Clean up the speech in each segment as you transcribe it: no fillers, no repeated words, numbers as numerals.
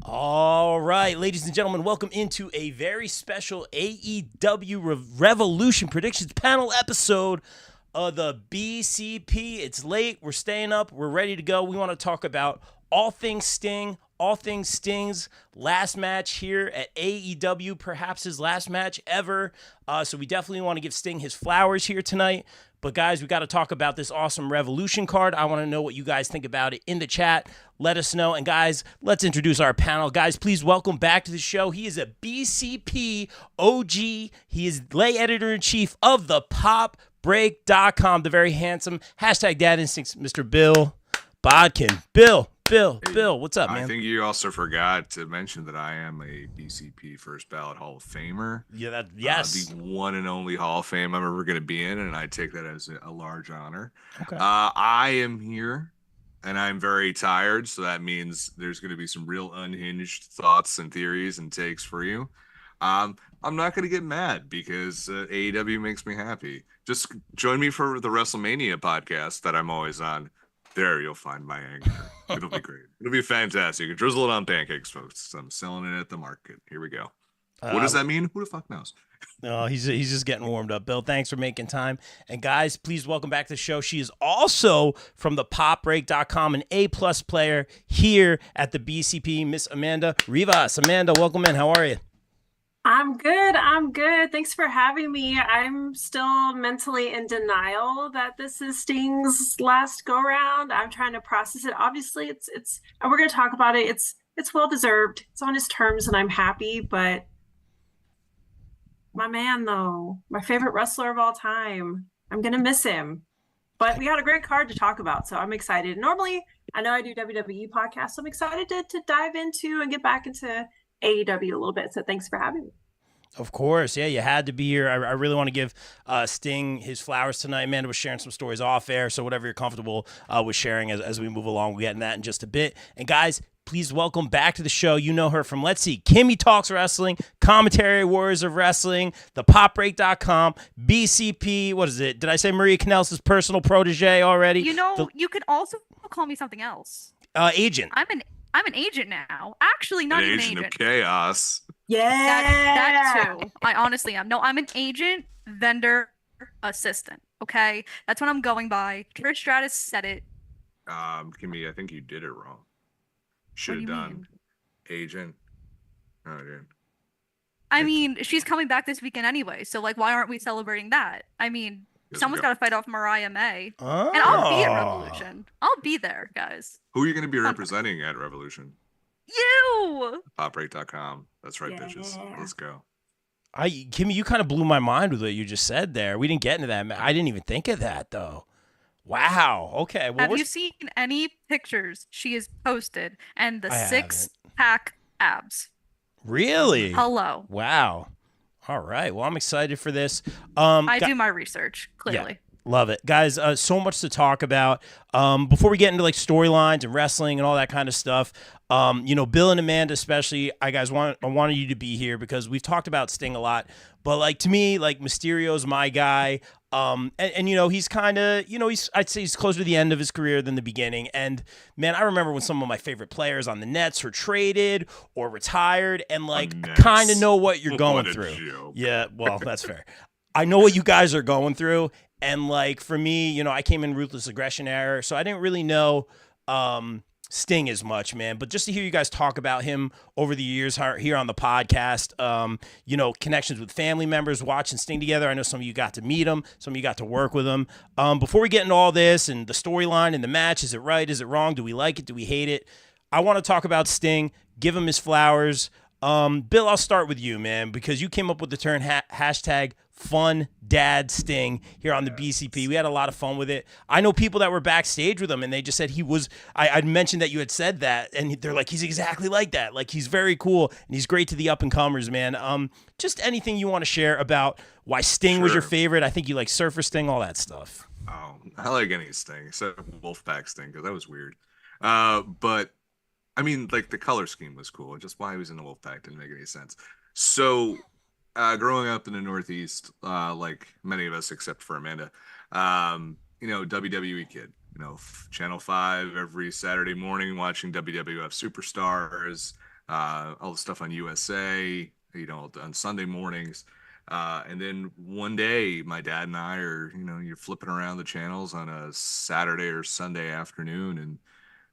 All right, ladies and gentlemen, welcome into a very special AEW Revolution Predictions panel episode of the BCP. It's late. We're staying up. We're ready to go. We want to talk about all things Sting, all things Sting's last match here at AEW, perhaps his last match ever. So we definitely want to give Sting his flowers here tonight. But guys, we got to talk about this awesome Revolution card. I want to know what you guys think about it in the chat. Let us know. And guys, let's introduce our panel. Guys, please welcome back to the show. He is a BCP OG. He is lay editor-in-chief of the popbreak.com, the very handsome #Dad Instincts, Mr. Bill Bodkin. Bill, what's up, man? I think you also forgot to mention that I am a BCP First Ballot Hall of Famer. Yeah, yes. The one and only Hall of Fame I'm ever going to be in, and I take that as a large honor. Okay. I am here, and I'm very tired, so that means there's going to be some real unhinged thoughts and theories and takes for you. I'm not going to get mad because AEW makes me happy. Just join me for the WrestleMania podcast that I'm always on. There, you'll find my anger. It'll be great. It'll be fantastic. Drizzle it on pancakes, folks. I'm selling it at the market. Here we go. What does that mean? Who the fuck knows? No, he's just getting warmed up. Bill, thanks for making time. And guys, please welcome back to the show. She is also from the popbreak.com, an A-plus player here at the BCP, Miss Amanda Rivas. Amanda, welcome in. How are you? I'm good. Thanks for having me. I'm still mentally in denial that this is Sting's last go round. I'm trying to process it. Obviously, it's and we're going to talk about it. It's well deserved. It's on his terms and I'm happy, but my man though, my favorite wrestler of all time, I'm going to miss him. But we got a great card to talk about, so I'm excited. Normally, I know I do WWE podcasts, so I'm excited to dive into and get back into AEW a little bit, so thanks for having me. Of course, yeah, you had to be here. I really want to give Sting his flowers tonight. Amanda was sharing some stories off air, so whatever you're comfortable with sharing as we move along, we'll get in that in just a bit. And guys, please welcome back to the show. You know her from, let's see, Kimmy Talks Wrestling, Commentary Warriors of Wrestling, thepopbreak.com, BCP, what is it? Did I say Maria Kanellis' personal protege already? You know, you can also call me something else. Agent. I'm an agent now. Actually, not even an agent. Of chaos. Yeah. That too. I honestly am. No, I'm an agent, vendor, assistant. Okay? That's what I'm going by. Trish Stratus said it. Kimmy, I think you did it wrong. Should have done agent. Oh, dude. I mean, she's coming back this weekend anyway, so like why aren't we celebrating that? I mean, someone's got to fight off Mariah May. Oh. And I'll be at Revolution. I'll be there, guys. Who are you going to be representing at Revolution? You! Popbreak.com. That's right, bitches. Let's go. Kimmy, you kind of blew my mind with what you just said there. We didn't get into that. I didn't even think of that, though. Wow. Okay. Well, have you seen any pictures she has posted and the six-pack abs? Really? Hello. Wow. All right. Well, I'm excited for this. I do my research, clearly. Yeah, love it. Guys, so much to talk about. Before we get into like storylines and wrestling and all that kind of stuff, Bill and Amanda especially, I wanted you to be here because we've talked about Sting a lot. But like to me, like Mysterio's my guy. And he's kind of, I'd say he's closer to the end of his career than the beginning. And man, I remember when some of my favorite players on the Nets were traded or retired and like kind of know what you're going through. Joke. Yeah, well, that's fair. I know what you guys are going through. And like for me, I came in Ruthless Aggression era, so I didn't really know Sting as much, man. But just to hear you guys talk about him over the years here on the podcast, connections with family members, watching Sting together. I know some of you got to meet him, some of you got to work with him. Before we get into all this and the storyline and the match, is it right? Is it wrong? Do we like it? Do we hate it? I want to talk about Sting, give him his flowers. Bill, I'll start with you, man, because you came up with the term #Fun Dad Sting here on the BCP. We had a lot of fun with it. I know people that were backstage with him, and they just said he was. I'd mentioned that you had said that, and they're like, he's exactly like that. Like he's very cool, and he's great to the up and comers, man. Just anything you want to share about why Sting was your favorite? I think you like Surfer Sting, all that stuff. Oh, I like any Sting except Wolfpack Sting because that was weird. But I mean, like the color scheme was cool. Just why he was in the Wolfpack didn't make any sense. So, growing up in the Northeast, like many of us except for Amanda, WWE kid. Channel 5 every Saturday morning watching WWF Superstars. all the stuff on USA, on Sunday mornings. And then one day, my dad and I are, you're flipping around the channels on a Saturday or Sunday afternoon, and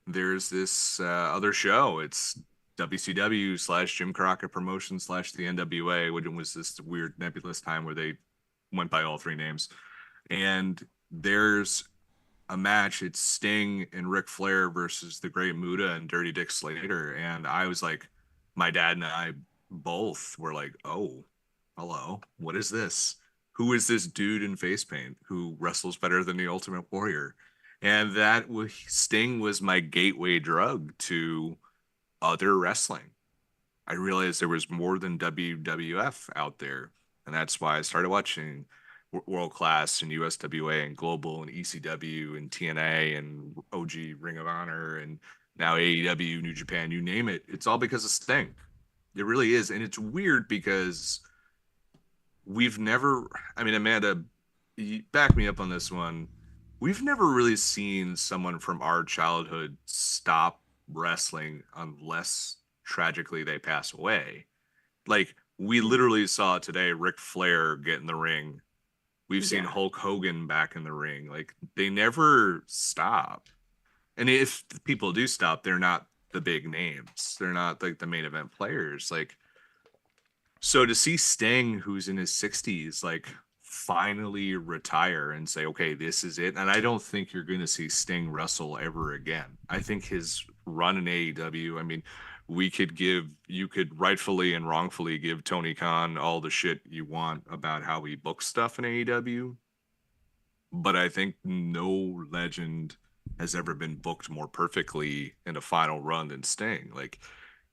there's this other show. It's WCW / Jim Crockett Promotion / the NWA, which was this weird nebulous time where they went by all three names. And there's a match. It's Sting and Ric Flair versus the Great Muta and Dirty Dick Slater. And I was like, my dad and I both were like, oh, hello, what is this? Who is this dude in face paint who wrestles better than the Ultimate Warrior? And Sting was my gateway drug to other wrestling. I realized there was more than WWF out there. And that's why I started watching World Class and USWA and Global and ECW and TNA and OG Ring of Honor and now AEW, New Japan, you name it. It's all because of Sting. It really is. And it's weird because Amanda, you back me up on this one. We've never really seen someone from our childhood stop wrestling unless tragically they pass away. Like, we literally saw today Ric Flair get in the ring. We've seen Hulk Hogan back in the ring. Like, they never stop. And if people do stop, they're not the big names. They're not like the main event players. Like, so to see Sting, who's in his 60s, like, finally retire and say, okay, this is it. And I don't think you're going to see Sting wrestle ever again. I think his run in AEW, you could rightfully and wrongfully give Tony Khan all the shit you want about how he books stuff in AEW. But I think no legend has ever been booked more perfectly in a final run than Sting. Like,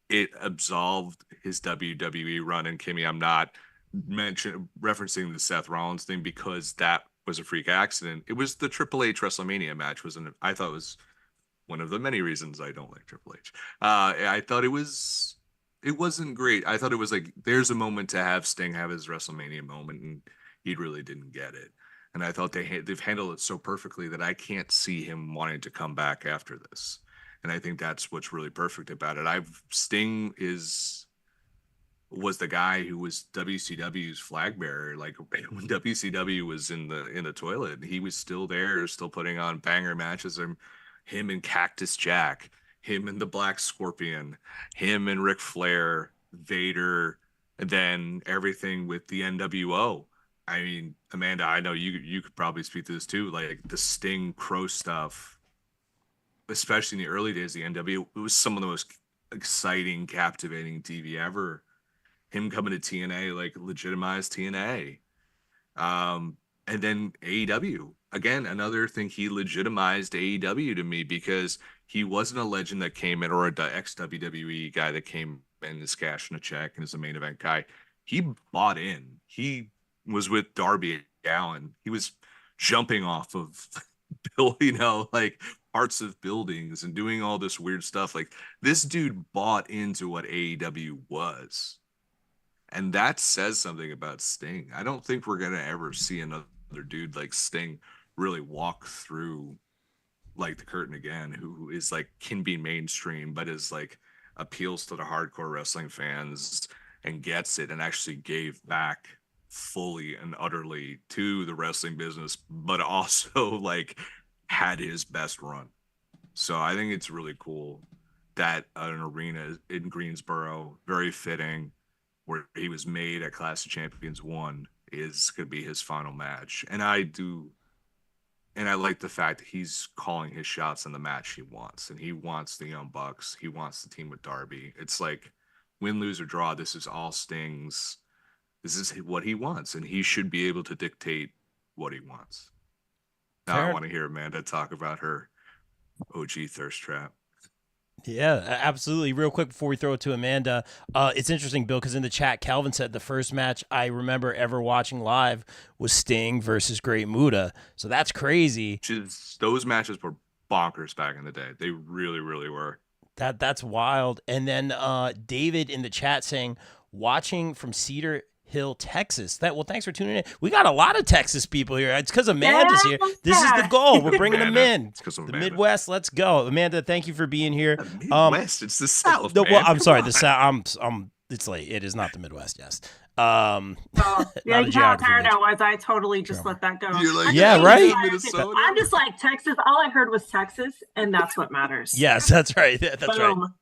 it absolved his WWE run. And Kimmy, I'm not referencing the Seth Rollins thing because that was a freak accident. It was the Triple H WrestleMania match. I thought it was one of the many reasons I don't like Triple H. I thought it wasn't great. I thought it was like, there's a moment to have Sting have his WrestleMania moment, and he really didn't get it. And I thought they've handled it so perfectly that I can't see him wanting to come back after this. And I think that's what's really perfect about it. Sting was the guy who was WCW's flag bearer. Like, when WCW was in the toilet, he was still there, still putting on banger matches. Him and Cactus Jack, him and the Black Scorpion, him and Ric Flair, Vader, and then everything with the NWO. I mean, Amanda, I know you could probably speak to this too. Like, the Sting Crow stuff, especially in the early days of the NWO, it was some of the most exciting, captivating TV ever. Him coming to TNA, like, legitimized TNA. And then AEW. Again, another thing, he legitimized AEW to me because he wasn't a legend that came in, or the ex-WWE guy that came in is cashing a check and is a main event guy. He bought in. He was with Darby Allin. He was jumping off of, like, parts of buildings and doing all this weird stuff. Like, this dude bought into what AEW was. And that says something about Sting. I don't think we're going to ever see another dude like Sting really walk through, like, the curtain again, who is, like, can be mainstream, but is, like, appeals to the hardcore wrestling fans and gets it and actually gave back fully and utterly to the wrestling business, but also, like, had his best run. So I think it's really cool that an arena in Greensboro, very fitting, where he was made at Clash of Champions 1, is going to be his final match. And I like the fact that he's calling his shots in the match he wants. And he wants the Young Bucks. He wants the team with Darby. It's like, win, lose, or draw, this is all Sting's. This is what he wants. And he should be able to dictate what he wants. Now I want to hear Amanda talk about her OG thirst trap. Yeah, absolutely. Real quick before we throw it to Amanda, it's interesting, Bill, because in the chat, Calvin said the first match I remember ever watching live was Sting versus Great Muta. So that's crazy. Those matches were bonkers back in the day. They really, really were. That's wild. And then David in the chat saying, watching from Cedar Hill, Texas. Well, thanks for tuning in. We got a lot of Texas people here. It's because Amanda's here. This is the goal. We're bringing them in. It's 'cause of The Amanda. Midwest. Let's go, Amanda. Thank you for being here. The Midwest. It's the South. No, man. well, I'm Come sorry. on. The South. It's late. It is not the Midwest. Yes. Yeah, Not you a know how geography tired I major. was. I totally just let that go. You're like, Yeah, right? Minnesota. I'm just like Texas. All I heard was Texas, and that's what matters. Yes, that's right. That's right. Boom.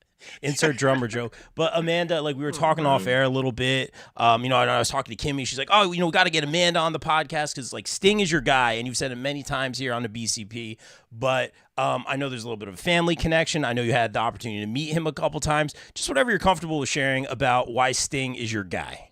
Insert drummer joke. But Amanda, like we were talking off air a little bit. And I was talking to Kimmy. She's like, oh, we got to get Amanda on the podcast because like Sting is your guy, and you've said it many times here on the BCP. But I know there's a little bit of a family connection. I know you had the opportunity to meet him a couple times. Just whatever you're comfortable with sharing about why Sting is your guy.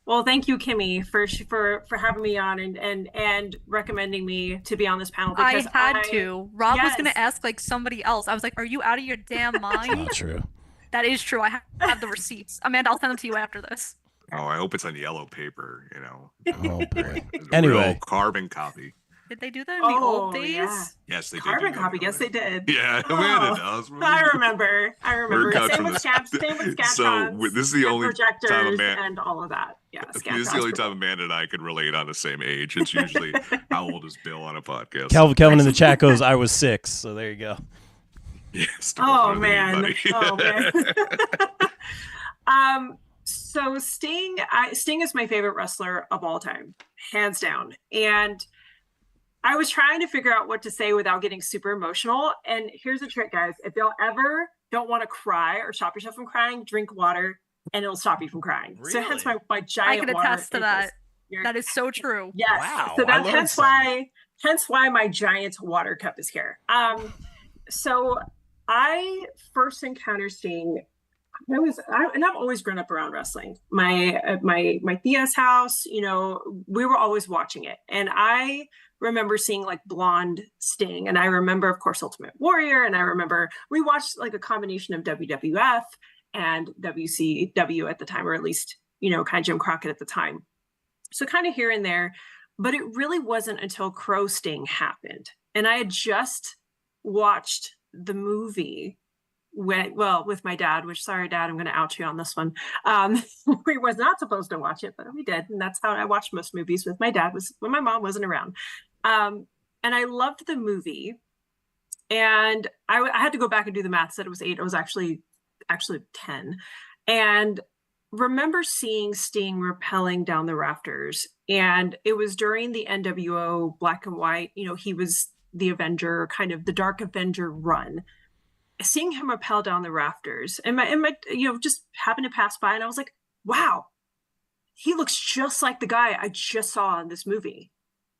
Well, thank you, Kimmy, for having me on and recommending me to be on this panel. Because I had to. Rob was going Yes. to ask like somebody else. I was like, are you out of your damn mind? Not true. That is true. I have the receipts. Amanda, I'll send them to you after this. Oh, I hope it's on yellow paper. Oh boy. It's a Anyway. real carbon copy. Did they do that in the old days? Yeah. Yes, they did. Carbon do that copy. in Yes, LA. they did. Yeah, Amanda knows. I remember. We're cut Same from with the- Scattrons. So this is the only projectors time Amanda. and all of that. Yeah, This is the only time Amanda and I can relate on the same age. It's usually how old is Bill on a podcast? Kelvin in the chat goes, I was 6. So there you go. Yes. Oh man. Oh man. So Sting is my favorite wrestler of all time, hands down. And I was trying to figure out what to say without getting super emotional. And here's the trick, guys. If y'all ever don't want to cry or stop yourself from crying, drink water and it'll stop you from crying. So hence Really? my giant I can water attest to that. interest. That is so true. Yes. Wow, So I that's learned hence why my giant water cup is here. So I first encountered Sting. And I've always grown up around wrestling. My Thea's house, we were always watching it. And I remember seeing like blonde Sting. And I remember, of course, Ultimate Warrior. And I remember we watched like a combination of WWF and WCW at the time, or at least, kind of Jim Crockett at the time. So kind of here and there. But it really wasn't until Crow Sting happened. And I had just watched the movie with my dad, which, sorry, Dad, I'm going to out you on this one. We was not supposed to watch it, but we did. And that's how I watched most movies with my dad, was when my mom wasn't around. And I loved the movie. And I had to go back and do the math. Said it was 8. It was actually 10. And remember seeing Sting rappelling down the rafters. And it was during the NWO Black and White. He was the Avenger, kind of the Dark Avenger run. Seeing him rappel down the rafters and my just happened to pass by, and I was like, wow, he looks just like the guy I just saw in this movie.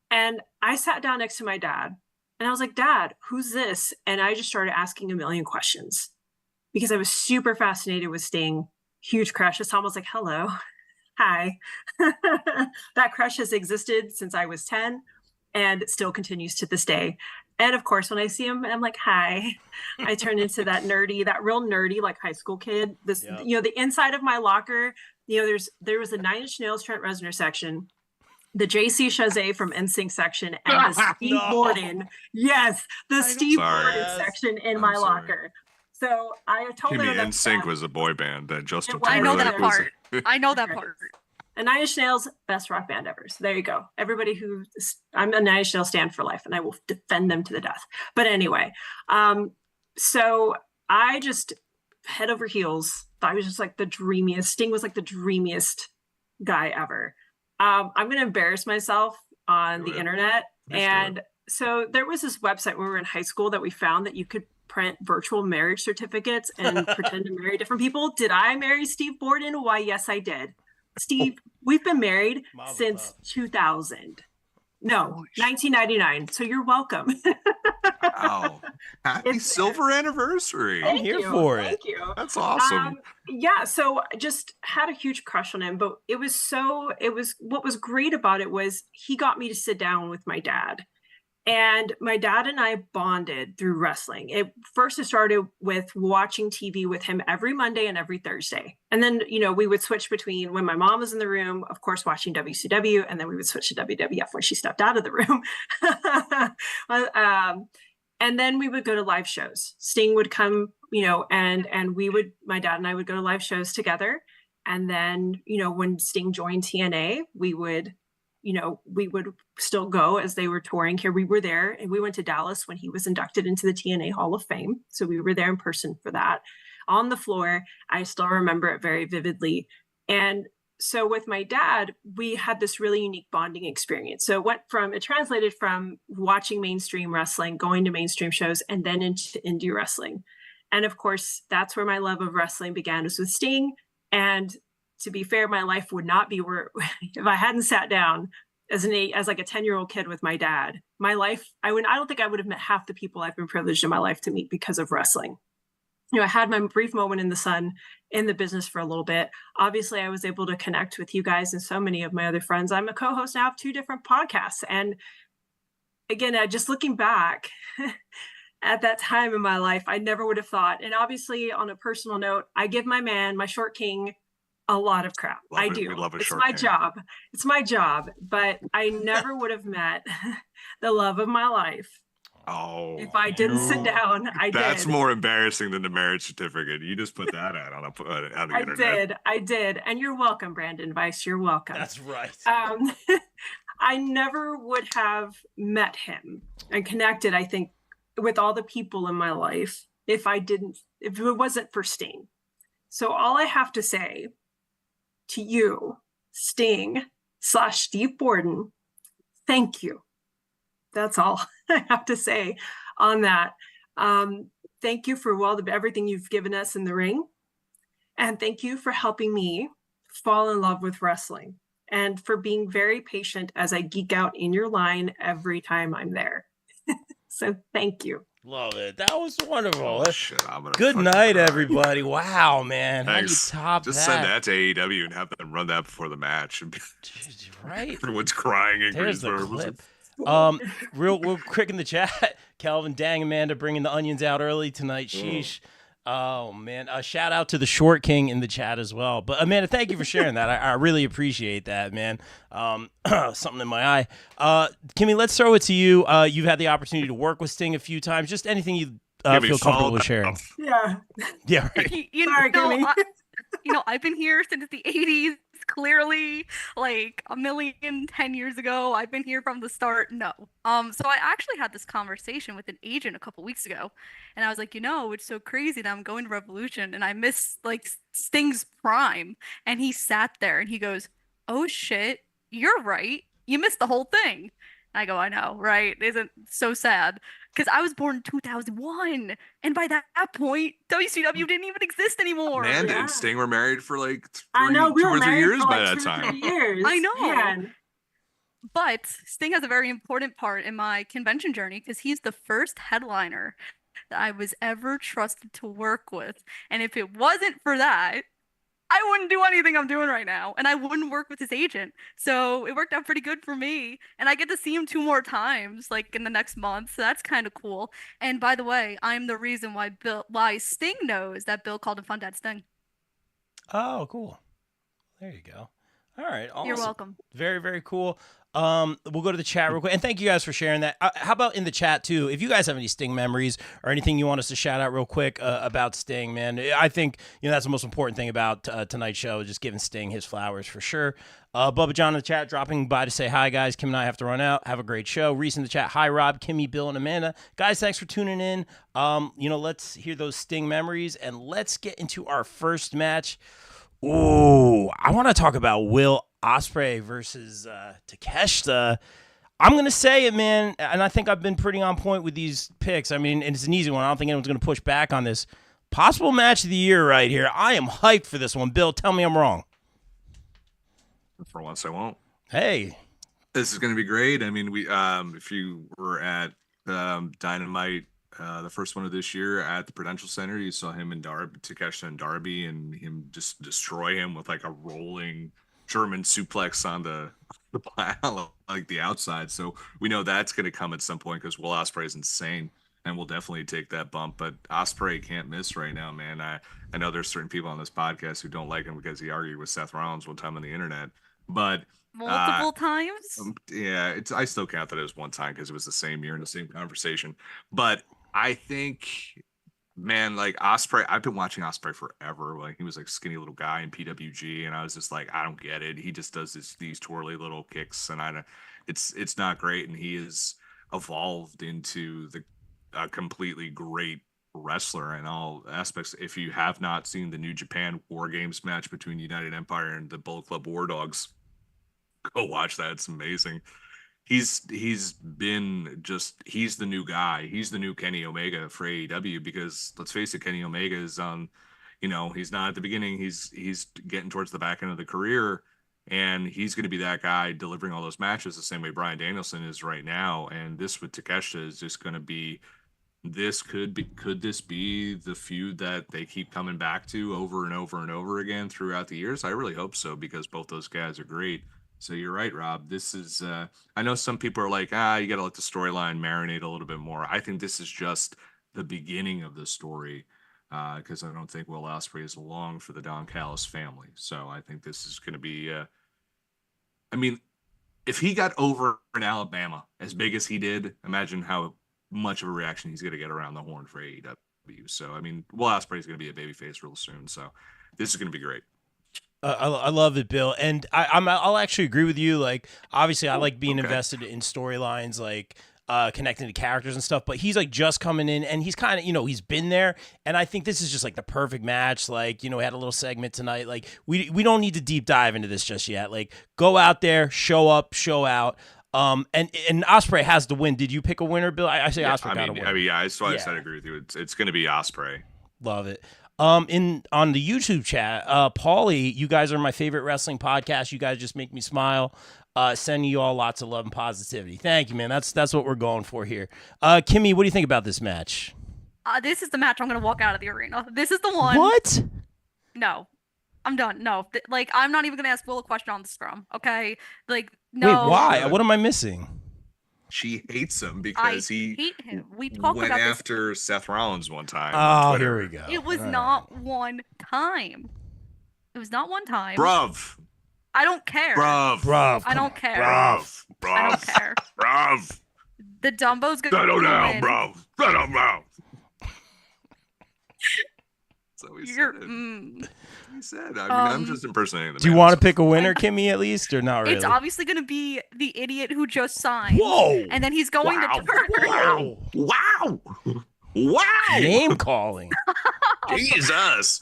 And I sat down next to my dad and I was like, Dad, who's this? And I just started asking a million questions because I was super fascinated with Sting. Huge crush. I saw him, I was like, hello, hi. That crush has existed since I was 10 and it still continues to this day. And of course, when I see him, I'm like, hi. I turn into that real nerdy, like high school kid. The inside of my locker, there was a 9 Inch Nails Trent Reznor section, the JC Chazé from NSYNC section, and the Steve Borden. Yes, the Steve Borden section in my locker. So I told him that NSYNC was a boy band that Justin I know that Timberlake was- I know that part. And 9 Inch Nails, best rock band ever. So there you go. I'm a 9 Inch Nails stand for life, and I will defend them to the death. But anyway, so I just head over heels. I was just like the dreamiest. Sting was like the dreamiest guy ever. I'm going to embarrass myself on the internet. And so there was this website when we were in high school that we found that you could print virtual marriage certificates and pretend to marry different people. Did I marry Steve Borden? Why, yes, I did. Steve, we've been married since 2000. No, 1999. So you're welcome. Wow. Happy silver anniversary. I'm here for it. Thank you. That's awesome. Yeah, so I just had a huge crush on him, but what was great about it was he got me to sit down with my dad. And my dad and I bonded through wrestling. It started with watching TV with him every Monday and every Thursday. And then, we would switch between when my mom was in the room, of course, watching WCW, and then we would switch to WWF when she stepped out of the room. And then we would go to live shows. Sting would come, and my dad and I would go to live shows together. And then, when Sting joined TNA, we would still go as they were touring here. We were there, and we went to Dallas when he was inducted into the TNA Hall of Fame. So we were there in person for that. On the floor, I still remember it very vividly. And so with my dad, we had this really unique bonding experience. So it translated from watching mainstream wrestling, going to mainstream shows, and then into indie wrestling. And of course, that's where my love of wrestling began, was with Sting. And to be fair, my life would not be where, if I hadn't sat down as like a 10-year-old kid with my dad, my life, I don't think I would have met half the people I've been privileged in my life to meet because of wrestling. I had my brief moment in the sun in the business for a little bit. Obviously, I was able to connect with you guys and so many of my other friends. I'm a co-host now of 2 different podcasts. And again, just looking back at that time in my life, I never would have thought. And obviously, on a personal note, I give my man, my short king, a lot of crap. I do. It's my job. It's my job. But I never would have met the love of my life. Oh, if I didn't sit down, That's more embarrassing than the marriage certificate. You just put that out on the internet. I did. And you're welcome, Brandon Weiss. You're welcome. That's right. I never would have met him and connected, I think, with all the people in my life if it wasn't for Sting. So all I have to say to you, Sting/Steve Borden, thank you. That's all I have to say on that. Thank you for everything you've given us in the ring. And thank you for helping me fall in love with wrestling, and for being very patient as I geek out in your line every time I'm there. So thank you. Love it. That was wonderful. Oh, shit, good night, everybody. Wow, man. Thanks. How do you top Just that? send that to AEW and have them run that before the match. Right? Everyone's crying in There's the Greensboro. clip. Real quick in the chat, Calvin, dang, Amanda, bringing the onions out early tonight. Sheesh. Oh, man. Shout out to the Short King in the chat as well. But, Amanda, thank you for sharing that. I really appreciate that, man. Something in my eye. Kimmy, let's throw it to you. You've had the opportunity to work with Sting a few times. Just anything you feel comfortable with sharing. Yeah. Yeah, right. Sorry, Kimmy. I've been here since the 80s. Clearly, like 10 years ago, I've been here from the start. No. So I actually had this conversation with an agent a couple weeks ago, and I was like, it's so crazy that I'm going to Revolution and I miss like Sting's prime. And he sat there and he goes, "Oh shit, you're right. You missed the whole thing." And I go, "I know, right? Isn't so sad?" Because I was born in 2001, and by that point, WCW didn't even exist anymore. Amanda and Sting were married for like I know, we 2 were or 3 married years for by like that time. 2 or 3 years. I know. Man. But Sting has a very important part in my convention journey because he's the first headliner that I was ever trusted to work with. And if it wasn't for that, I wouldn't do anything I'm doing right now, and I wouldn't work with his agent. So it worked out pretty good for me, and I get to see him 2 more times, like in the next month. So that's kind of cool. And by the way, I'm the reason why Sting knows that Bill called him Fun Dad Sting. Oh, cool. There you go. All right. Awesome. You're welcome. Very, very cool. We'll go to the chat real quick, and thank you guys for sharing that. How about in the chat too? If you guys have any Sting memories or anything you want us to shout out real quick about Sting, man, I think that's the most important thing about tonight's show, just giving Sting his flowers for sure. Bubba John in the chat dropping by to say hi, guys. Kim and I have to run out. Have a great show. Reese in the chat. Hi, Rob, Kimmy, Bill, and Amanda. Guys, thanks for tuning in. Let's hear those Sting memories, and let's get into our first match. Ooh, I want to talk about Will Ospreay versus Takeshita. I'm going to say it, man, and I think I've been pretty on point with these picks. I mean, and it's an easy one. I don't think anyone's going to push back on this. Possible match of the year right here. I am hyped for this one. Bill, tell me I'm wrong. For once, I won't. Hey. This is going to be great. I mean, if you were at Dynamite, the first one of this year at the Prudential Center, you saw him and Takeshita and Darby, and him just destroy him with like a rolling German suplex on the like the outside. So we know that's going to come at some point because Will Ospreay is insane and will definitely take that bump. But Ospreay can't miss right now, man. I know there's certain people on this podcast who don't like him because he argued with Seth Rollins one time on the internet, but multiple times. Yeah, I still count that as one time because it was the same year in the same conversation. But I think Man, like Osprey, I've been watching Osprey forever. Like he was like skinny little guy in PWG, and I was just like, I don't get it. He just does these twirly little kicks, and I don't. It's not great, and he is evolved into a completely great wrestler in all aspects. If you have not seen the New Japan War Games match between United Empire and the Bullet Club War Dogs, go watch that. It's amazing. He's been just he's the new guy. He's the new Kenny Omega for AEW because let's face it, Kenny Omega is he's not at the beginning. He's getting towards the back end of the career, and he's going to be that guy delivering all those matches the same way Bryan Danielson is right now. And this with Takeshita is just going to be. Could this be the feud that they keep coming back to over and over and over again throughout the years? I really hope so because both those guys are great. So you're right, Rob. This is I know some people are like, you got to let the storyline marinate a little bit more. I think this is just the beginning of the story because I don't think Will Ospreay is along for the Don Callis family. So I think this is going to be I mean, if he got over in Alabama as big as he did, imagine how much of a reaction he's going to get around the horn for AEW. So, I mean, Will Ospreay is going to be a babyface real soon. So this is going to be great. I love it, Bill, and I'll actually agree with you. Like, obviously, I like being invested in storylines, like connecting to characters and stuff. But he's like just coming in, and he's kind of he's been there, and I think this is just like the perfect match. Like, we had a little segment tonight. Like, we don't need to deep dive into this just yet. Like, go out there, show up, show out. And Ospreay has the win. Did you pick a winner, Bill? I say Ospreay got a win. I said I agree with you. It's going to be Ospreay. Love it. On the YouTube chat, Paulie, you guys are my favorite wrestling podcast. You guys just make me smile. Sending you all lots of love and positivity. Thank you, man. That's what we're going for here. Kimmy, what do you think about this match? This is the match I'm going to walk out of the arena. This is the one. What? No. I'm done. No. I'm not even going to ask Will a question on the scrum, okay? Like, no. Wait, why? What am I missing? She hates him because he hate him. We talked went about after Seth Rollins one time. Oh, here we go. It was not one time. It was not one time. Bruv. I don't care. Bruv. I don't care. Bruv. I don't care. Bruv. The Dumbo's gonna Settle down, win. bro. Settle down. So he said it. He said, I'm just impersonating the Do you man. want to pick a winner, Kimmy, at least, or not really? It's obviously going to be the idiot who just signed. Whoa! And then he's going to turn. Wow! Name calling. Jesus!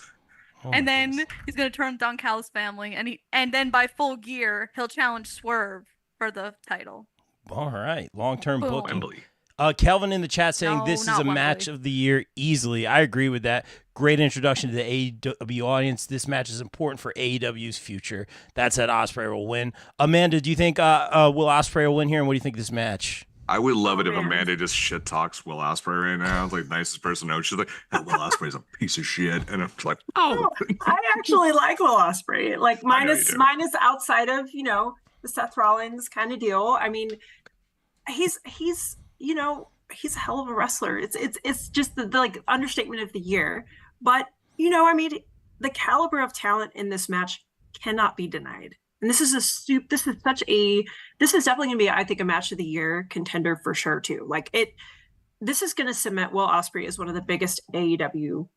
And then he's going to turn Don Callis family, and then by Full Gear, he'll challenge Swerve for the title. All right, long-term Boom. booking. Wembley. Kelvin in the chat saying No, this is not a match Wembley. of the year easily. I agree with that. Great introduction to the AEW audience. This match is important for AEW's future. That said, Ospreay will win. Amanda, do you think Will Ospreay will win here? And what do you think of this match? I would love it if man. Amanda just shit talks Will Ospreay right now. It's like nicest person to know. She's like, Will Ospreay's a piece of shit. And I'm like, I actually like Will Ospreay. Like minus do. outside of, the Seth Rollins kind of deal. I mean, he's a hell of a wrestler. It's just the like understatement of the year. But the caliber of talent in this match cannot be denied. And this is definitely going to be, I think, a match of the year contender for sure too. This is going to cement Will Ospreay as one of the biggest AEW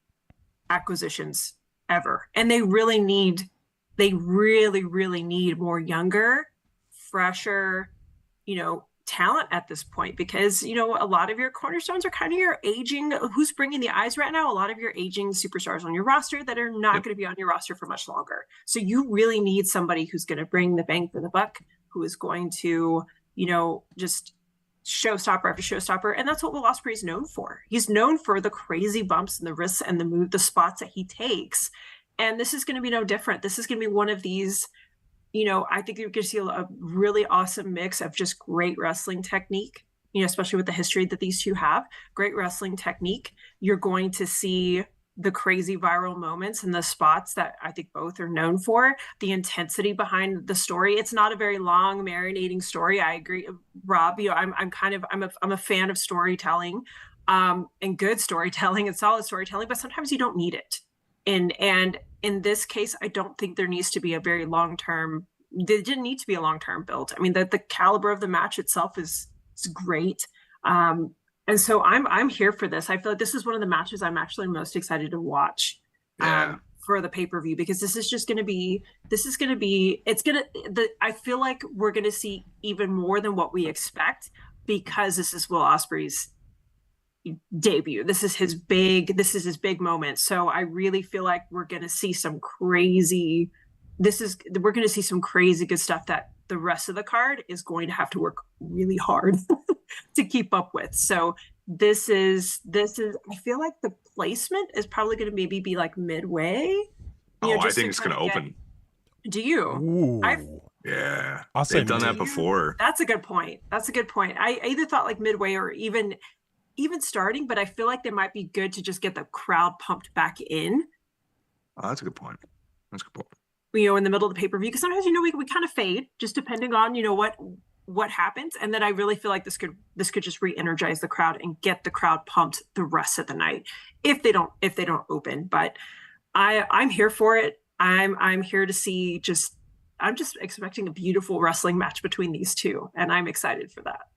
acquisitions ever. And they really, really need more younger, fresher, talent at this point, because a lot of your cornerstones are kind of your aging, who's bringing the eyes right now, a lot of your aging superstars on your roster that are not going to be on your roster for much longer. So you really need somebody who's going to bring the bang for the buck, who is going to just showstopper after showstopper. And that's what Will Ospreay is known for. He's known for the crazy bumps and the risks and the spots that he takes, and this is going to be no different. This is going to be one of these, I think you're going to see a really awesome mix of just great wrestling technique, especially with the history that these two have. Great wrestling technique. You're going to see the crazy viral moments and the spots that I think both are known for. The intensity behind the story. It's not a very long, marinating story. I agree, Rob. I'm a fan of storytelling, and good storytelling and solid storytelling. But sometimes you don't need it. And in this case, I don't think there needs to be a very long-term. There didn't need to be a long-term build. I mean, the caliber of the match itself is great. And so I'm here for this. I feel like this is one of the matches I'm actually most excited to watch for the pay-per-view, because this is going to be, I feel like we're going to see even more than what we expect, because this is Will Ospreay's debut. This is his big moment. So I really feel like we're going to see some crazy good stuff that the rest of the card is going to have to work really hard to keep up with. So this is I feel like the placement is probably going to maybe be like midway. I think it's going to open. Do you? Yeah. They've done that before. That's a good point. I either thought like midway or even starting, but I feel like they might be good to just get the crowd pumped back in. Oh, that's a good point. In the middle of the pay-per-view, because sometimes we kind of fade, just depending on what happens. And then I really feel like this could just re-energize the crowd and get the crowd pumped the rest of the night if they don't open. But I'm here for it. I'm here to see I'm just expecting a beautiful wrestling match between these two, and I'm excited for that.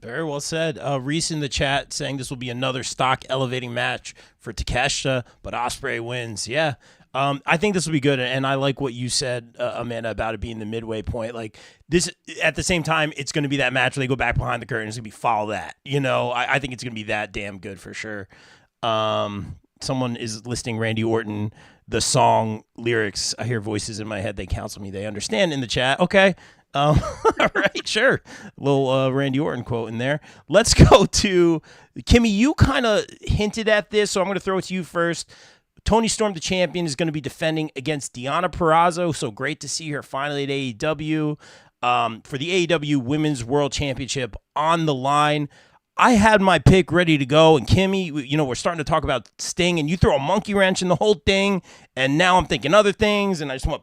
Very well said. Reese in the chat saying this will be another stock elevating match for Takeshita, but Ospreay wins. Yeah. I think this will be good, and I like what you said, Amanda, about it being the midway point. Like this, at the same time, it's going to be that match where they go back behind the curtain. It's going to be follow that. I think it's going to be that damn good for sure. Someone is listing Randy Orton, the song lyrics. I hear voices in my head. They counsel me. They understand in the chat. Okay. All right, sure. A little Randy Orton quote in there. Let's go to Kimmy. You kind of hinted at this, so I'm going to throw it to you first. Toni Storm, the champion, is going to be defending against Deonna Purrazzo. So great to see her finally at AEW for the AEW Women's World Championship on the line. I had my pick ready to go, and Kimmy, we're starting to talk about Sting, and you throw a monkey wrench in the whole thing, and now I'm thinking other things, and I just went,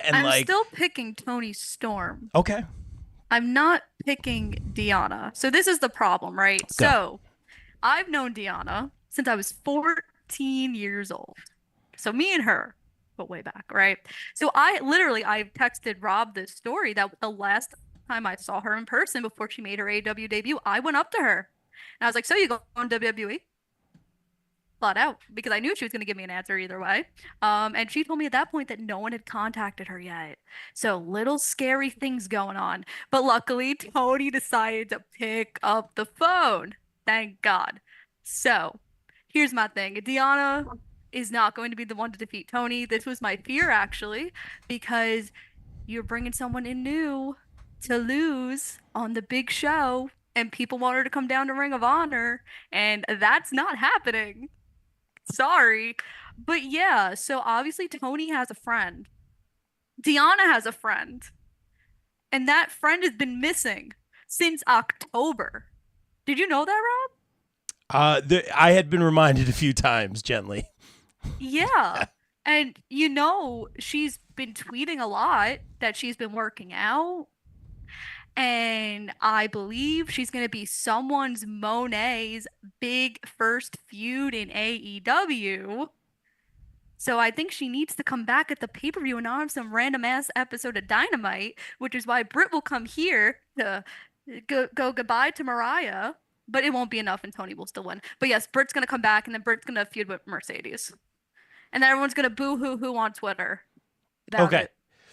and I'm still picking Toni Storm. Okay. I'm not picking Deonna. So this is the problem, right? Okay. So I've known Deonna since I was 14 years old. So me and her go way back, right? So I've texted Rob this story that the last time I saw her in person before she made her AEW debut, I went up to her and I was like, so you go on WWE? Flat out, because I knew she was going to give me an answer either way. And she told me at that point that no one had contacted her yet. So little scary things going on. But luckily, Toni decided to pick up the phone. Thank God. So here's my thing. Deonna is not going to be the one to defeat Toni. This was my fear, actually, because you're bringing someone in new to lose on the big show, and people want her to come down to Ring of Honor, and that's not happening. Sorry. But yeah, so obviously Toni has a friend. Deonna has a friend. And that friend has been missing since October. Did you know that, Rob? I had been reminded a few times, gently. Yeah. And she's been tweeting a lot that she's been working out. And I believe she's going to be someone's Monet's big first feud in AEW. So I think she needs to come back at the pay-per-view and not have some random ass episode of Dynamite, which is why Britt will come here to go goodbye to Mariah. But it won't be enough, and Toni will still win. But yes, Britt's going to come back, and then Britt's going to feud with Mercedes. And then everyone's going to boo-hoo-hoo on Twitter. Okay.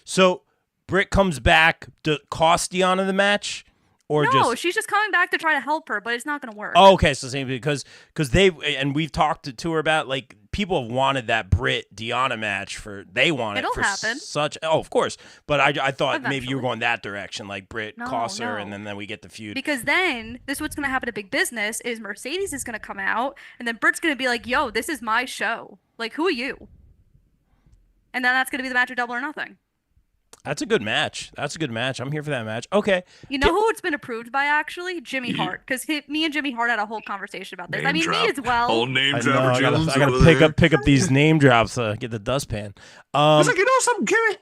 So Britt comes back to cost Deonna the match? No, she's just coming back to try to help her, but it's not going to work. Oh, okay. So same because we've talked to her about, like, people have wanted that Britt Deonna match It'll happen. Of course. But I thought Eventually. Maybe you were going that direction, like Britt costs her, and then we get the feud. Because then this is what's going to happen to Big Business is Mercedes is going to come out, and then Britt's going to be like, "Yo, this is my show. Like, who are you?" And then that's going to be the match of Double or Nothing. That's a good match. I'm here for that match. Okay. You know who it's been approved by, actually? Jimmy Hart. Because me and Jimmy Hart had a whole conversation about this. Me as well. Whole name drop. I gotta pick up these name drops. Get the dustpan. It's like, something, Kimmy.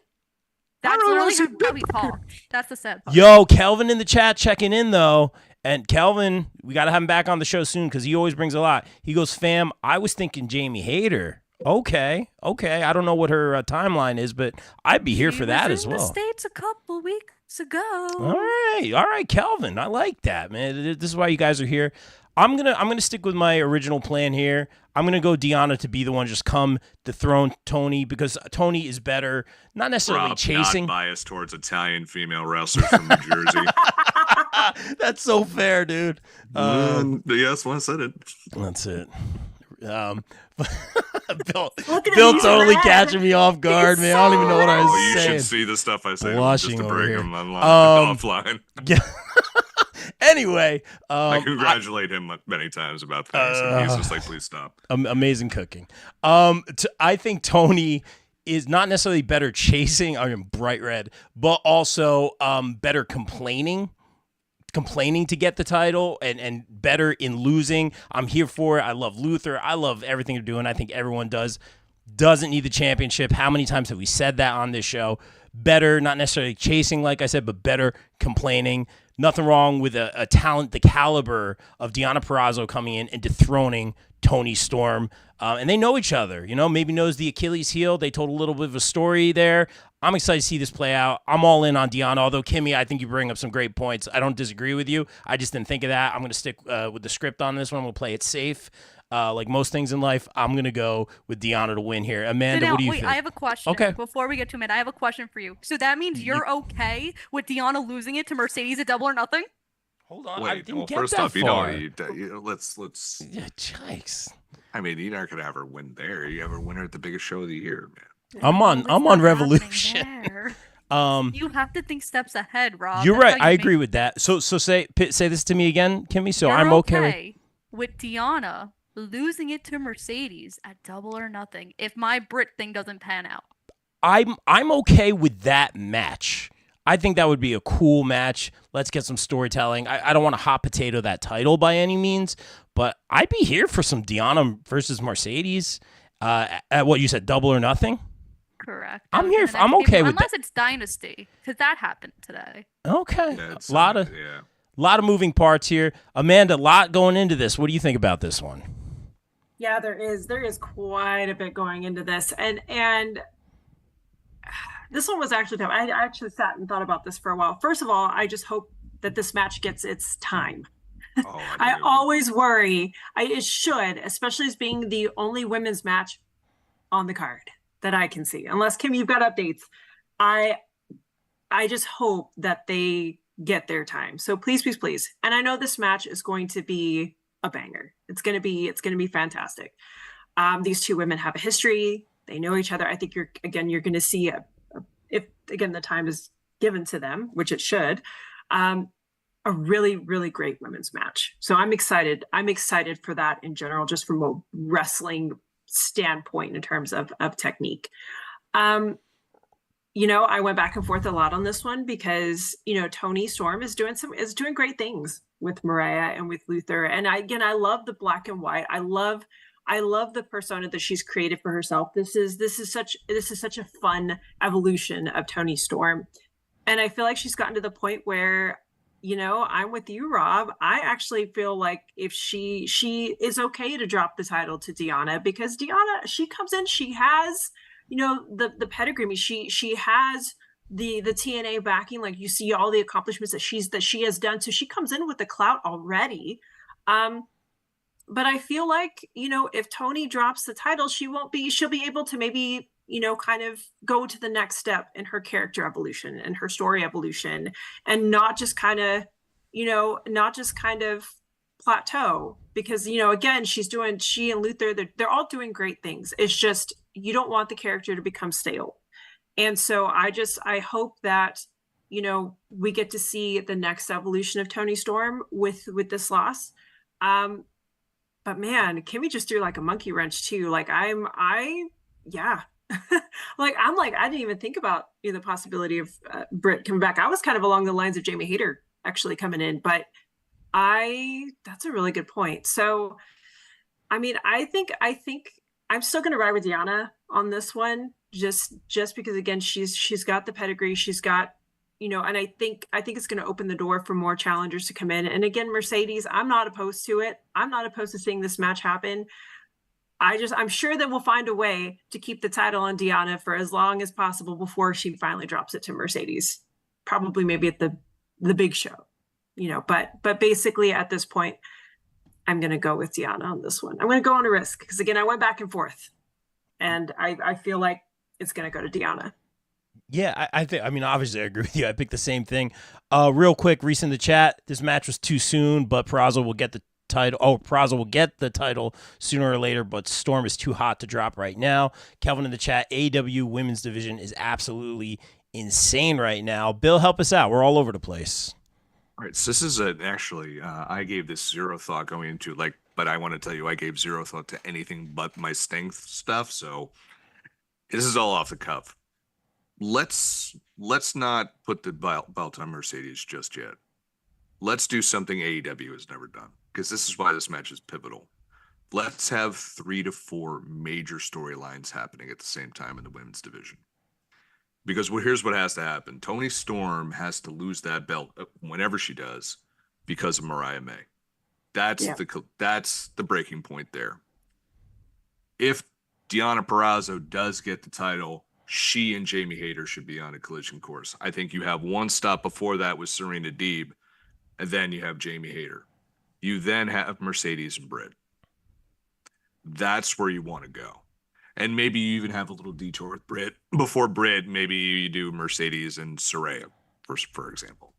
That's literally how we talk. That's the sad part. Yo, Kelvin in the chat checking in though. And Kelvin, we gotta have him back on the show soon because he always brings a lot. He goes, fam, I was thinking Jamie Hayter Okay. I don't know what her timeline is, but I'd be here for that as well. She was in the States a couple weeks ago. All right, Calvin. I like that, man. This is why you guys are here. I'm gonna stick with my original plan here. I'm gonna go Deonna to be the one just come dethrone Tony because Tony is better. Not necessarily chasing. Not biased towards Italian female wrestlers from New Jersey. That's so fair, dude. Yes, well, I said it. That's it. Bill He's totally red. catching me off guard, He's man. I don't even know what I was Oh, you saying. should see the stuff I say Blushing just to over bring here. him offline. Yeah. Anyway, I congratulate him many times about things, and he's just like, please stop. Amazing cooking. I think Tony is not necessarily better chasing. I mean, bright red, but also better complaining to get the title and better in losing. I'm here for it. I love Luther. I love everything they're doing. I think everyone does. Doesn't need the championship. How many times have we said that on this show? Better, not necessarily chasing, like I said, but better complaining. Nothing wrong with a talent the caliber of Deonna Purrazzo coming in and dethroning Toni Storm. And they know each other, maybe knows the Achilles heel. They told a little bit of a story there. I'm excited to see this play out. I'm all in on Deonna, although, Kimmy, I think you bring up some great points. I don't disagree with you. I just didn't think of that. I'm going to stick with the script on this one. We'll play it safe. Like most things in life, I'm going to go with Deonna to win here. Amanda, what do you think? I have a question. Okay. Before we get to Amanda, I have a question for you. So that means you're okay with Deonna losing it to Mercedes at Double or Nothing? Hold on. Wait, I didn't get first that off, far. let's. Yeah, yikes. I mean, you're not gonna have her win there. You have her winner at the biggest show of the year, man. I'm on Revolution. You have to think steps ahead, Rob. You're That's right. how you I make- agree with that. So say this to me again, Kimmy. So You're I'm okay with Deonna losing it to Mercedes at Double or Nothing if my Brit thing doesn't pan out. I'm okay with that match. I think that would be a cool match. Let's get some storytelling. I don't want to hot potato that title by any means, but I'd be here for some Deonna versus Mercedes at what you said, Double or Nothing. Correct. I'm here. I'm okay with unless it's Dynasty, because that happened today. Okay. Yeah, A lot of moving parts here. Amanda, a lot going into this. What do you think about this one? Yeah, there is quite a bit going into this, and this one was actually tough. I actually sat and thought about this for a while. First of all, I just hope that this match gets its time. Oh, I always worry. It should, especially as being the only women's match on the card that I can see. Unless, Kim, you've got updates. I just hope that they get their time. So please. And I know this match is going to be a banger. It's going to be fantastic. These two women have a history. They know each other. I think you're going to see if the time is given to them, which it should, a really, really great women's match. So I'm excited. I'm excited for that in general, just from a wrestling standpoint in terms of technique. I went back and forth a lot on this one because, Toni Storm is doing great things with Mariah and with Luther. And I love the black and white. I love the persona that she's created for herself. This is such a fun evolution of Toni Storm. And I feel like she's gotten to the point where, I'm with you, Rob. I actually feel like if she is okay to drop the title to Deonna, because Deonna, she comes in, she has, the pedigree. I mean, she has the TNA backing. Like, you see all the accomplishments that she has done. So she comes in with the clout already. But I feel like, if Toni drops the title, she'll be able to maybe, kind of go to the next step in her character evolution and her story evolution, and not just kind of plateau, because, again, she and Luther, they're all doing great things. It's just, you don't want the character to become stale. And so I hope that, we get to see the next evolution of Toni Storm with this loss. But man, Kimmy just threw like a monkey wrench too. Like I didn't even think about the possibility of Britt coming back. I was kind of along the lines of Jamie Hayter actually coming in, but that's a really good point. So, I mean, I think I'm still going to ride with Deonna on this one, just because, again, she's got the pedigree, she's got, and I think it's going to open the door for more challengers to come in. And again, Mercedes, I'm not opposed to it. I'm not opposed to seeing this match happen. I'm sure that we'll find a way to keep the title on Deonna for as long as possible before she finally drops it to Mercedes. Probably maybe at the big show, but basically at this point, I'm going to go with Deonna on this one. I'm going to go on a risk because, again, I went back and forth, and I feel like it's going to go to Deonna. Yeah, I think, obviously I agree with you. I picked the same thing. Real quick, Reese in the chat, this match was too soon, but Peraza will get the title. Oh, Peraza will get the title sooner or later, but Storm is too hot to drop right now. Kelvin in the chat, AEW women's division is absolutely insane right now. Bill, help us out. We're all over the place. All right, so this is actually, I gave this zero thought going into, but I want to tell you I gave zero thought to anything but my Sting stuff, so this is all off the cuff. Let's not put the belt on Mercedes just yet. Let's do something AEW has never done, because this is why this match is pivotal. Let's have 3 to 4 major storylines happening at the same time in the women's division. Because here's what has to happen. Toni Storm has to lose that belt whenever she does because of Mariah May. That's the breaking point there. If Deonna Purrazzo does get the title, she and Jamie Hayter should be on a collision course. I think you have one stop before that with Serena Deeb, and then you have Jamie Hayter. You then have Mercedes and Britt. That's where you want to go. And maybe you even have a little detour with Britt. Before Britt, maybe you do Mercedes and Saraya, for example.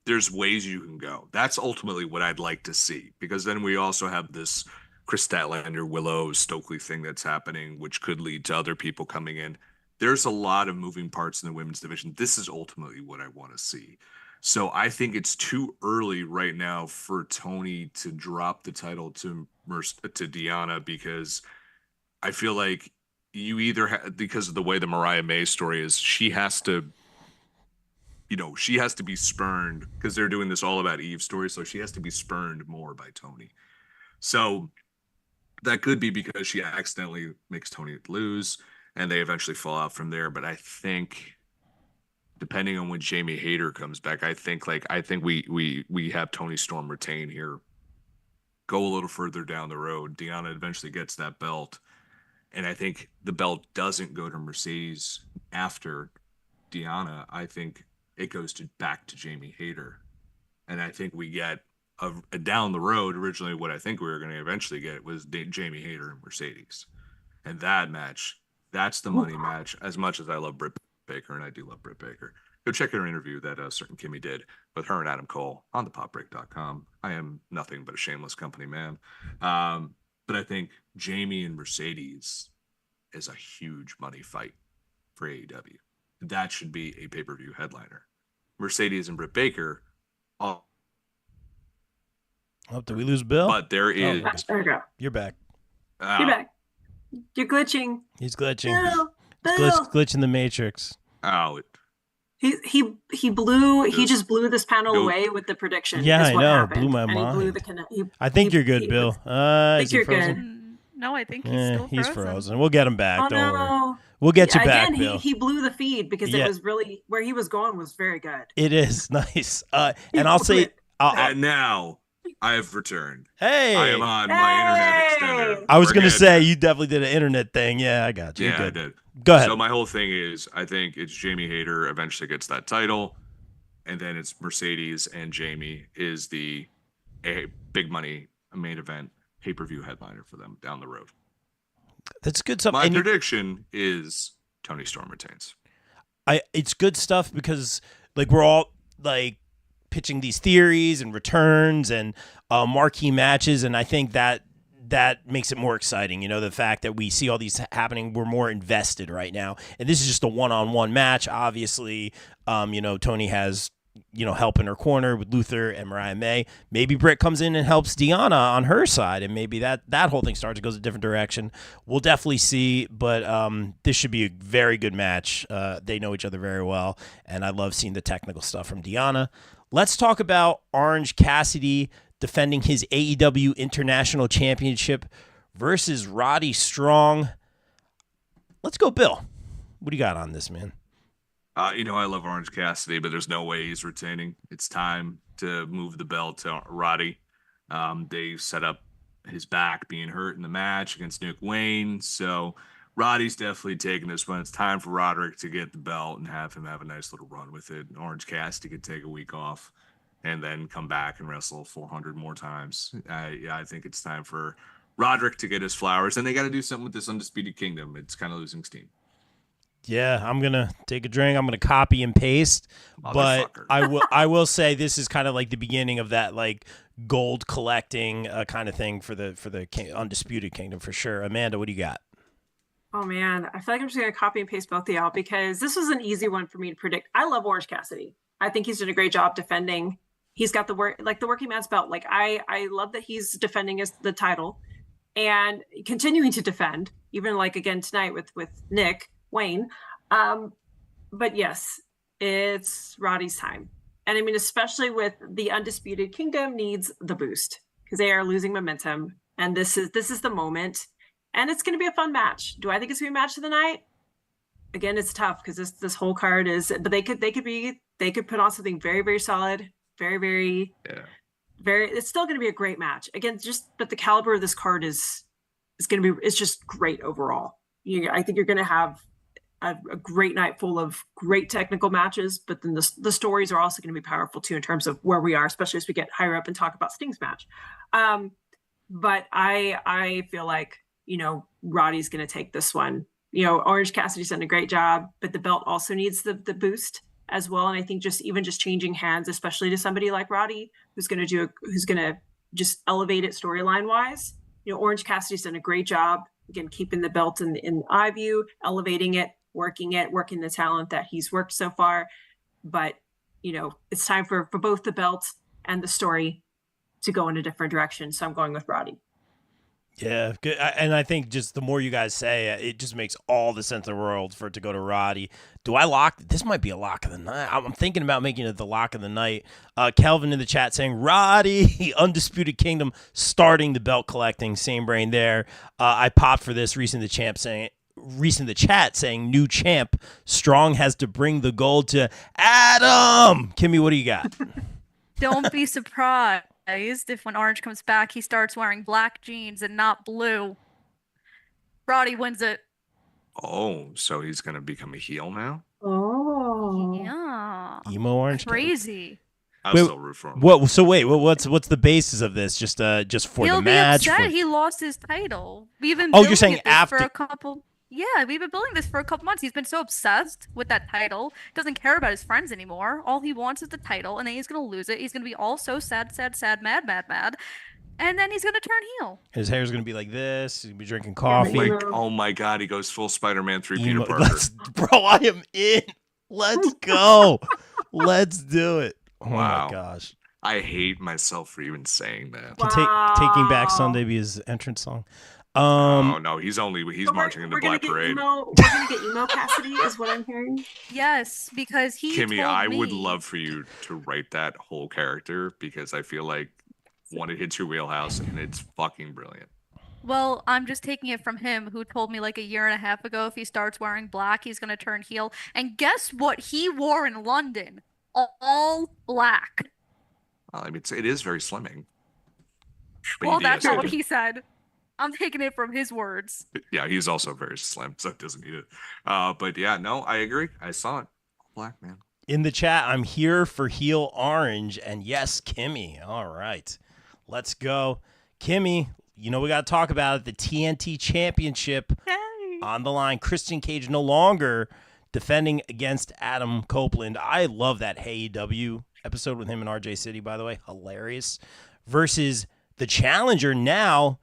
There's ways you can go. That's ultimately what I'd like to see, because then we also have this Chris Statlander, Willow, Stokely thing that's happening, which could lead to other people coming in. There's a lot of moving parts in the women's division. This is ultimately what I want to see. So I think it's too early right now for Toni to drop the title to Deonna, because I feel like you either because of the way the Mariah May story is, she has to be spurned, because they're doing this All About Eve story. So she has to be spurned more by Toni. So that could be because she accidentally makes Toni lose and they eventually fall out from there. But I think, depending on when Jamie Hayter comes back, I think we have Toni Storm retain here, go a little further down the road. Deonna eventually gets that belt. And I think the belt doesn't go to Mercedes after Deonna. I think it goes back to Jamie Hayter. And I think we get a down the road. Originally, what I think we were going to eventually get was Jamie Hayter and Mercedes. And that match, that's the money match. As much as I love Britt Baker, and I do love Britt Baker, go check her interview that certain Kimmy did with her and Adam Cole on thepopbreak.com. I am nothing but a shameless company man. But I think Jamie and Mercedes is a huge money fight for AEW. That should be a pay-per-view headliner. Mercedes and Britt Baker. Oh, did we lose Bill? But there is. Oh, there we go. You're back. You're back. You're glitching. He's glitching. Bill. Glitching the Matrix. Oh. He blew. He just blew this panel away with the prediction. Yeah, is I what know. happened. Blew my And mind. He blew I think you're good, Bill. I think you're frozen? good. No, I think he's still He's frozen. frozen. We'll get him back. Oh, Don't worry. no. We'll get you back, Again, Bill. he blew the feed because Yeah. it was really where he was going was very good. It is nice. And I'll say, And now I have returned. hey, I am on my internet extender. I was We're going to good. say you definitely did an internet thing. Yeah, I got you. Yeah, You're I good. did. Go ahead. So my whole thing is, I think it's Jamie Hayter eventually gets that title, and then it's Mercedes and Jamie is the big money main event pay-per-view headliner for them down the road. That's good stuff. My And prediction is Toni Storm retains. it's good stuff because we're all pitching these theories and returns and marquee matches, and I think that makes it more exciting. The fact that we see all these happening, we're more invested right now. And this is just a one-on-one match. Obviously, Toni has help in her corner with Luther and Mariah May. Maybe Britt comes in and helps Deonna on her side, and maybe that whole thing goes a different direction. We'll definitely see, but this should be a very good match. They know each other very well, and I love seeing the technical stuff from Deonna. Let's talk about Orange Cassidy defending his AEW International Championship versus Roddy Strong. Let's go, Bill. What do you got on this, man? I love Orange Cassidy, but there's no way he's retaining. It's time to move the belt to Roddy. They set up his back being hurt in the match against Nick Wayne. So Roddy's definitely taking this one. It's time for Roderick to get the belt and have him have a nice little run with it. Orange Cassidy could take a week off and then come back and wrestle 400 more times. I think it's time for Roderick to get his flowers, and they got to do something with this Undisputed Kingdom. It's kind of losing steam. Yeah, I'm gonna take a drink. I'm gonna copy and paste, but I will say this is kind of like the beginning of that like gold collecting kind of thing for the Undisputed Kingdom for sure. Amanda, what do you got? Oh man, I feel like I'm just gonna copy and paste both of y'all because this was an easy one for me to predict. I love Orange Cassidy. I think he's done a great job defending. He's got the working man's belt. Like I love that he's defending the title and continuing to defend, even like again tonight with Nick Wayne. But yes, it's Roddy's time. And I mean, especially with the Undisputed Kingdom needs the boost because they are losing momentum. And this is the moment. And it's going to be a fun match. Do I think it's going to be a match of the night? Again, it's tough because this whole card is, but they could put on something very, very solid, very, very, very, it's still going to be a great match. Again, but the caliber of this card is going to be, it's just great overall. I think you're going to have a great night full of great technical matches, but then the stories are also going to be powerful too in terms of where we are, especially as we get higher up and talk about Sting's match. But I feel like, Roddy's going to take this one. Orange Cassidy's done a great job, but the belt also needs the boost as well. And I think just changing hands, especially to somebody like Roddy, who's going to just elevate it storyline wise. Orange Cassidy's done a great job, again, keeping the belt in eye view, elevating it, working the talent that he's worked so far. But, it's time for both the belt and the story to go in a different direction. So I'm going with Roddy. Yeah, good. And I think just the more you guys say it just makes all the sense in the world for it to go to Roddy. Do I lock? This might be a lock of the night. I'm thinking about making it the lock of the night. Kelvin in the chat saying Roddy, Undisputed Kingdom, starting the belt collecting. Same brain there. I popped for this. Reason the chat saying new champ. Strong has to bring the gold to Adam. Kimmy, what do you got? Don't be surprised if when Orange comes back, he starts wearing black jeans and not blue. Roddy wins it. Oh, so he's going to become a heel now? Oh. Yeah. Emo Orange? Crazy. I'll still root for him. What's the basis of this? Just for He'll the match? Be upset he lost his title. We've been you're saying after for a couple. Yeah, we've been building this for a couple months. He's been so obsessed with that title. Doesn't care about his friends anymore. All he wants is the title, and then he's going to lose it. He's going to be all so sad, mad. And then he's going to turn heel. His hair's going to be like this. He's going to be drinking coffee. Oh my God, he goes full Spider-Man 3 Peter Parker. Bro, I am in. Let's go. Let's do it. Oh wow. My gosh. I hate myself for even saying that. Wow. Taking Back Sunday be his entrance song. No, he's marching in the Black Parade. We're gonna get emo Cassidy, is what I'm hearing. Yes, because Kimmy, I would love for you to write that whole character because I feel like one, it hits your wheelhouse and it's fucking brilliant. Well, I'm just taking it from him, who told me like a year and a half ago if he starts wearing black, he's gonna turn heel. And guess what he wore in London? All black. I mean, it is very slimming. Well, that's not what he said. I'm taking it from his words. Yeah, he's also very slim, so it doesn't need it. But yeah, no, I agree. I saw it. Black man. In the chat, I'm here for heel orange, and yes, Kimmy. All right, let's go, Kimmy. We got to talk about it. The TNT Championship on the line. Christian Cage no longer defending against Adam Copeland. I love that AEW episode with him and RJ City, by the way, hilarious. Versus the challenger now.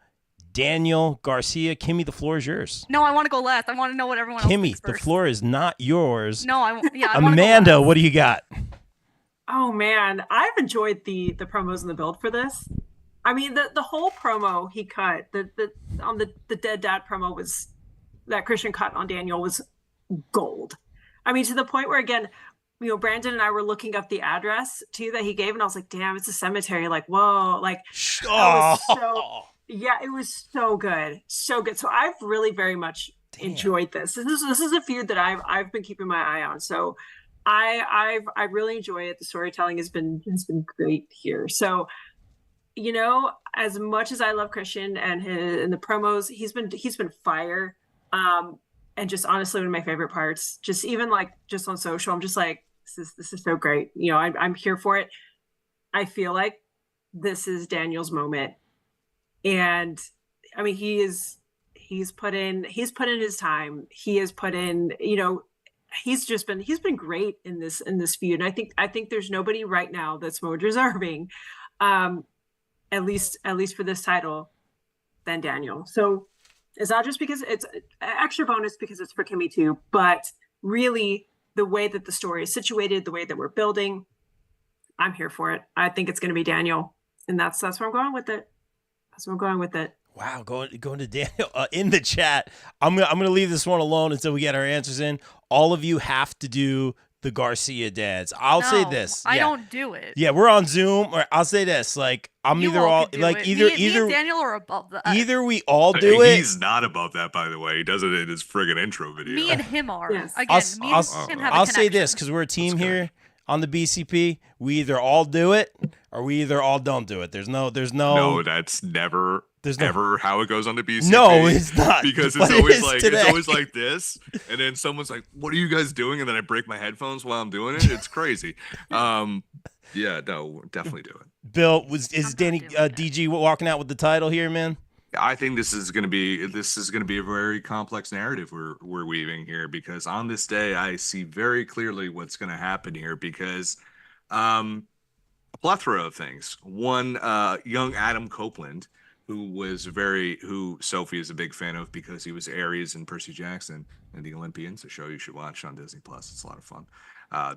Daniel Garcia. Kimmy, the floor is yours. No, I want to go last. I want to know what everyone else thinks first. Kimmy, the floor is not yours. No, I Amanda, what do you got? Oh man, I've enjoyed the promos and the build for this. I mean, the whole promo he cut, on the Dead Dad promo was that Christian cut on Daniel was gold. I mean, to the point where again, Brandon and I were looking up the address too that he gave, and I was like, damn, it's a cemetery. Like, whoa, like yeah, it was so good. So good. So I've really very much enjoyed this. This is a feud that I've been keeping my eye on. So I really enjoy it. The storytelling has been great here. So, as much as I love Christian and the promos, he's been fire. And just honestly, one of my favorite parts, just even like just on social, I'm just like, this is so great. You know, I'm here for it. I feel like this is Daniel's moment. And I mean, he's put in his time. He has put in, you know, he's been great in this feud. And I think there's nobody right now that's more deserving, at least for this title, than Daniel. So it's not just because it's an extra bonus because it's for Kimmy too, but really the way that the story is situated, the way that we're building, I'm here for it. I think it's going to be Daniel, and that's where I'm going with it. That's where I'm going with it. Wow, going to Daniel in the chat. I'm gonna leave this one alone until we get our answers in. All of you have to do the Garcia dance. I'll say this. I don't do it. Yeah, we're on Zoom. Or I'll say this. Like I'm You either all all could do like it. either Me either and Daniel are above that. either we all do it. He's not above that, by the way. He does it in his friggin' intro video. Me and him are. Yes. Again, me and him have a I'll say connection. this because we're a team That's good. here on the BCP. We either all do it or we either all don't do it. There's no. No, that's never There's no- ever how it goes on the BCP. No, it's not. Because But it's it always is like today. it's always like this, and then someone's like, "What are you guys doing?" And then I break my headphones while I'm doing it. It's crazy. Yeah, no, definitely do it. Bill is not Danny doing it. DG walking out with the title here, man. I think this is going to be a very complex narrative we're weaving here, because on this day I see very clearly what's going to happen here, because a plethora of things. One, young Adam Copeland, who Sophie is a big fan of because he was Aries and Percy Jackson and the Olympians, a show you should watch on Disney Plus. It's a lot of fun.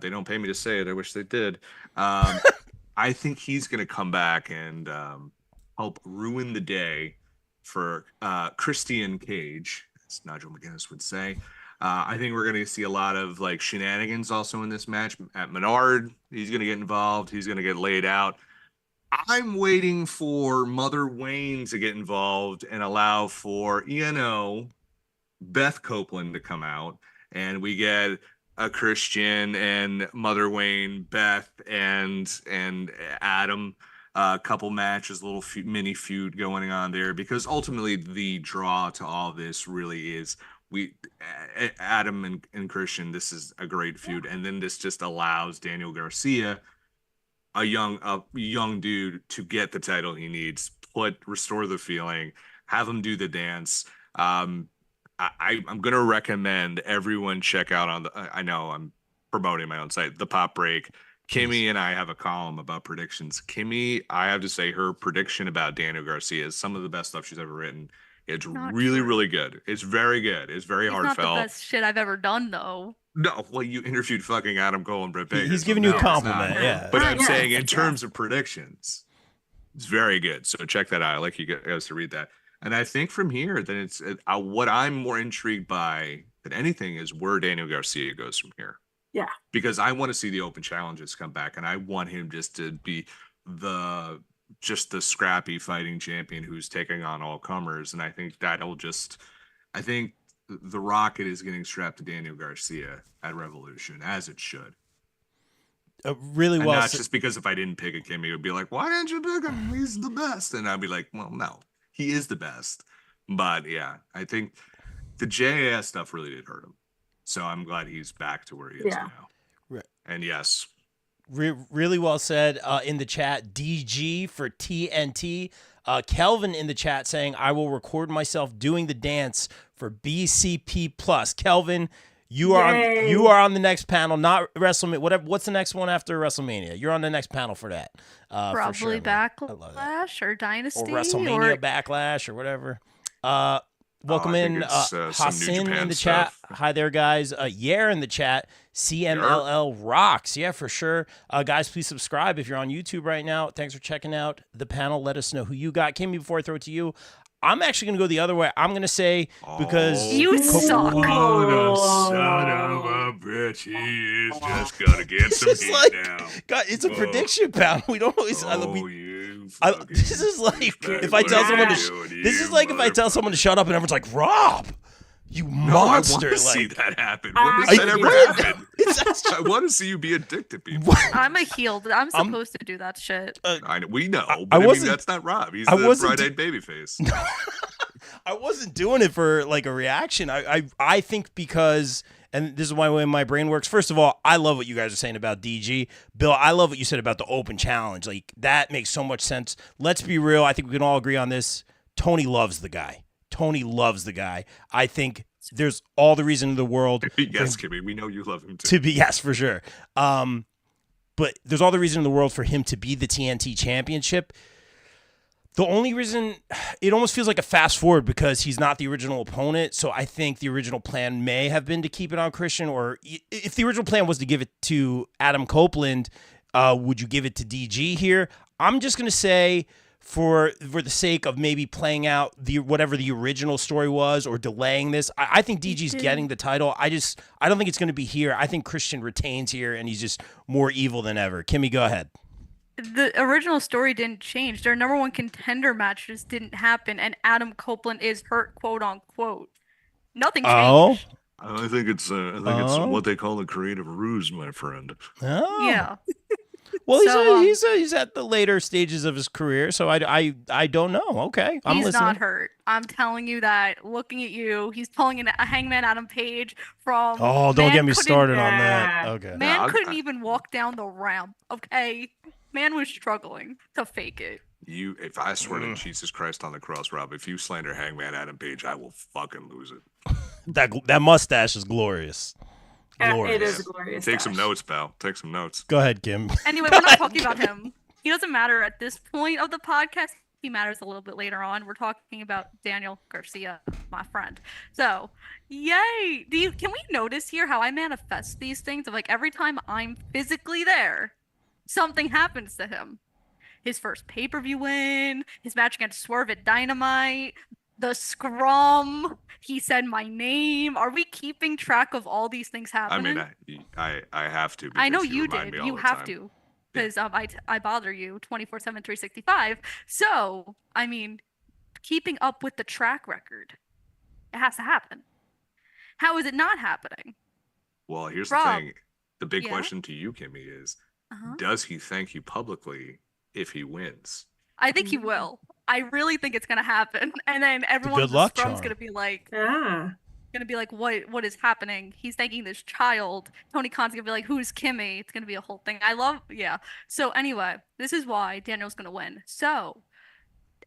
They don't pay me to say it. I wish they did. I think he's going to come back and help ruin the day for Christian Cage, as Nigel McGuinness would say. I think we're going to see a lot of like shenanigans also in this match. At Menard, he's going to get involved. He's going to get laid out. I'm waiting for Mother Wayne to get involved and allow for, Beth Copeland to come out, and we get a Christian and Mother Wayne, Beth and Adam, a couple matches, a little mini feud going on there, because ultimately the draw to all this really is Adam and Christian. This is a great feud, and then this just allows Daniel Garcia, a young dude, to get the title he needs, restore the feeling, have him do the dance. I'm going to recommend everyone check out I know I'm promoting my own site, The Pop Break. Kimmy and I have a column about predictions. Kimmy, I have to say, her prediction about Daniel Garcia is some of the best stuff she's ever written. It's really, really good. It's very good. It's very heartfelt. Not the best shit I've ever done, though. No, well, you interviewed fucking Adam Cole and Britt Baker. He's so giving you a no, compliment, it's not. yeah. But I'm Yeah, saying in yeah. terms of predictions, it's very good. So check that out. I'd like you guys to read that. And I think from here, then it's what I'm more intrigued by than anything is where Daniel Garcia goes from here. Yeah. Because I want to see the open challenges come back, and I want him just to be the scrappy fighting champion who's taking on all comers. And I think I think the rocket is getting strapped to Daniel Garcia at Revolution, as it should. Really And well. not just because if I didn't pick a Kimmy, it would be like, why didn't you pick him? He's the best. And I'd be like, well, no, he is the best. But yeah, I think the JAS stuff really did hurt him. So I'm glad he's back to where he is now. Right. And yes. Really well said in the chat. DG for TNT. Kelvin in the chat saying, I will record myself doing the dance for BCP Plus. Kelvin, you are on the next panel, not WrestleMania. What's the next one after WrestleMania? You're on the next panel for that. Probably for sure, Backlash or Dynasty or WrestleMania Backlash or whatever. Welcome in Hassan in the chat. Hi there, guys. Yair in the chat. CMLL rocks. Yeah, for sure. Guys, please subscribe if you're on YouTube right now. Thanks for checking out the panel. Let us know who you got. Kimmy, before I throw it to you, I'm actually going to go the other way. I'm going to say because... You suck. Oh, the son of a bitch. He is just going to get some heat like, now. God, it's a prediction panel. We don't always... this is like if I tell someone to... This is like if I tell someone to shut up and everyone's like, Rob! You No, I want monster! to see Like, that happen. When does that ever happen? It's- I want to see you be a dick to people. I'm a heel. I'm supposed to do that shit. We know, I but I mean, wasn't- that's not Rob. He's I the wasn't bright-eyed babyface. I wasn't doing it for like a reaction. I think because, and this is why way my brain works. First of all, I love what you guys are saying about DG. Bill, I love what you said about the open challenge. Like, that makes so much sense. Let's be real. I think we can all agree on this. Tony loves the guy. Tony loves the guy. I think there's all the reason in the world. Yes, Kimmy, we know you love him too. To be, yes, for sure. But there's all the reason in the world for him to be the TNT championship. The only reason, it almost feels like a fast forward because he's not the original opponent. So I think the original plan may have been to keep it on Christian, or if the original plan was to give it to Adam Copeland, would you give it to DG here? I'm just going to say for the sake of maybe playing out whatever the original story was or delaying this, I think DG's getting the title. I don't think it's going to be here. I think Christian retains here and he's just more evil than ever. Kimmy, go ahead. The original story didn't change. Their number one contender match just didn't happen, and Adam Copeland is hurt, quote unquote. Nothing changed. Oh, I think it's it's what they call a creative ruse, my friend. oh. Yeah. Well, So, he's at the later stages of his career, so I don't know. Okay, I'm He's listening. not hurt. I'm telling you that. Looking at you, he's pulling a Hangman Adam Page from. Oh, don't get me couldn't- started on that. Okay. Man No, couldn't even walk down the ramp. Okay, man was struggling to fake it. If I swear to Jesus Christ on the cross, Rob, if you slander Hangman Adam Page, I will fucking lose it. That mustache is glorious. It Glorious. is a glorious. Take some dash. notes, pal. Take some notes. Go ahead, Kim. Anyway, we're not talking about him. He doesn't matter at this point of the podcast. He matters a little bit later on. We're talking about Daniel Garcia, my friend. So, yay! Can we notice here how I manifest these things? Of like every time I'm physically there, something happens to him. His first pay-per-view win, his match against Swerve at Dynamite, the scrum. He said my name. Are we keeping track of all these things happening? I mean, I have to. I know because you remind did. me all You the have time. to, because I bother you 24/7, 365. So I mean, keeping up with the track record, it has to happen. How is it not happening? Well, here's Rob. the thing. The big Yeah? question to you, Kimmy, is Uh-huh. does he thank you publicly if he wins? I think he will. I really think it's gonna happen, and then everyone good in the luck scrum's charm. gonna be like, Yeah. what is happening? He's thanking this child. Tony Khan's gonna be like, who's Kimmy? It's gonna be a whole thing. Yeah. So anyway, this is why Daniel's gonna win. So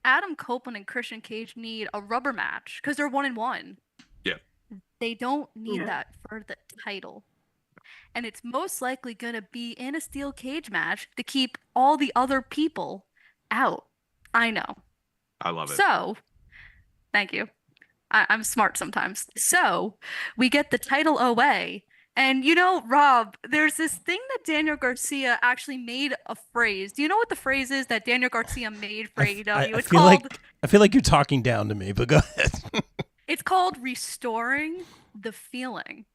Adam Copeland and Christian Cage need a rubber match because they're 1-1. Yeah. They don't need Yeah. that for the title. And it's most likely gonna be in a steel cage match to keep all the other people out. I know. I love it. So, thank you. I'm smart sometimes. So, we get the title away. And you know, Rob, there's this thing that Daniel Garcia actually made a phrase. Do you know what the phrase is that Daniel Garcia made for AEW? I feel like you're talking down to me, but go ahead. It's called restoring the feeling.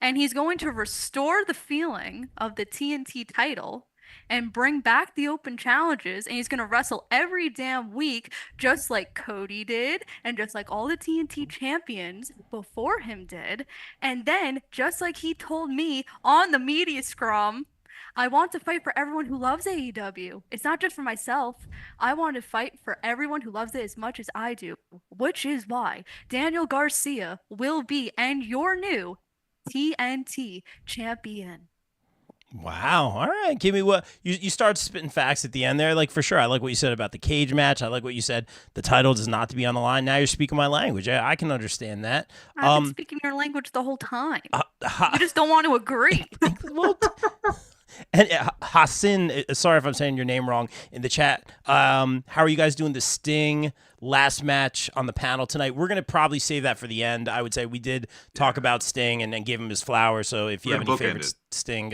And he's going to restore the feeling of the TNT title and bring back the open challenges. And he's going to wrestle every damn week, just like Cody did, and just like all the TNT champions before him did. And then, just like he told me on the media scrum, I want to fight for everyone who loves AEW. It's not just for myself. I want to fight for everyone who loves it as much as I do, which is why Daniel Garcia will be and your new TNT champion. Wow. All right. Give me what you start spitting facts at the end there. Like, for sure. I like what you said about the cage match. I like what you said. The title does not to be on the line. Now you're speaking my language. I can understand that. I've been speaking your language the whole time. You Ha- just don't want to agree. well, and Hassan, sorry if I'm saying your name wrong in the chat. How are you guys doing the Sting last match on the panel tonight? We're gonna probably save that for the end. I would say we did talk about Sting and give him his flowers. So if you have any favorite Sting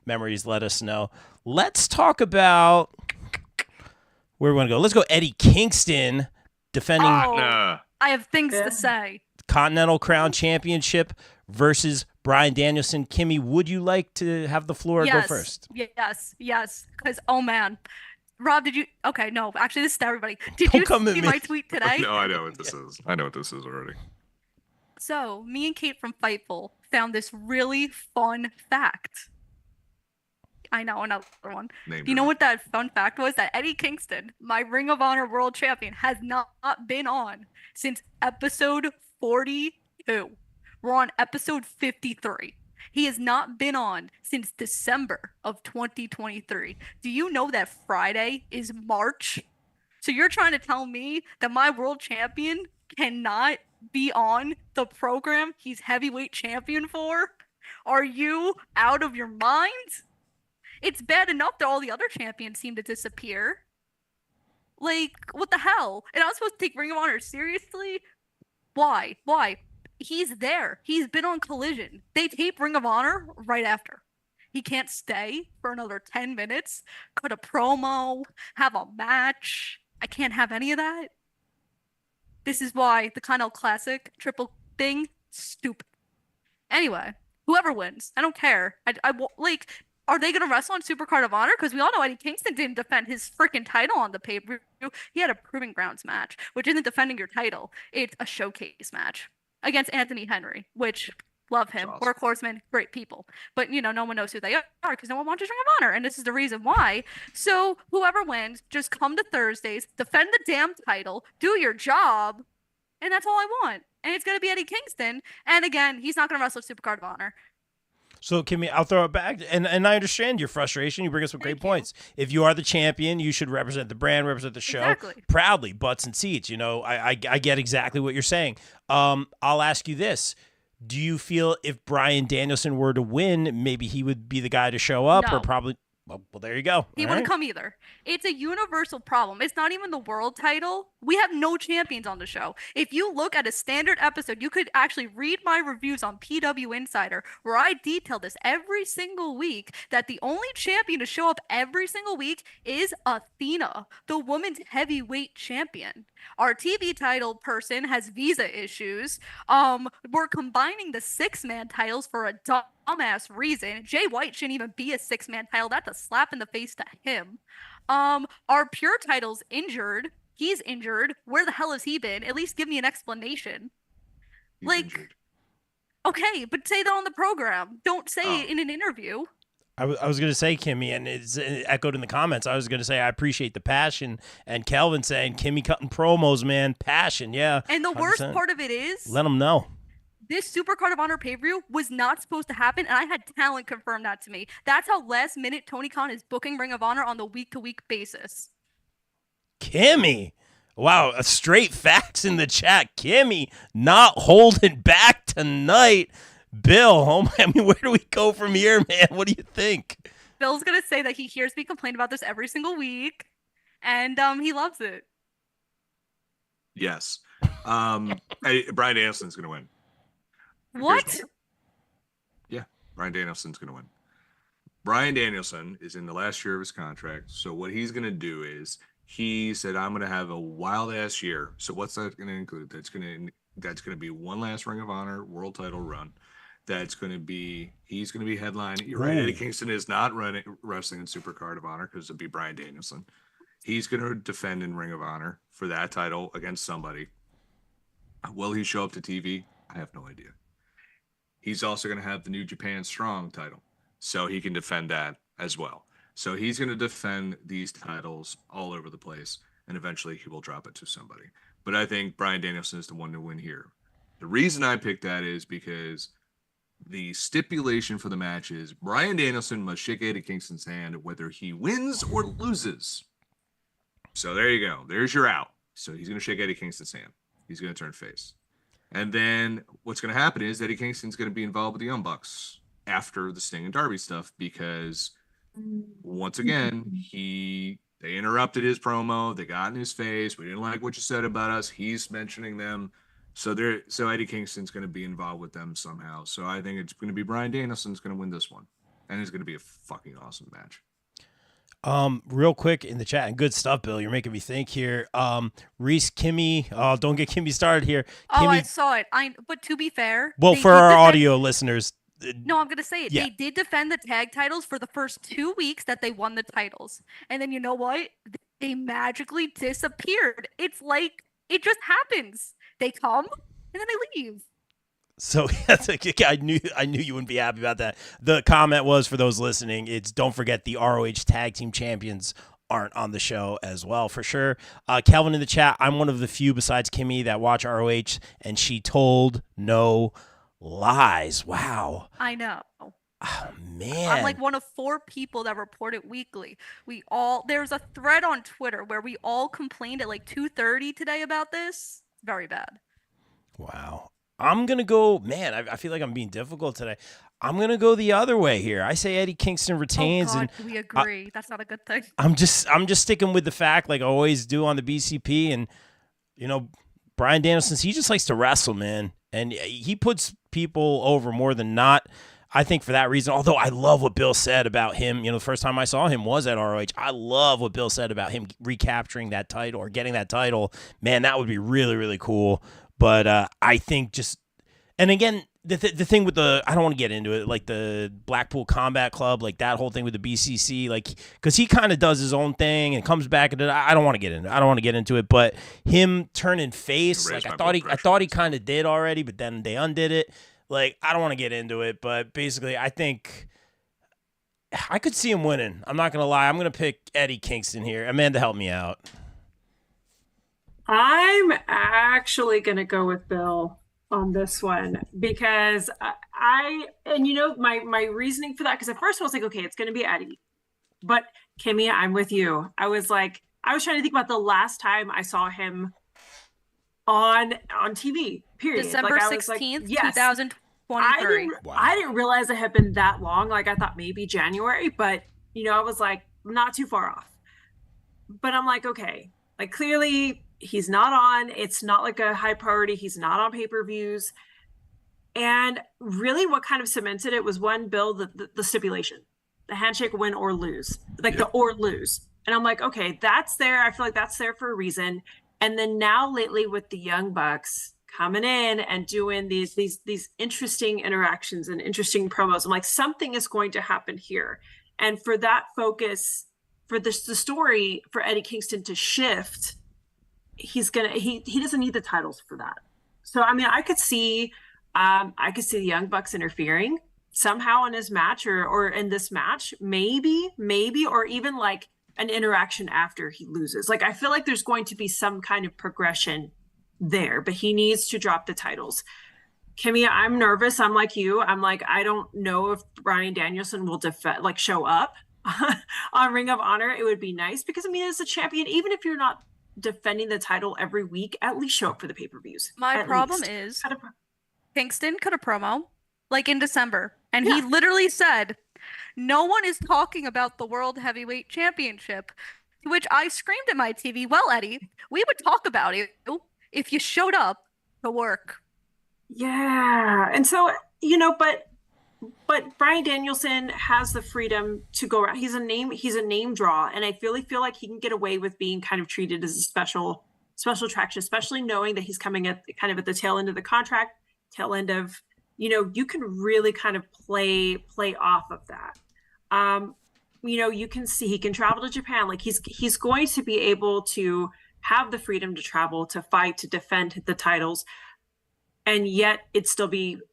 memories, let us know. Let's talk about where we want to go. Let's go. Eddie Kingston defending I have things to say. Continental Crown Championship versus Bryan Danielson. Kimmy, would you like to have the floor go first? Yes. Because, oh man. Rob, did you? Okay, no. Actually, this is to everybody. Did Don't you come at see me. my tweet today? No, I know what this is. I know what this is already. So, me and Kate from Fightful found this really fun fact. I know, another one. You know what that fun fact was? That Eddie Kingston, my Ring of Honor World Champion, has not been on since episode 42. We're on episode 53. He has not been on since December of 2023. Do you know that Friday is March? So you're trying to tell me that my world champion cannot be on the program he's heavyweight champion for? Are you out of your mind? It's bad enough that all the other champions seem to disappear. Like, what the hell? And I'm supposed to take Ring of Honor seriously? Why? He's there. He's been on Collision. They tape Ring of Honor right after. He can't stay for another 10 minutes, cut a promo, have a match. I can't have any of that. This is why the Connell Classic triple thing, stupid. Anyway, whoever wins, I don't care. Like, are they going to wrestle on Supercard of Honor? Because we all know Eddie Kingston didn't defend his freaking title on the pay-per-view. He had a Proving Grounds match, which isn't defending your title. It's a showcase match against Anthony Henry, which, love him. Awesome. Workhorsemen, great people. But, no one knows who they are because no one watches Ring of Honor. And this is the reason why. So whoever wins, just come to Thursdays, defend the damn title, do your job, and that's all I want. And it's going to be Eddie Kingston. And again, he's not going to wrestle Supercard of Honor. So, Kimmy, I'll throw it back. And I understand your frustration. You bring us some great points. If you are the champion, you should represent the brand, represent the show proudly, butts and seats. I get exactly what you're saying. I'll ask you this. Do you feel if Bryan Danielson were to win, maybe he would be the guy to show up? No. Or probably... Well, there you go. He wouldn't come either. It's a universal problem. It's not even the world title. We have no champions on the show. If you look at a standard episode, you could actually read my reviews on PW Insider, where I detail this every single week, that the only champion to show up every single week is Athena, the women's heavyweight champion. Our TV title person has visa issues. We're combining the 6-man titles for a dumbass reason. Jay White shouldn't even be a 6-man title. That's a slap in the face to him. Our pure title's injured. He's injured. Where the hell has he been? At least give me an explanation. He's injured. Okay, but say that on the program. Don't say it in an interview. I was going to say, Kimmy, and it's echoed in the comments, I was going to say I appreciate the passion, and Kelvin saying, Kimmy cutting promos, man, passion, yeah. And the 100%. Worst part of it is... Let them know. This Supercard of Honor pay-per-view was not supposed to happen, and I had talent confirm that to me. That's how last-minute Tony Khan is booking Ring of Honor on the week-to-week basis. Kimmy! Wow, straight facts in the chat. Kimmy not holding back tonight. Bill, where do we go from here, man? What do you think? Bill's going to say that he hears me complain about this every single week, and he loves it. Yes. Bryan Danielson's going to win. What? Yeah, Bryan Danielson's going to win. Bryan Danielson is in the last year of his contract, so what he's going to do is he said, I'm going to have a wild-ass year. So what's that going to include? That's going to be one last Ring of Honor world title run. He's going to be headlining. You're right. Eddie Kingston is not wrestling in Supercard of Honor because it'd be Bryan Danielson. He's going to defend in Ring of Honor for that title against somebody. Will he show up to TV? I have no idea. He's also going to have the New Japan Strong title, so he can defend that as well. So he's going to defend these titles all over the place, and eventually he will drop it to somebody. But I think Bryan Danielson is the one to win here. The reason I picked that is because the stipulation for the match is Bryan Danielson must shake Eddie Kingston's hand whether he wins or loses. So there you go. There's your out. So he's going to shake Eddie Kingston's hand. He's going to turn face. And then what's going to happen is Eddie Kingston's going to be involved with the Young Bucks after the Sting and Darby stuff because, once again, they interrupted his promo. They got in his face. We didn't like what you said about us. He's mentioning them. So Eddie Kingston's going to be involved with them somehow. So I think it's going to be Bryan Danielson's going to win this one. And it's going to be a fucking awesome match. Real quick in the chat, and good stuff, Bill. You're making me think here. Reese, Kimmy, don't get Kimmy started here. Kimmy, I saw it. But to be fair, well, for our audio listeners, no, I'm gonna say it. Yeah. They did defend the tag titles for the first 2 weeks that they won the titles, and then you know what? They magically disappeared. It's like it just happens. They come and then they leave. So I knew you wouldn't be happy about that. The comment was, for those listening, it's don't forget the ROH Tag Team Champions aren't on the show as well, for sure. Kelvin in the chat, I'm one of the few besides Kimmy that watch ROH, and she told no lies. Wow. I know. Oh, man. I'm like one of 4 people that report it weekly. There's a thread on Twitter where we all complained at like 2:30 today about this. Very bad. Wow. I'm going to go, man, I feel like I'm being difficult today. I'm going to go the other way here. I say Eddie Kingston retains. Oh God, and we agree. That's not a good thing. I'm just sticking with the fact, like I always do on the BCP. And, Bryan Danielson, he just likes to wrestle, man. And he puts people over more than not. I think for that reason, although I love what Bill said about him, the first time I saw him was at ROH. I love what Bill said about him recapturing that title or getting that title. Man, that would be really, really cool. But I think and again, the thing with I don't want to get into it, like the Blackpool Combat Club, like that whole thing with the BCC, like, because he kind of does his own thing and comes back and I don't want to get into it, but him turning face, like I thought he kind of did already, but then they undid it. Like, I don't want to get into it, but basically, I think I could see him winning. I'm not going to lie. I'm going to pick Eddie Kingston here. Amanda, help me out. I'm actually going to go with Bill on this one because my reasoning for that, because at first I was like, okay, it's going to be Eddie. But Kimmy, I'm with you. I was trying to think about the last time I saw him on TV, period. December 16th, yes. 2023. I didn't realize it had been that long. Like, I thought maybe January, but, I was like, not too far off. But I'm like, okay, like, clearly he's not on. It's not like a high priority. He's not on pay-per-views. And really what kind of cemented it was one, Bill, the stipulation, the handshake, win or lose, like the or lose. And I'm like, okay, that's there. I feel like that's there for a reason. And then now lately with the Young Bucks coming in and doing these interesting interactions and interesting promos, I'm like, something is going to happen here. And for that focus, for the story for Eddie Kingston to shift, he doesn't need the titles for that. So I mean, I could see the Young Bucks interfering somehow in his match or in this match, maybe, or even like an interaction after he loses. Like, I feel like there's going to be some kind of progression there, but he needs to drop the titles. Kimmy, I'm nervous. I'm like you. I'm like, I don't know if Bryan Danielson will show up on Ring of Honor. It would be nice because, I mean, as a champion, even if you're not defending the title every week, at least show up for the pay-per-views. My problem is Kingston cut a promo like in December, and he literally said, no one is talking about the World Heavyweight Championship, to which I screamed at my TV, well, Eddie, we would talk about it if you showed up to work. Yeah. And so, but Bryan Danielson has the freedom to go around. He's a name draw. And I really feel like he can get away with being kind of treated as a special attraction, especially knowing that he's coming at the tail end of the contract, tail end of, you can really kind of play off of that. You can see he can travel to Japan. Like he's going to be able to have the freedom to travel, to fight, to defend the titles, and yet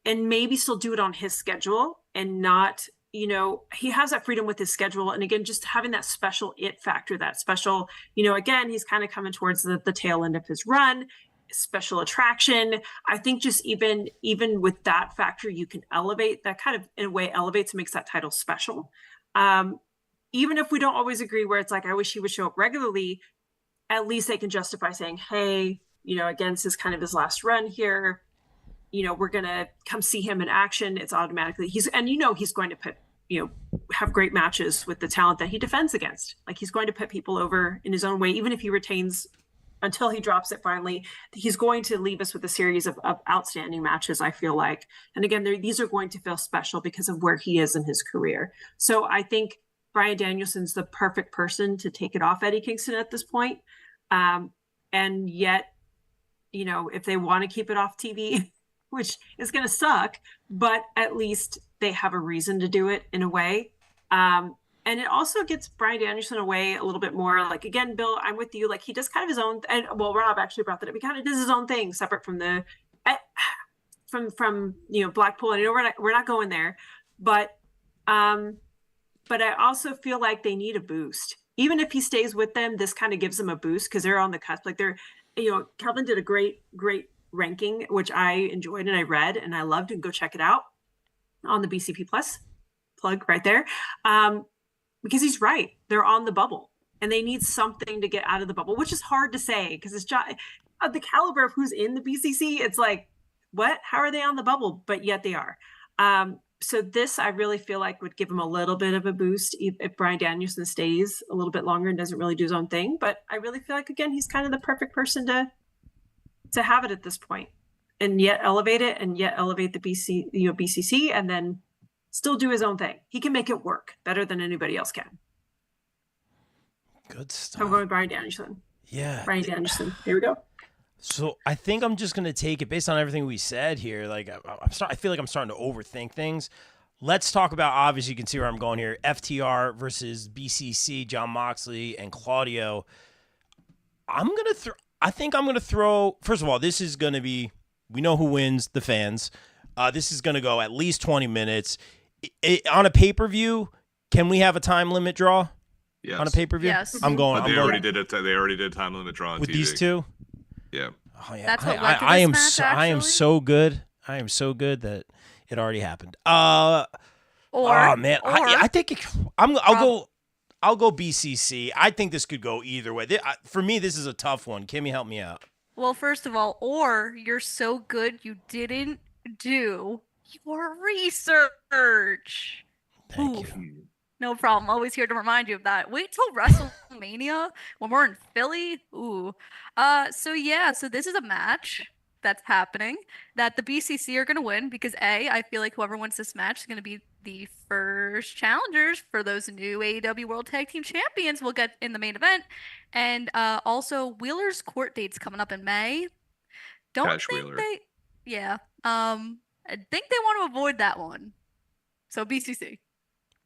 maybe still do it on his schedule and not, he has that freedom with his schedule. And again, just having that special it factor, that special, again, he's kind of coming towards the tail end of his run, special attraction. I think just even with that factor, you can elevate that, kind of in a way elevates and makes that title special. Even if we don't always agree, where it's like, I wish he would show up regularly, at least they can justify saying, hey, again, this is kind of his last run here. We're going to come see him in action. It's automatically he's going to put, have great matches with the talent that he defends against. Like, he's going to put people over in his own way, even if he retains until he drops it finally. He's going to leave us with a series of outstanding matches, I feel like. And again, these are going to feel special because of where he is in his career. So I think Bryan Danielson's the perfect person to take it off Eddie Kingston at this point. And yet, if they want to keep it off TV, which is going to suck, but at least they have a reason to do it in a way. And it also gets Bryan Danielson away a little bit more. Like, again, Bill, I'm with you. Like, he does kind of his own, and well, Rob actually brought that up. He kind of does his own thing separate from from Blackpool. I know we're not going there, but I also feel like they need a boost. Even if he stays with them, this kind of gives them a boost because they're on the cusp. Like Kelvin did a great ranking, which I enjoyed and I read and I loved, and go check it out on the BCP Plus plug right there. Because he's right. They're on the bubble and they need something to get out of the bubble, which is hard to say because it's the caliber of who's in the BCC. It's like, what? How are they on the bubble? But yet they are. So this, I really feel like would give him a little bit of a boost if Bryan Danielson stays a little bit longer and doesn't really do his own thing. But I really feel like, again, he's kind of the perfect person to have it at this point, and yet elevate it, and yet elevate the BCC, and then still do his own thing. He can make it work better than anybody else can. Good stuff. I'm going with Bryan Danielson. Yeah. Bryan Danielson. Here we go. So I think I'm just gonna take it based on everything we said here. Like I feel like I'm starting to overthink things. Let's talk about, obviously you can see where I'm going here. FTR versus BCC, Jon Moxley and Claudio. I think I'm gonna throw. First of all, this is gonna be. We know who wins. The fans. This is gonna go at least 20 minutes. On a pay-per-view, can we have a time limit draw? Yes. On a pay-per-view? Yes. I'm going. But they already did it. They already did time limit draw on with TV. these two. Yeah. Oh yeah. That's what led to I this am match, so, I am actually. so good. I am so good that it already happened. Or Oh man, I think I'll go BCC. I think this could go either way. For me, this is a tough one. Kimmy, help me out. Well, first of all, or you're so good you didn't do your research. Thank Ooh. you. No problem. Always here to remind you of that. Wait till WrestleMania when we're in Philly. Ooh. So this is a match that's happening that the BCC are going to win because I feel like whoever wins this match is going to be the first challengers for those new AEW World Tag Team Champions we'll get in the main event. And also Wheeler's court date's coming up in May. Cash Wheeler. I think they want to avoid that one. So BCC.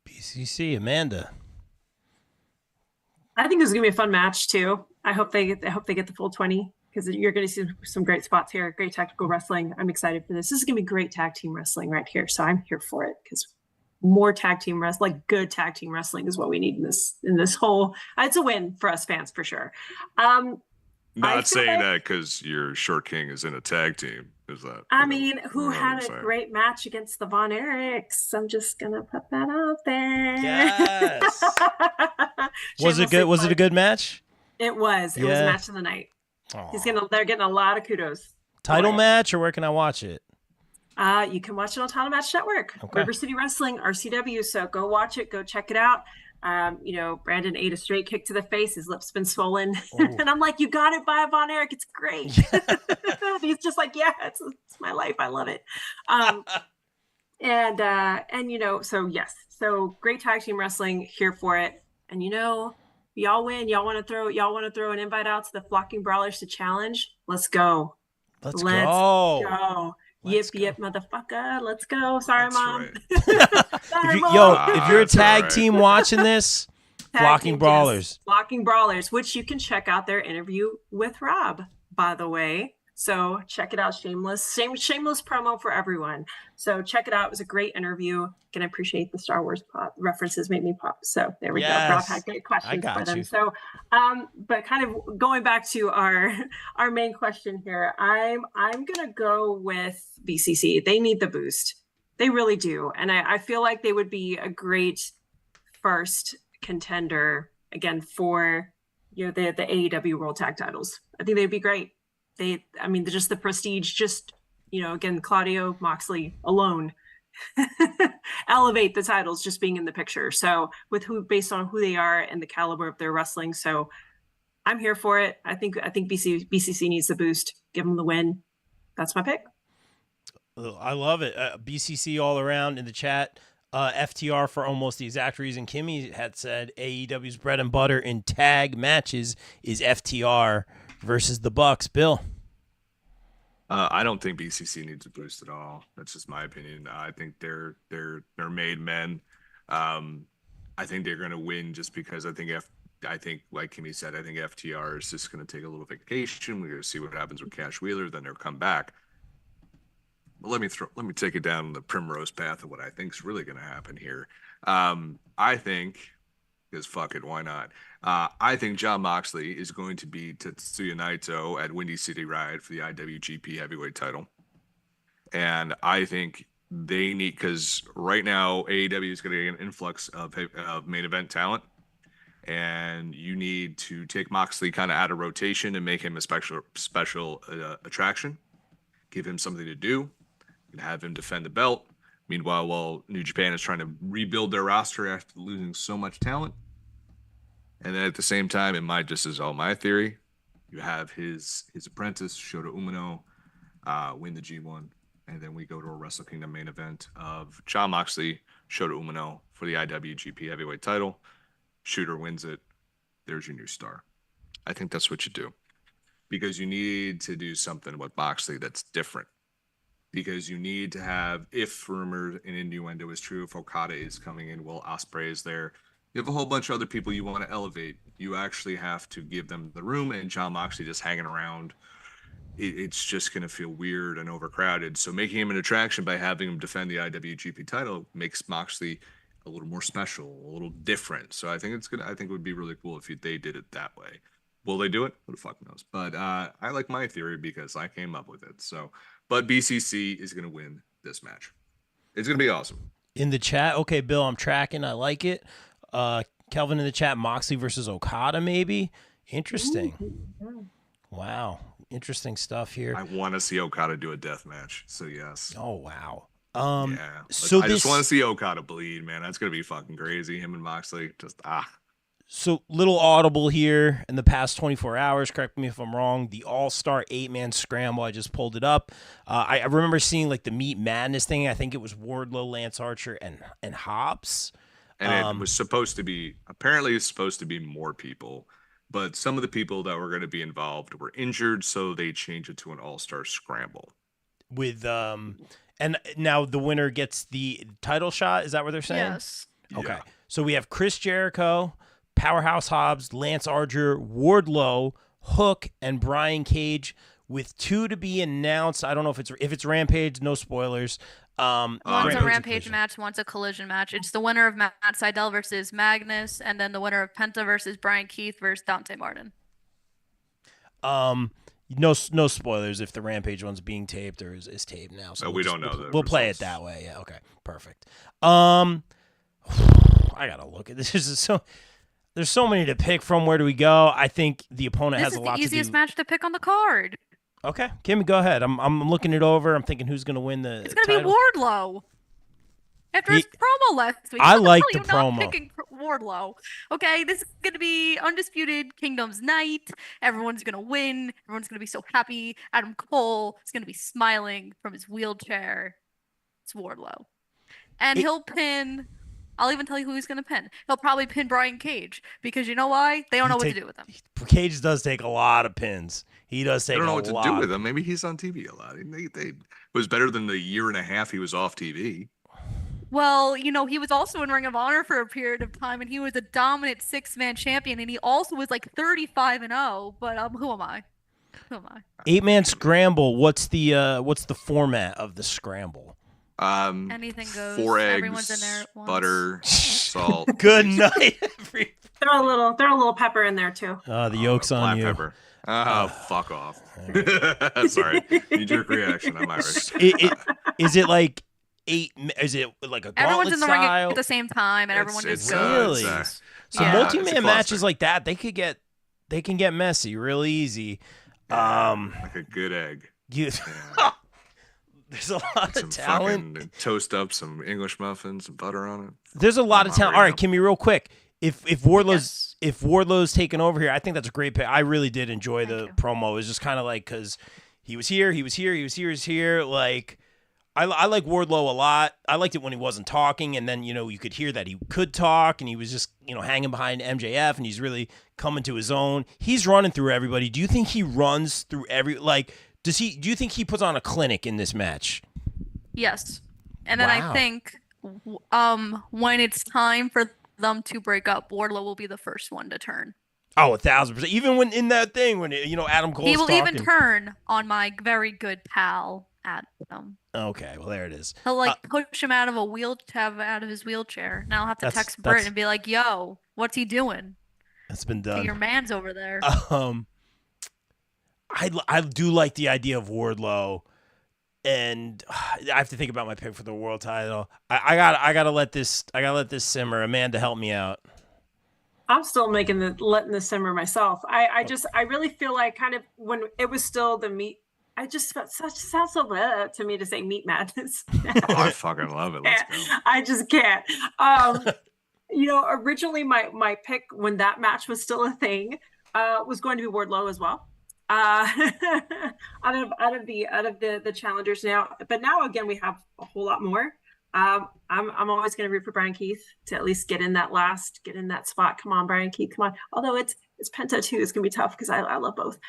BCC, Amanda. I think this is gonna be a fun match too. I hope they get the full 20 because you're gonna see some great spots here. Great tactical wrestling. I'm excited for this. This is gonna be great tag team wrestling right here. So I'm here for it because more tag team wrestling, like good tag team wrestling, is what we need in this whole. It's a win for us fans for sure. Not saying that because your short king is in a tag team. Is that? I mean, who had a saying? great match against the Von Erichs? I'm just gonna put that out there. Yes. Was it good? Was it a good match? It was. It was a match of the night. Aw. They're getting a lot of kudos. Title match, or where can I watch it? You can watch it on Title Match Network, Okay. River City Wrestling, RCW. So go watch it, go check it out. Brandon ate a straight kick to the face. His lips been swollen, and I'm like, "You got it by Von Erich. It's great." He's just like, "Yeah, it's my life. I love it." So yes, so great tag team wrestling. Here for it, and y'all win. Y'all want to throw an invite out to the Flocking Brawlers to challenge? Let's go. Let's go. Go. Let's Yip, motherfucker. Let's go. Sorry, That's Mom. right. Sorry, Mom. If you're a That's tag all right. team watching this, Tag Flocking team, Brawlers. yes. Flocking Brawlers, which you can check out their interview with Rob, by the way. So check it out. Shameless promo for everyone. So check it out. It was a great interview. And I appreciate the Star Wars pop references made me pop. So there we go. Rob had great questions for them. you. So, but kind of going back to our main question here, I'm gonna go with BCC. They need the boost. They really do, and I feel like they would be a great first contender again for the AEW World Tag Titles. I think they'd be great. Just the prestige, again, Claudio, Moxley alone elevate the titles just being in the picture. So based on who they are and the caliber of their wrestling. So I'm here for it. I think BCC needs the boost. Give them the win. That's my pick. I love it. BCC all around in the chat. FTR for almost the exact reason Kimmy had said. AEW's bread and butter in tag matches is FTR versus the Bucks. Bill. I don't think BCC needs a boost at all. That's just my opinion. I think they're made men. I think they're going to win just because I think like Kimmy said, I think FTR is just going to take a little vacation. We're going to see what happens with Cash Wheeler. Then they'll come back. let me take it down the primrose path of what I think is really going to happen here. I think, because fuck it, why not? I think Jon Moxley is going to beat Tetsuya Naito at Windy City Ride for the IWGP Heavyweight title, and I think they need, because right now AEW is going to get an influx of main event talent, and you need to take Moxley kind of out of rotation and make him a special attraction. Give him something to do and have him defend the belt. Meanwhile, while New Japan is trying to rebuild their roster after losing so much talent. And then at the same time, this is all my theory, you have his apprentice, Shota Umino, win the G1. And then we go to a Wrestle Kingdom main event of Jon Moxley, Shota Umino for the IWGP Heavyweight title. Shooter wins it. There's your new star. I think that's what you do. Because you need to do something with Moxley that's different. Because you need to have, if rumor and innuendo is true, if Okada is coming in, Will Ospreay is there, you have a whole bunch of other people you want to elevate. You actually have to give them the room, and Jon Moxley just hanging around, it's just going to feel weird and overcrowded. So making him an attraction by having him defend the IWGP title makes Moxley a little more special, a little different. So I think it would be really cool if they did it that way. Will they do it? Who the fuck knows? But I like my theory because I came up with it. So, but BCC is going to win this match. It's going to be awesome. In the chat, okay, Bill, I'm tracking. I like it. Kelvin in the chat, Moxley versus Okada, maybe. Interesting. Wow. Interesting stuff here. I want to see Okada do a death match. So, yes. Oh, wow. Yeah. So I just want to see Okada bleed, man. That's going to be fucking crazy. Him and Moxley, So, little audible here in the past 24 hours. Correct me if I'm wrong. The All-Star 8-man scramble. I just pulled it up. I remember seeing like the Meat Madness thing. I think it was Wardlow, Lance Archer, and Hobbs. And it was supposed to be, apparently it's supposed to be more people. But some of the people that were going to be involved were injured, so they changed it to an all-star scramble. With and now the winner gets the title shot. Is that what they're saying? Yes. Okay. Yeah. So we have Chris Jericho, Powerhouse Hobbs, Lance Archer, Wardlow, Hook, and Brian Cage, with 2 to be announced. I don't know if it's Rampage. No spoilers. One's a Rampage match, one's a Collision match. It's the winner of Matt Sydal versus Magnus, and then the winner of Penta versus Brian Keith versus Dante Martin. No spoilers if the Rampage one's being taped or is taped now. So we don't know. We'll play it that way. Yeah. Okay. Perfect. I gotta look at this. There's so many to pick from. Where do we go? I think the opponent has a lot to do. This is the easiest match to pick on the card. Okay, Kimmy, go ahead. I'm looking it over. I'm thinking who's going to win the It's going to be Wardlow. After his promo last week. I like the not promo. Picking Wardlow. Okay, this is going to be Undisputed Kingdom's night. Everyone's going to win. Everyone's going to be so happy. Adam Cole is going to be smiling from his wheelchair. It's Wardlow. And he'll pin... I'll even tell you who he's going to pin. He'll probably pin Brian Cage because you know why? They don't know what to do with him. Cage does take a lot of pins. He does take a lot. I don't know what to do with him. Maybe he's on TV a lot. It was better than the year and a half he was off TV. Well, he was also in Ring of Honor for a period of time, and he was a dominant 6-man champion, and he also was like 35-0. But who am I? 8-man scramble. What's the format of the scramble? Anything goes. 4 eggs, everyone's in there at once. butter, salt. Good night. Throw a little pepper in there too. The yolk's on you. Pepper. Fuck off. Sorry. Knee-jerk reaction. I'm Irish. Is it like 8? Is it like a Everyone's gauntlet in the ring style? at the same time, and everyone just goes. Really? So multi-man matches cluster. like that, they can get messy real easy. Like a good egg. There's a lot of talent. Fucking toast up some English muffins and butter on it. There's a lot of talent. All right, Kimmy, real quick. If Wardlow's taken over here, I think that's a great pick. I really did enjoy the promo. It was just kind of like because he was here. Like I like Wardlow a lot. I liked it when he wasn't talking, and then you could hear that he could talk, and he was just hanging behind MJF, and he's really coming to his own. He's running through everybody. Do you think he runs through do you think he puts on a clinic in this match? Yes. And then Wow. I think when it's time for them to break up, Wardlow will be the first one to turn. Oh, 1,000%. Even when in that thing when Adam Cole's He will talking. even turn on my very good pal, Adam. Okay, well there it is. He'll like push him out of his wheelchair. Now I'll have to text Britt and be like, "Yo, what's he doing? That's been To done. your man's over there." I do like the idea of Wardlow, and I have to think about my pick for the world title. I gotta let this simmer. Amanda, help me out. I'm still letting this simmer myself. I really feel like kind of when it was still the meat. I just sounds so bad to me to say meat madness. I fucking love it. Let's go. I just can't. Originally my pick when that match was still a thing was going to be Wardlow as well. Out of the challengers now, but now again we have a whole lot more. I'm always going to root for Brian Keith to at least get in that spot. Come on, Brian Keith, come on. Although it's Penta too, it's gonna be tough because I love both.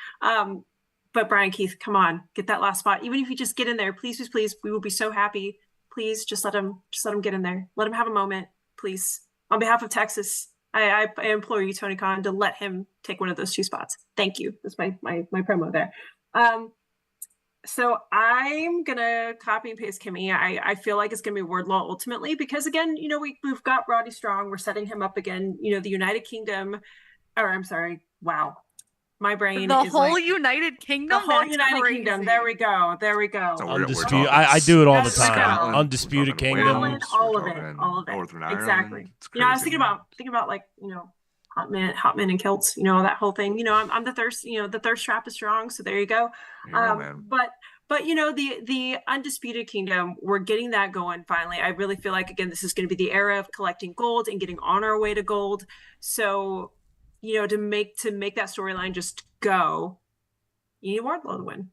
But Brian Keith, come on, get that last spot. Even if you just get in there, please, we will be so happy. Please just let him get in there. Let him have a moment, please. On behalf of Texas, I implore you, Tony Khan, to let him take one of those 2 spots. Thank you. That's my promo there. So I'm gonna copy and paste Kimmy. I feel like it's gonna be Wardlow ultimately because again, we've got Roddy Strong. We're setting him up again. The United Kingdom, or I'm sorry, wow. My brain the is whole like, United Kingdom. The whole United Kingdom. There we go. Undisputed. I do it all the time. Scotland, Undisputed Kingdom. All of it. Northern Ireland. Exactly. Crazy, I was thinking about like hot men and kilts. That whole thing. I'm the thirst. The thirst trap is strong. So there you go. But the Undisputed Kingdom, we're getting that going finally. I really feel like again this is going to be the era of collecting gold and getting on our way to gold. So. To make that storyline just go, you need Wardlow to win.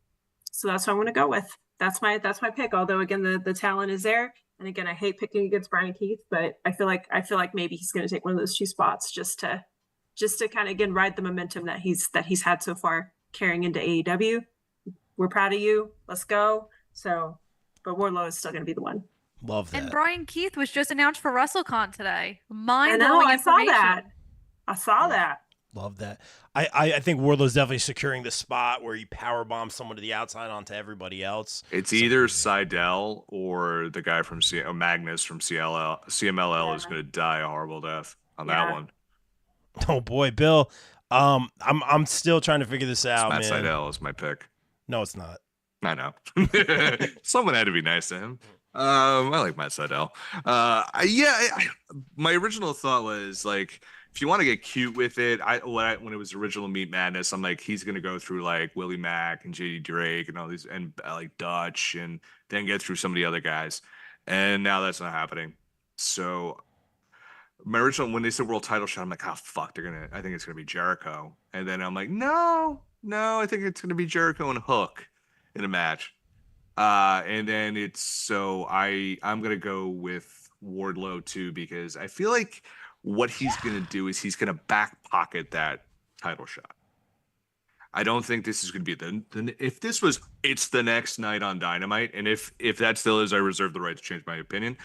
So that's what I'm going to go with. That's my pick. Although again, the talent is there, and again, I hate picking against Brian Keith, but I feel like maybe he's going to take one of those 2 spots just to kind of again ride the momentum that he's had so far carrying into AEW. We're proud of you. Let's go. So, but Wardlow is still going to be the one. Love that. And Brian Keith was just announced for WrestleCon today. I know. I saw that. Love that. I think Wardlow's definitely securing the spot where he power bombs someone to the outside onto everybody else. It's either Seidel or the guy from Magnus from CMLL is going to die a horrible death on that one. Oh boy, Bill. I'm still trying to figure this out. Matt man. Seidel is my pick. No, it's not. I know. Someone had to be nice to him. I like Matt Seidel. My original thought was like, if you want to get cute with it, when it was original Meat Madness, I'm like, he's gonna go through like Willie Mack and JD Drake and all these, and like Dutch, and then get through some of the other guys. And now that's not happening. So my original, when they said world title shot, I'm like, oh fuck, I think it's gonna be Jericho. And then I'm like, no, I think it's gonna be Jericho and Hook in a match. And then I'm gonna go with Wardlow too, because I feel like what he's going to do is he's going to back pocket that title shot. I don't think this is going to be if this was, it's the next night on Dynamite. And if that still is, I reserve the right to change my opinion.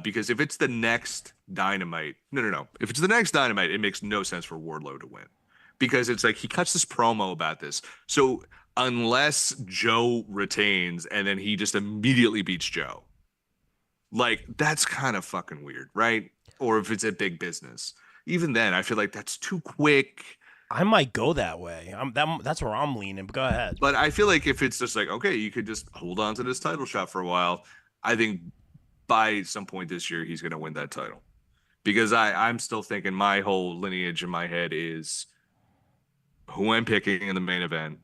Because if it's the next Dynamite, no. If it's the next Dynamite, it makes no sense for Wardlow to win, because it's like he cuts this promo about this. So unless Joe retains and then he just immediately beats Joe, like that's kind of fucking weird, right? Or if it's a big business, even then, I feel like that's too quick. I might go that way. That's where I'm leaning. But go ahead. But I feel like if it's just like, okay, you could just hold on to this title shot for a while, I think by some point this year he's going to win that title, because I'm still thinking my whole lineage in my head is who I'm picking in the main event: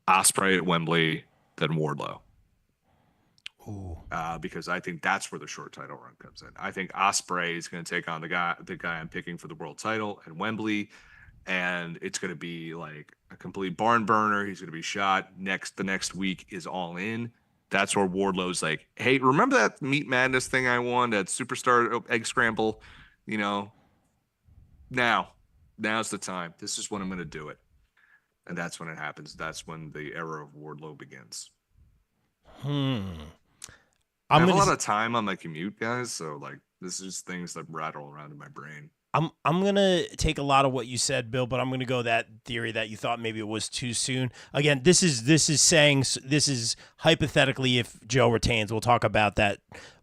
Ospreay at Wembley, then Wardlow. Because I think that's where the short title run comes in. I think Ospreay is going to take on the guy I'm picking for the world title at Wembley, and it's going to be like a complete barn burner. He's going to be shot. The next week is All In. That's where Wardlow's like, hey, remember that Meat Madness thing I won, that Superstar Egg Scramble? Now's the time. This is when I'm going to do it. And that's when it happens. That's when the era of Wardlow begins. I have a lot of time on my commute, guys, so like this is things that rattle around in my brain. I'm gonna take a lot of what you said, Bill, but I'm gonna go that theory that you thought maybe it was too soon. Again, this is hypothetically if Joe retains. We'll talk about that.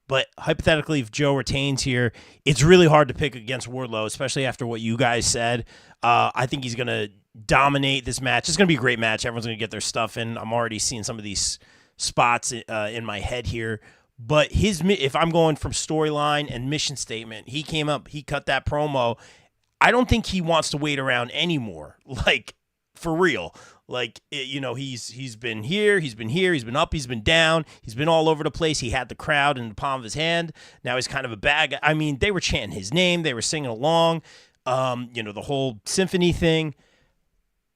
But hypothetically, if Joe retains here, it's really hard to pick against Wardlow, especially after what you guys said. I think he's gonna dominate this match. It's gonna be a great match. Everyone's gonna get their stuff in. I'm already seeing some of these spots in my head here. But if I'm going from storyline and mission statement, he came up, he cut that promo. I don't think he wants to wait around anymore. Like, for real. Like, he's been here, he's been up, he's been down, he's been all over the place. He had the crowd in the palm of his hand. Now he's kind of a bad guy. I mean, they were chanting his name, they were singing along. The whole symphony thing.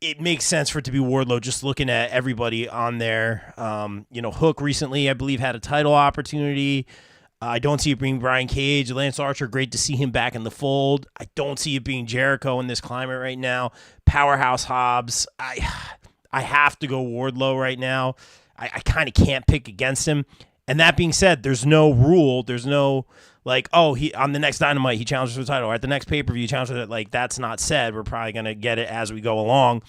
It makes sense for it to be Wardlow, just looking at everybody on there. Hook recently, I believe, had a title opportunity. I don't see it being Brian Cage. Lance Archer, great to see him back in the fold. I don't see it being Jericho in this climate right now. Powerhouse Hobbs. I have to go Wardlow right now. I kind of can't pick against him. And that being said, there's no rule. There's no, he on the next Dynamite, he challenges for the title. Or at the next pay-per-view, he challenges for it. That's not said. We're probably going to get it as we go along.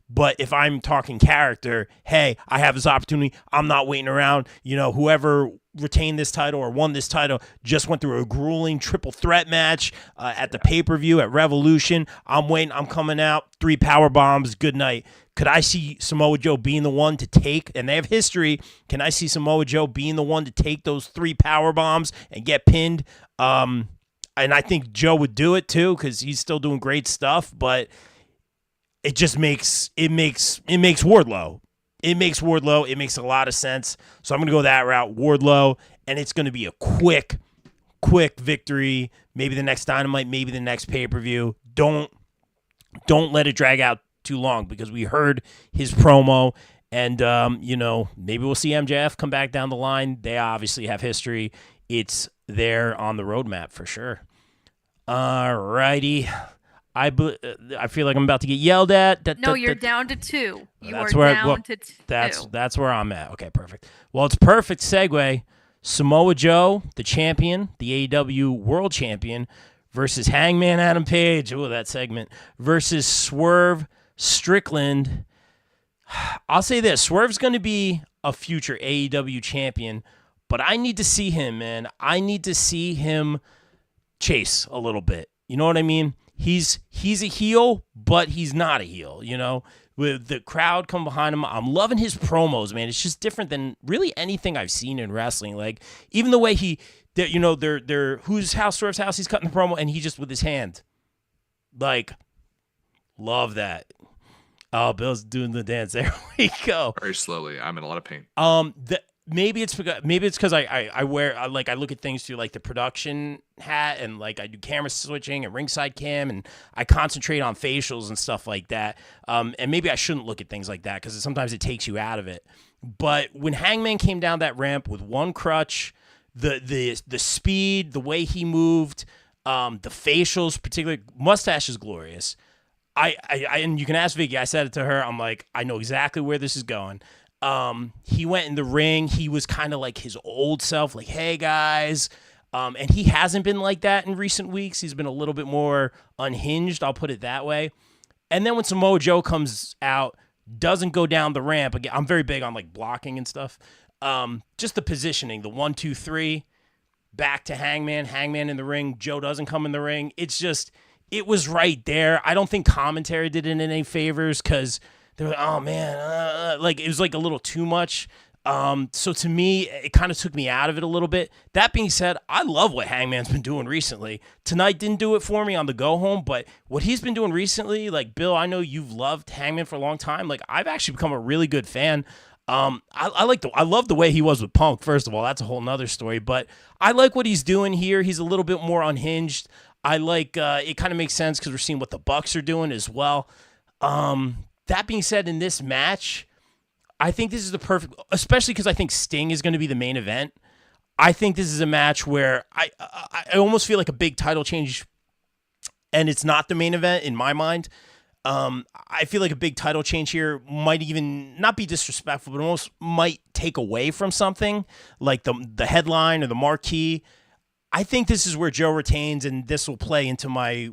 But if I'm talking character, hey, I have this opportunity. I'm not waiting around. Whoever retained this title or won this title just went through a grueling triple threat match at the pay-per-view at Revolution. I'm waiting. I'm coming out. 3 power bombs. Good night. Could I see Samoa Joe being the one to take, and they have history, can I see Samoa Joe being the one to take those 3 power bombs and get pinned? And I think Joe would do it too because he's still doing great stuff, but it just makes Wardlow. It makes Wardlow. It makes a lot of sense. So I'm going to go that route, Wardlow, and it's going to be a quick victory. Maybe the next Dynamite, maybe the next pay-per-view. Don't let it drag out too long because we heard his promo and maybe we'll see MJF come back down the line. They obviously have history. It's there on the roadmap for sure. Alrighty. I feel like I'm about to get yelled at. No, you're down to 2. That's down to 2. That's where I'm at. Okay, perfect. Well, it's perfect segue. Samoa Joe, the champion, the AEW World Champion, versus Hangman Adam Page. Oh, that segment. Versus Swerve Strickland. I'll say this. Swerve's going to be a future AEW champion, but I need to see him, man. I need to see him chase a little bit. You know what I mean? He's a heel, but he's not a heel, with the crowd come behind him. I'm loving his promos, man. It's just different than really anything I've seen in wrestling. Like, even the way they're whose house, Swerve's house, he's cutting the promo, and he just with his hand. Like, love that. Oh, Bill's doing the dance. There we go. Very slowly. I'm in a lot of pain. Maybe it's because I look at things through like the production hat and like I do camera switching and ringside cam and I concentrate on facials and stuff like that. And maybe I shouldn't look at things like that because sometimes it takes you out of it. But when Hangman came down that ramp with one crutch, the speed, the way he moved, the facials, particularly mustache is glorious. I and you can ask Vicky. I said it to her. I'm like, I know exactly where this is going. He went in the ring. He was kind of like his old self, like, hey guys. And he hasn't been like that in recent weeks. He's been a little bit more unhinged. I'll put it that way. And then when Samoa Joe comes out, doesn't go down the ramp again. I'm very big on like blocking and stuff. Just the positioning, the 1, 2, 3, back to Hangman in the ring. Joe doesn't come in the ring. It's just, it was right there. I don't think commentary did it any favors because they're like, oh man, like it was like a little too much. So to me, it kind of took me out of it a little bit. That being said, I love what Hangman's been doing recently. Tonight didn't do it for me on the go home, but what he's been doing recently, like Bill, I know you've loved Hangman for a long time. Like I've actually become a really good fan. I love the way he was with Punk. First of all, that's a whole nother story, but I like what he's doing here. He's a little bit more unhinged. I like, it kind of makes sense because we're seeing what the Bucks are doing as well. That being said, in this match, I think this is the perfect, especially because I think Sting is going to be the main event. I think this is a match where I almost feel like a big title change, and it's not the main event in my mind. I feel like a big title change here might even not be disrespectful, but almost might take away from something like the headline or the marquee. I think this is where Joe retains, and this will play into my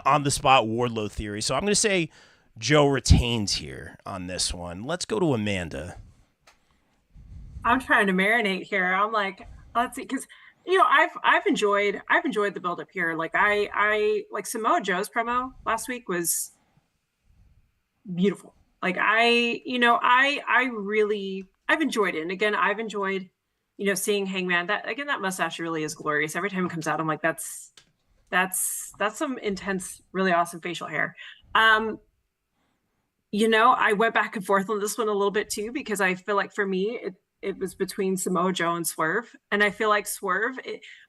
on the spot Wardlow theory. So I'm going to say Joe retains here on this one. Let's go to Amanda. I'm trying to marinate here. I'm like, let's see, because I've enjoyed the build up here. Like I like Samoa Joe's promo last week was beautiful. Like I've enjoyed it. And again, I've enjoyed, seeing Hangman. That mustache really is glorious. Every time it comes out, I'm like, that's some intense, really awesome facial hair. I went back and forth on this one a little bit too, because I feel like for me, it was between Samoa Joe and Swerve. And I feel like Swerve,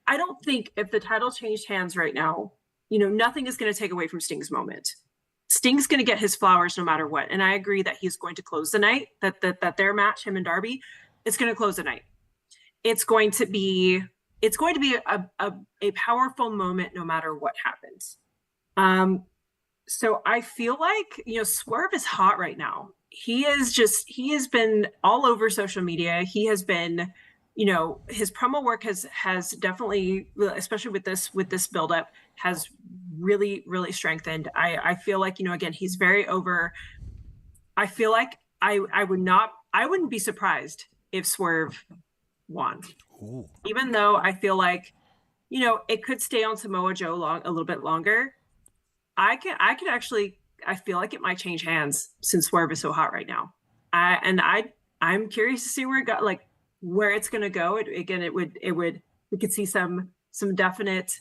I don't think if the title changed hands right now, nothing is going to take away from Sting's moment. Sting's going to get his flowers no matter what. And I agree that he's going to close the night, that their match, him and Darby, it's going to close the night. It's going to be a powerful moment no matter what happens. So I feel like, Swerve is hot right now. He has been all over social media. He has been, his promo work has definitely, especially with this buildup, has really, really strengthened. I feel like, again, he's very over. I feel like I wouldn't be surprised if Swerve won. Ooh. Even though I feel like, it could stay on Samoa Joe a little bit longer. I feel like it might change hands since Swerve is so hot right now. I'm curious to see where it's going to go. We could see some definite,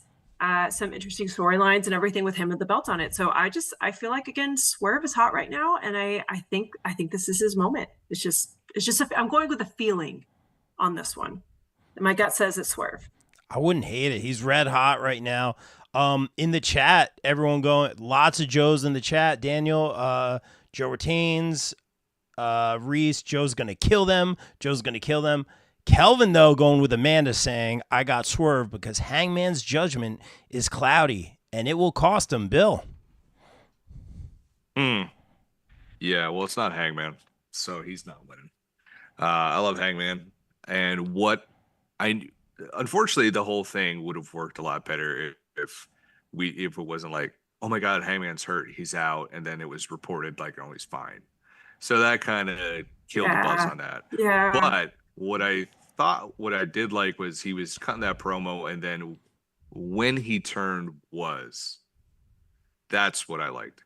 some interesting storylines and everything with him with the belt on it. So I feel like, again, Swerve is hot right now. And I think this is his moment. It's just I'm going with a feeling on this one. My gut says it's Swerve. I wouldn't hate it. He's red hot right now. In the chat, everyone going, lots of Joes in the chat. Daniel, Joe retains. Reese, Joe's going to kill them. Kelvin, though, going with Amanda, saying, I got Swerve because Hangman's judgment is cloudy, and it will cost him. Bill. Yeah, well, it's not Hangman, so he's not winning. I love Hangman, and unfortunately, the whole thing would have worked a lot better if it wasn't like, oh my God, Hangman's hurt, he's out, and then it was reported like, oh, he's fine. So that kind of killed the buzz on that. Yeah. But what I did like was he was cutting that promo, and then when he turned that's what I liked.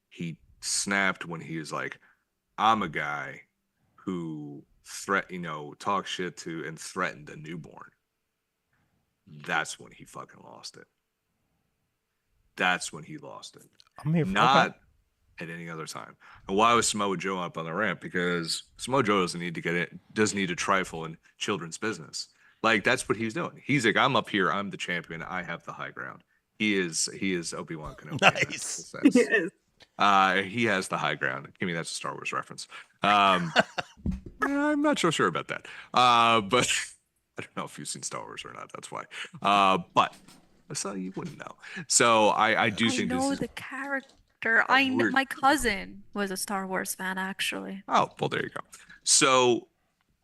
He snapped when he was like, I'm a guy who talk shit to and threatened a newborn. That's when he fucking lost it. That's when he lost it. I'm here for not at any other time. And why was Samoa Joe up on the ramp? Because Samoa Joe doesn't need to trifle in children's business. Like, that's what he's doing. He's like, I'm up here, I'm the champion, I have the high ground. He is Obi-Wan Kenobi. Nice. He has the high ground. Give me, that's a Star Wars reference. I'm not so sure about that. But I don't know if you've seen Star Wars or not. That's why. But so you wouldn't know. So I do think I know this the character. My cousin was a Star Wars fan, actually. Oh, well, there you go. So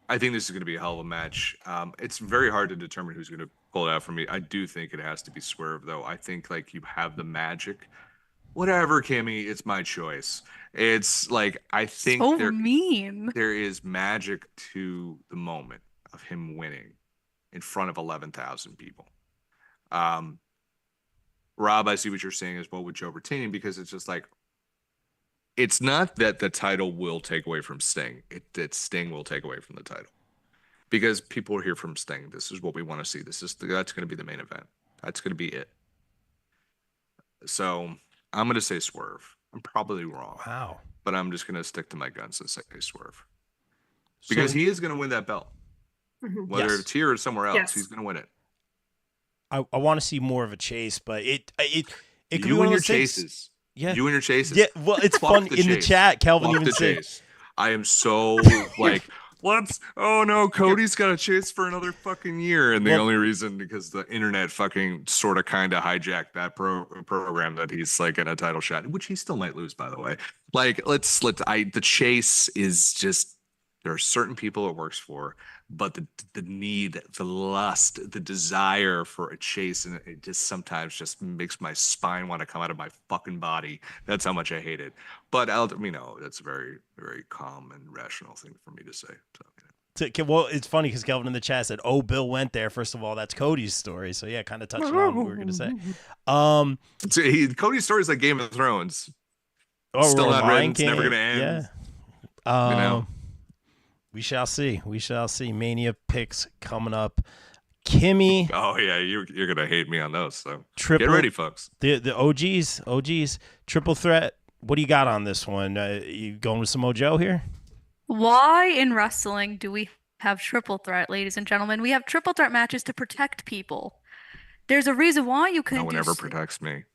I think this is going to be a hell of a match. It's very hard to determine who's going to pull it out for me. I do think it has to be Swerve, though. I think like you have the magic. Whatever, Kimmy, it's my choice. It's like I think there is magic to the moment of him winning in front of 11,000 people. Rob, I see what you're saying as well with Joe retaining, because it's just like, it's not that the title will take away from Sting. That Sting will take away from the title, because people are here from Sting. This is what we want to see. That's going to be the main event. That's going to be it. So I'm going to say Swerve. I'm probably wrong. Wow. But I'm just going to stick to my guns and say Swerve, because he is going to win that belt. Whether it's here or somewhere else, he's going to win it. I want to see more of a chase, but it could be you one and of your those things. chases. Yeah. You and your chases. Yeah, well, it's fun in the chat. Kelvin even said, I am so like, oh no, Cody's got a chase for another fucking year. And the only reason, because the internet fucking sort of kind of hijacked that program, that he's like in a title shot, which he still might lose, by the way. Like, the chase is just, There are certain people it works for, but the need, the lust, the desire for a chase, and it just sometimes just makes my spine want to come out of my fucking body. That's how much I hate it. But that's a very, very calm and rational thing for me to say. So, Well, it's funny because Kelvin in the chat said, "Oh, Bill went there." First of all, that's Cody's story. So yeah, kind of touching on what we were gonna say. Cody's story is like Game of Thrones. Oh, Still not written. It's King. never gonna end. Yeah. We shall see. We shall see. Mania picks coming up. Kimmy. Oh yeah, you're gonna hate me on those. So get ready, folks. The OGs, triple threat. What do you got on this one? You going with Samoa Joe here? Why in wrestling do we have triple threat, ladies and gentlemen? We have triple threat matches to protect people. There's a reason why you couldn't. No one ever protects me.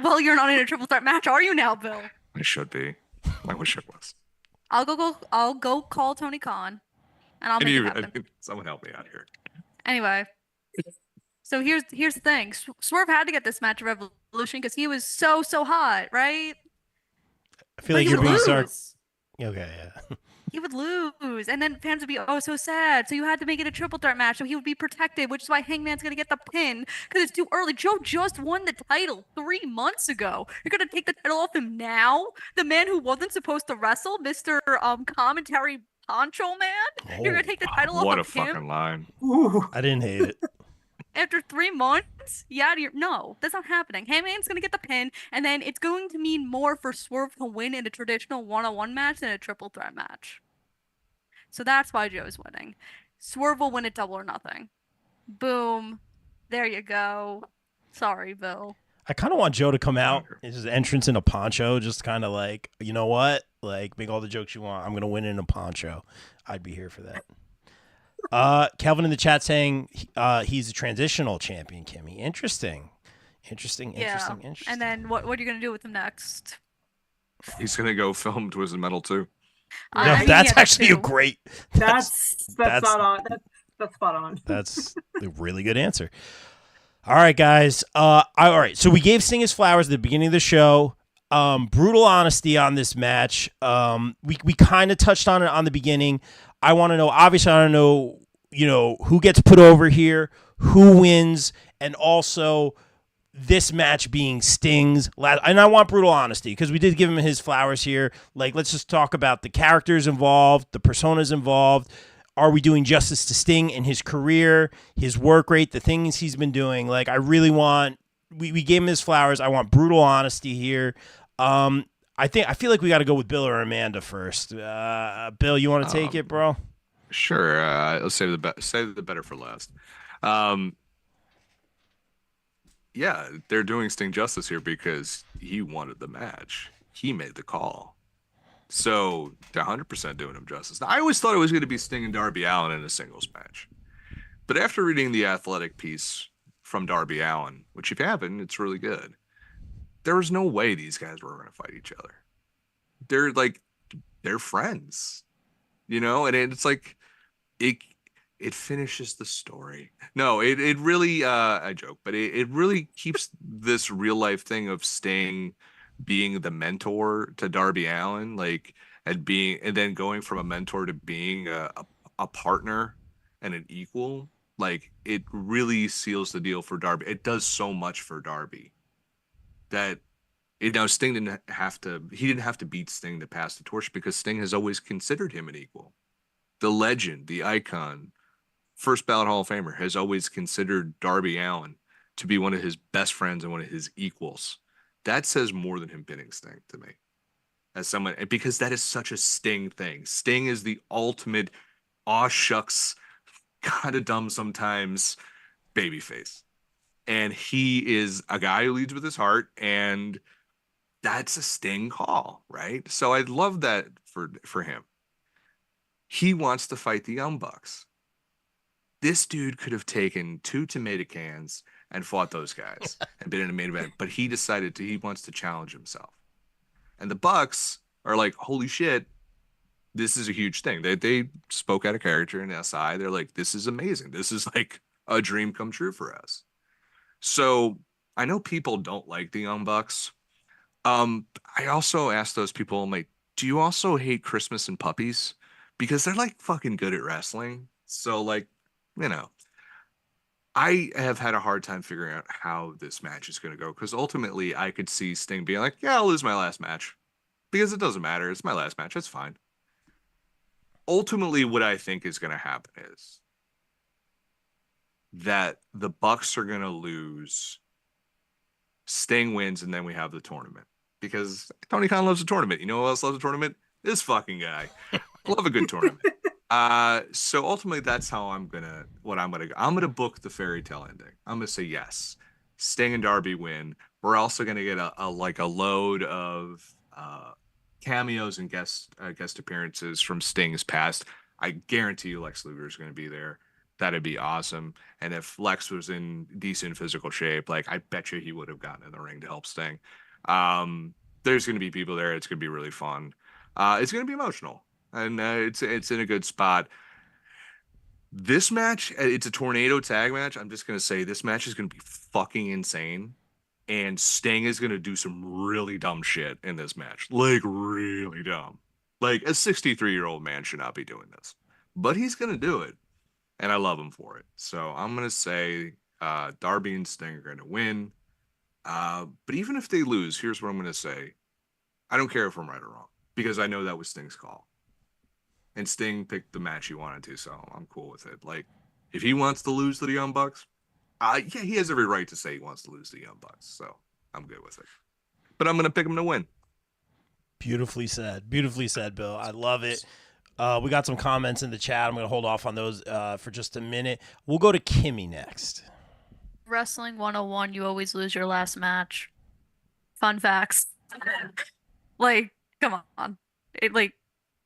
Well, you're not in a triple threat match, are you now, Bill? I should be. I wish it was. I'll go call Tony Khan, and I'll make it happen. Someone help me out here. Anyway, so here's the thing. Swerve had to get this match at Revolution because he was so hot, right? I feel like you're being sarcastic. Okay, yeah. He would lose, and then fans would be so sad. So you had to make it a triple threat match, so he would be protected, which is why Hangman's gonna get the pin because it's too early. Joe just won the title 3 months ago. You're gonna take the title off him now? The man who wasn't supposed to wrestle, Mr. Commentary Poncho Man. You're gonna take the title off of him? What a fucking line! I didn't hate it. After 3 months? Yeah, no, that's not happening. Hangman's going to get the pin, and then it's going to mean more for Swerve to win in a traditional one-on-one match than a triple threat match. So that's why Joe's winning. Swerve will win at Double or Nothing. Boom. There you go. Sorry, Bill. I kind of want Joe to come out, his entrance in a poncho, just kind of like, you know what? Like, make all the jokes you want. I'm going to win in a poncho. I'd be here for that. Kelvin in the chat saying he's a transitional champion, Kimmy. Interesting. And then what are you going to do with him next? He's going to go film Twisted Metal 2. No, that's actually a great. That's spot on. That's spot on. That's a really good answer. All right, guys. All right. So we gave Sting his flowers at the beginning of the show. Brutal honesty on this match. We kind of touched on it on the beginning. I want to know, obviously, I don't know, who gets put over here, who wins, and also this match being Sting's last. And I want brutal honesty because we did give him his flowers here. Like, let's just talk about the characters involved, the personas involved. Are we doing justice to Sting in his career, his work rate, the things he's been doing? Like, I really want, we gave him his flowers. I want brutal honesty here. I feel like we got to go with Bill or Amanda first. Bill, you want to take it, bro? Sure. Let's save the better for last. Yeah, they're doing Sting justice here because he wanted the match. He made the call. So they're 100% doing him justice. Now, I always thought it was going to be Sting and Darby Allin in a singles match. But after reading the Athletic piece from Darby Allin, which if you haven't, it's really good. There was no way these guys were going to fight each other. They're friends, and it's like it finishes the story. No, it really, I joke, but it really keeps this real life thing of Sting being the mentor to Darby Allin, and then going from a mentor to being a partner and an equal. It really seals the deal for Darby. It does so much for Darby. That Sting didn't have to beat Sting to pass the torch because Sting has always considered him an equal. The legend, the icon, first ballot Hall of Famer has always considered Darby Allin to be one of his best friends and one of his equals. That says more than him pinning Sting to me. As someone, because that is such a Sting thing. Sting is the ultimate aw shucks, kind of dumb sometimes babyface. And he is a guy who leads with his heart, and that's a Sting call, right? So I love that for him. He wants to fight the Young Bucks. This dude could have taken 2 tomato cans and fought those guys and been in a main event, but he decided he wants to challenge himself. And the Bucks are like, holy shit, this is a huge thing. They spoke out of character in SI. They're like, this is amazing. This is like a dream come true for us. So I know people don't like the Young Bucks. I also asked those people, I'm like, do you also hate Christmas and puppies? because they're like fucking good at wrestling. So like, you know, I have had a hard time figuring out how this match is going to go, because ultimately I could see Sting being like, yeah, I'll lose my last match because it doesn't matter. It's my last match. It's fine. Ultimately, what I think is going to happen is that the Bucks are going to lose. Sting wins, and then we have the tournament, because Tony Khan loves a tournament. You know who else loves a tournament? This fucking guy. I love a good tournament. So ultimately, that's how I'm gonna book the fairy tale ending. I'm gonna say yes, Sting and Darby win. We're also gonna get a load of cameos and guest appearances from Sting's past. I guarantee you Lex Luger is gonna be there. That'd be awesome. And if Lex was in decent physical shape, like, I bet you he would have gotten in the ring to help Sting. There's gonna be people there. It's gonna be really fun. It's gonna be emotional. And it's in a good spot. This match, it's a tornado tag match. I'm just going to say this match is going to be fucking insane. And Sting is going to do some really dumb shit in this match. Like, really dumb. Like, a 63-year-old man should not be doing this. But he's going to do it. And I love him for it. So I'm going to say Darby and Sting are going to win. But even if they lose, here's what I'm going to say. I don't care if I'm right or wrong, because I know that was Sting's call. And Sting picked the match he wanted to, so I'm cool with it. Like, if he wants to lose to the Young Bucks, yeah, he has every right to say he wants to lose to the Young Bucks, so I'm good with it. But I'm going to pick him to win. Beautifully said, Bill. I love it. We got some comments in the chat. I'm going to hold off on those for just a minute. We'll go to Kimmy next. Wrestling 101, you always lose your last match. Fun facts. Like, come on.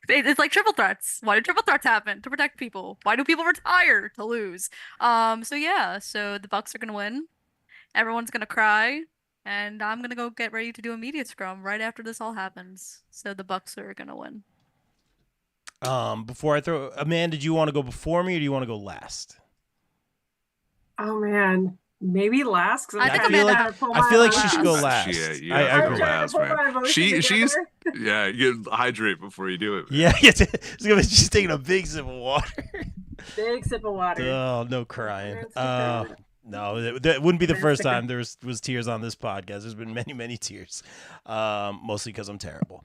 It's like triple threats. Why do triple threats happen? To protect people. Why do people retire? To lose. So the Bucks are gonna win. Everyone's gonna cry, and I'm gonna go get ready to do a media scrum right after this all happens. So the Bucks are gonna win. Before I throw, Amanda, do you want to go before me or do you want to go last? Oh man, maybe last. I I feel like she should go last. Yeah, I agree. last, man. She's you hydrate before you do it. Man. Yeah, she's taking a big sip of water. Big sip of water. Oh, no crying. No, that wouldn't be the first time there was tears on this podcast. There's been many, many tears, mostly because I'm terrible.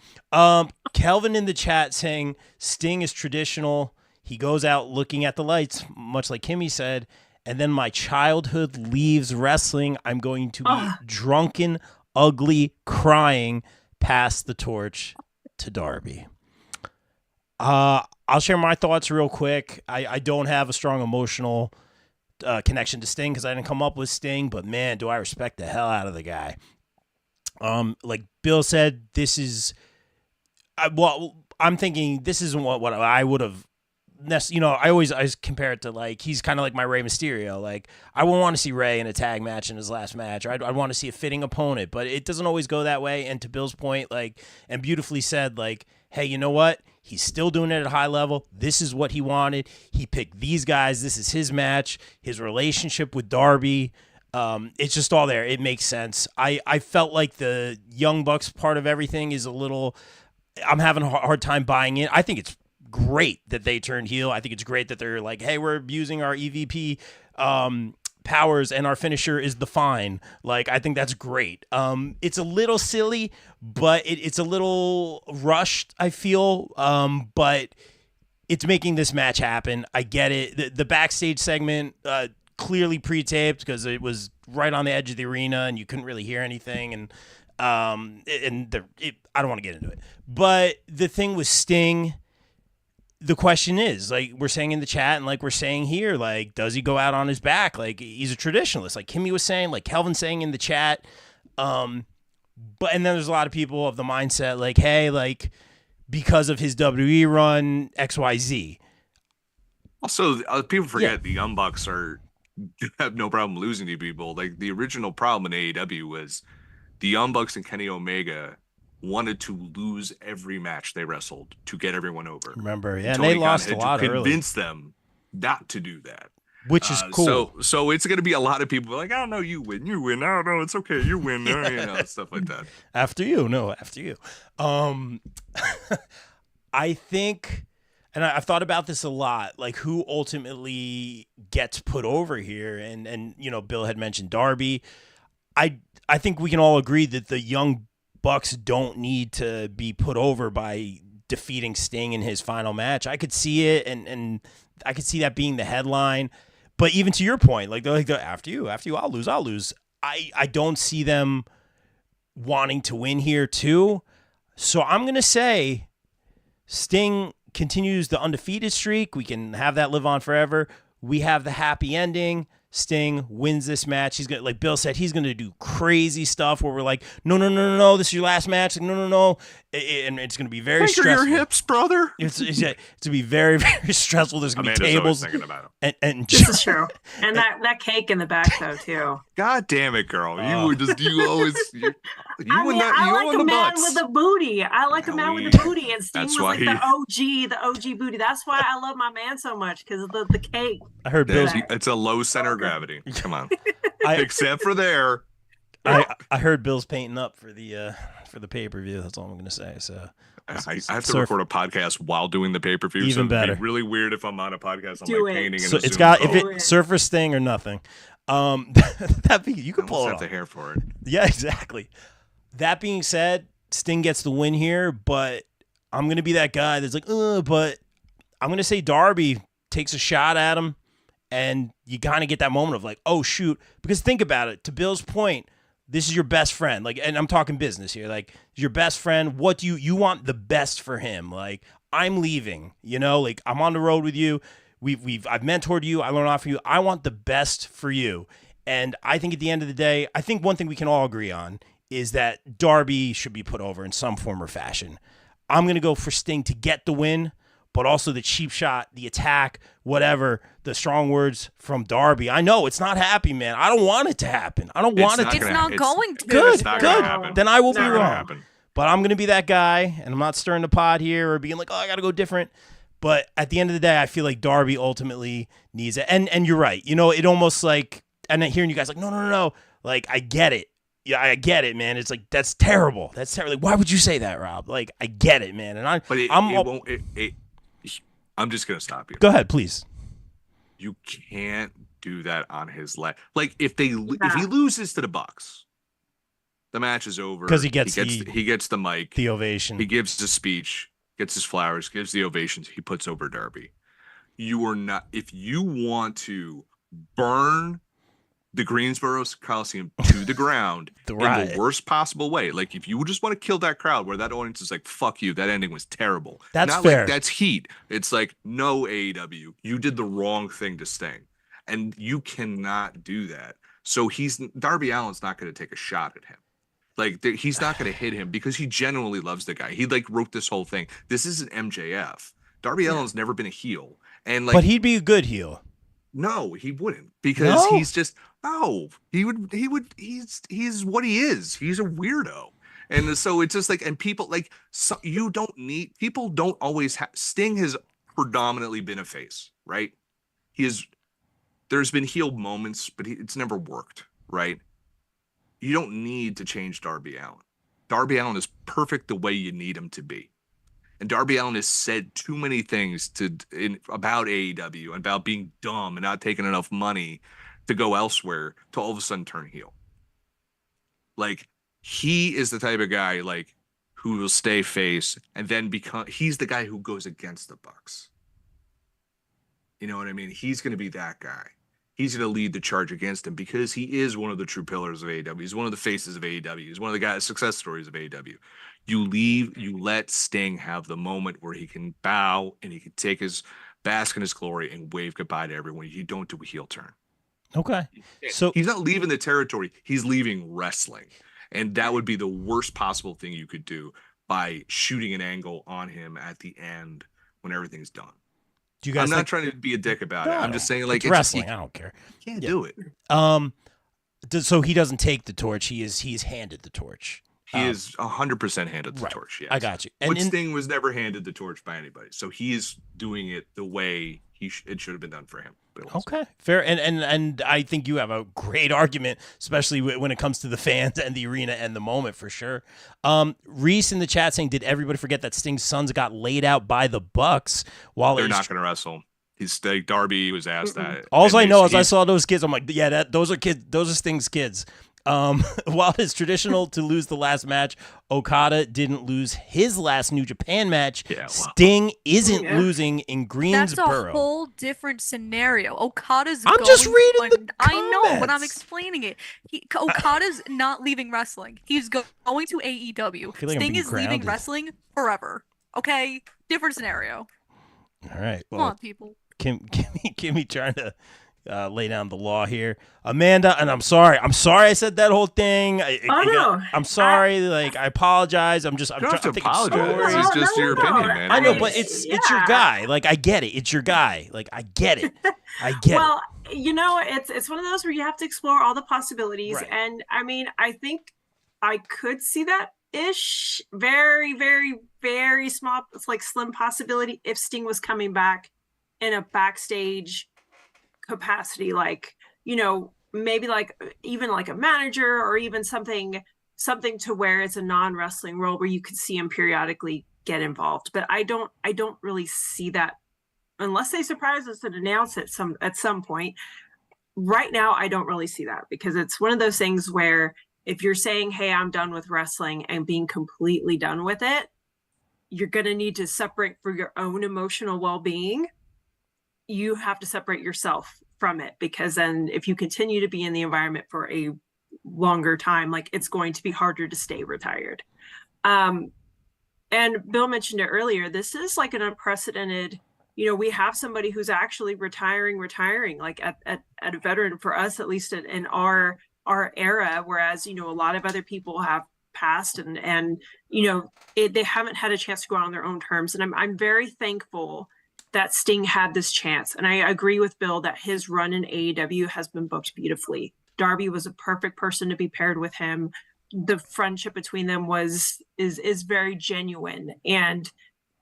Kelvin in the chat saying Sting is traditional. He goes out looking at the lights, much like Kimmy said, and then my childhood leaves wrestling. I'm going to be drunken, ugly, crying, pass the torch to Darby. I'll share my thoughts real quick. I don't have a strong emotional connection to Sting because I didn't come up with Sting, but man, do I respect the hell out of the guy. Like Bill said, this is I'm thinking this isn't what I would have. I always compare it to, like, he's kind of like my Rey Mysterio. Like, I wouldn't want to see Rey in a tag match in his last match. I'd want to see a fitting opponent, but it doesn't always go that way. And to Bill's point, like, and beautifully said, like, hey, you know what? He's still doing it at a high level. This is what he wanted. He picked these guys. This is his match. His relationship with Darby. It's just all there. It makes sense. I felt like the Young Bucks part of everything is a little. I'm having a hard time buying it. I think it's great that they turned heel. I think it's great that they're like, hey, we're abusing our EVP powers and our finisher is the fine. Like, I think that's great. It's a little silly, but it's a little rushed, I feel. But it's making this match happen. I get it. The backstage segment clearly pre-taped because it was right on the edge of the arena and you couldn't really hear anything. And I don't want to get into it. But the thing with Sting, the question is, like we're saying in the chat and like we're saying here, like, does he go out on his back? Like, he's a traditionalist, like Kimmy was saying, like Kelvin saying in the chat. And then there's a lot of people of the mindset, like, hey, like, because of his WWE run, XYZ. Also, people forget the Young Bucks have no problem losing to people. Like, the original problem in AEW was the Young Bucks and Kenny Omega wanted to lose every match they wrestled to get everyone over. Remember, yeah, and they lost a lot early. Convince them not to do that, which is cool. So it's going to be a lot of people like, "Oh no, you win. I don't know, it's okay, you win," stuff like that. After you. I think And I've thought about this a lot, like who ultimately gets put over here. And you know, Bill had mentioned Darby. I think we can all agree that the Young Bucks don't need to be put over by defeating Sting in his final match. I could see it, and I could see that being the headline. But even to your point, like after you, I'll lose. I don't see them wanting to win here too. So I'm gonna say Sting continues the undefeated streak. We can have that live on forever. We have the happy ending. Sting wins this match. He's gonna, like Bill said, he's gonna do crazy stuff where we're like, no, this is your last match. Like, no, and it's gonna be very stressful. Your hips, brother. It's to be very, very stressful. There's gonna be tables. Thinking about him. And this is true. And that cake in the back though too. God damn it, girl! You were just I like a man with a booty. I like a man with a booty, and Sting was like the OG booty. That's why I love my man so much, because of the cake. I heard Bill's. It's a low center of gravity. Come on, except for there. I heard Bill's painting up for the pay-per-view. That's all I'm gonna say. So I have to record a podcast while doing the pay-per-view. Even better. It'd be really weird if I'm on a podcast. I'm like painting. So it's got Surfer Sting or nothing. You could pull it off. The hair for it. Yeah, exactly. That being said, Sting gets the win here, but I'm going to be that guy that's like, but I'm going to say Darby takes a shot at him, and you kind of get that moment of like, oh, shoot. Because think about it. To Bill's point, this is your best friend. Like, and I'm talking business here. Like, your best friend, what do you want the best for him? Like, I'm leaving, like I'm on the road with you. I've mentored you. I learned off of you. I want the best for you. And I think at the end of the day, I think one thing we can all agree on is that Darby should be put over in some form or fashion. I'm going to go for Sting to get the win, but also the cheap shot, the attack, whatever, the strong words from Darby. I know it's not happy, man. I don't want it to happen. I don't want it to. It's not going to. Good. Then I will be wrong. But I'm going to be that guy, and I'm not stirring the pot here or being like, oh, I got to go different. But at the end of the day, I feel like Darby ultimately needs it. And you're right. It almost like, and hearing you guys like, no. Like, I get it. Yeah, I get it, man. It's like, that's terrible. That's terrible. Like, why would you say that, Rob? Like, I get it, man. And I'm just gonna stop you. Go ahead, please. You can't do that on his leg. Like, if he loses to the Bucks, the match is over because he gets the mic, the ovation. He gives the speech, gets his flowers, gives the ovations. He puts over Darby. You are not. If you want to burn the Greensboro Coliseum to the ground in the worst possible way. Like, if you just want to kill that crowd where that audience is like, fuck you, that ending was terrible. That's not fair. Like that's heat. It's like, no, AEW, you did the wrong thing to Sting. And you cannot do that. So Darby Allin's not going to take a shot at him. Like, he's not going to hit him because he genuinely loves the guy. He like wrote this whole thing. This isn't MJF. Darby Allin's never been a heel. And like, but he'd be a good heel. No, he wouldn't, because he's just he would he's what he is. He's a weirdo. And so it's just like, and people like, so people don't always have. Sting has predominantly been a face, right? There's been heel moments, but it's never worked, right? You don't need to change Darby Allin. Darby Allin is perfect the way you need him to be. And Darby Allin has said too many things about AEW and about being dumb and not taking enough money to go elsewhere to all of a sudden turn heel. Like, he is the type of guy like who will stay face and then he's the guy who goes against the Bucks. You know what I mean? He's going to be that guy. He's going to lead the charge against him because he is one of the true pillars of AEW. He's one of the faces of AEW. He's one of the success stories of AEW. You let Sting have the moment where he can bow and he can take his bask in his glory and wave goodbye to everyone. You don't do a heel turn. Okay. So he's not leaving the territory. He's leaving wrestling. And that would be the worst possible thing you could do by shooting an angle on him at the end when everything's done. Do you guys I'm not trying to be a dick about it. I'm just saying, like, it's wrestling. I don't care. You can't do it. So he doesn't take the torch. He's handed the torch. He is 100% handed the torch. Yes. I got you. But Sting was never handed the torch by anybody. So he is doing it the way it should have been done for him. Okay, fair. And I think you have a great argument, especially when it comes to the fans and the arena and the moment, for sure. Reese in the chat saying, did everybody forget that Sting's sons got laid out by the Bucks while they're not going to wrestle? Darby was asked that. All I know is I saw those kids. I'm like, yeah, those are kids. Those are Sting's kids. While it's traditional to lose the last match, Okada didn't lose his last New Japan match. Yeah, wow. Sting isn't losing in Greensboro. That's a whole different scenario. Okada's I'm just reading the comments. I know, but I'm explaining it. Okada's not leaving wrestling. He's going to AEW. Like Sting is leaving wrestling forever. Okay? Different scenario. All right. Well, come on, people. Kimmy trying to lay down the law here. Amanda, and I'm sorry I said that whole thing. I'm sorry. I apologize. I'm trying to apologize. It's just your opinion, man. I know, but it's your guy. I get it. It's your guy. I get it. I get it. Well, it's one of those where you have to explore all the possibilities. Right. And I mean, I think I could see that ish. Very, very, very small. It's slim possibility if Sting was coming back in a backstage capacity, maybe even a manager, or even something to where it's a non-wrestling role where you could see him periodically get involved. But I don't really see that unless they surprise us and announce it at some point. Right now, I don't really see that, because it's one of those things where if you're saying, hey, I'm done with wrestling, and being completely done with it, you're going to need to separate for your own emotional well-being. You have to separate yourself from it, because then if you continue to be in the environment for a longer time, it's going to be harder to stay retired. And Bill mentioned it earlier. This is an unprecedented, we have somebody who's actually retiring, at a veteran, for us, at least in our era, whereas, a lot of other people have passed and they haven't had a chance to go out on their own terms. And I'm very thankful that Sting had this chance. And I agree with Bill that his run in AEW has been booked beautifully. Darby was a perfect person to be paired with him. The friendship between them is very genuine. And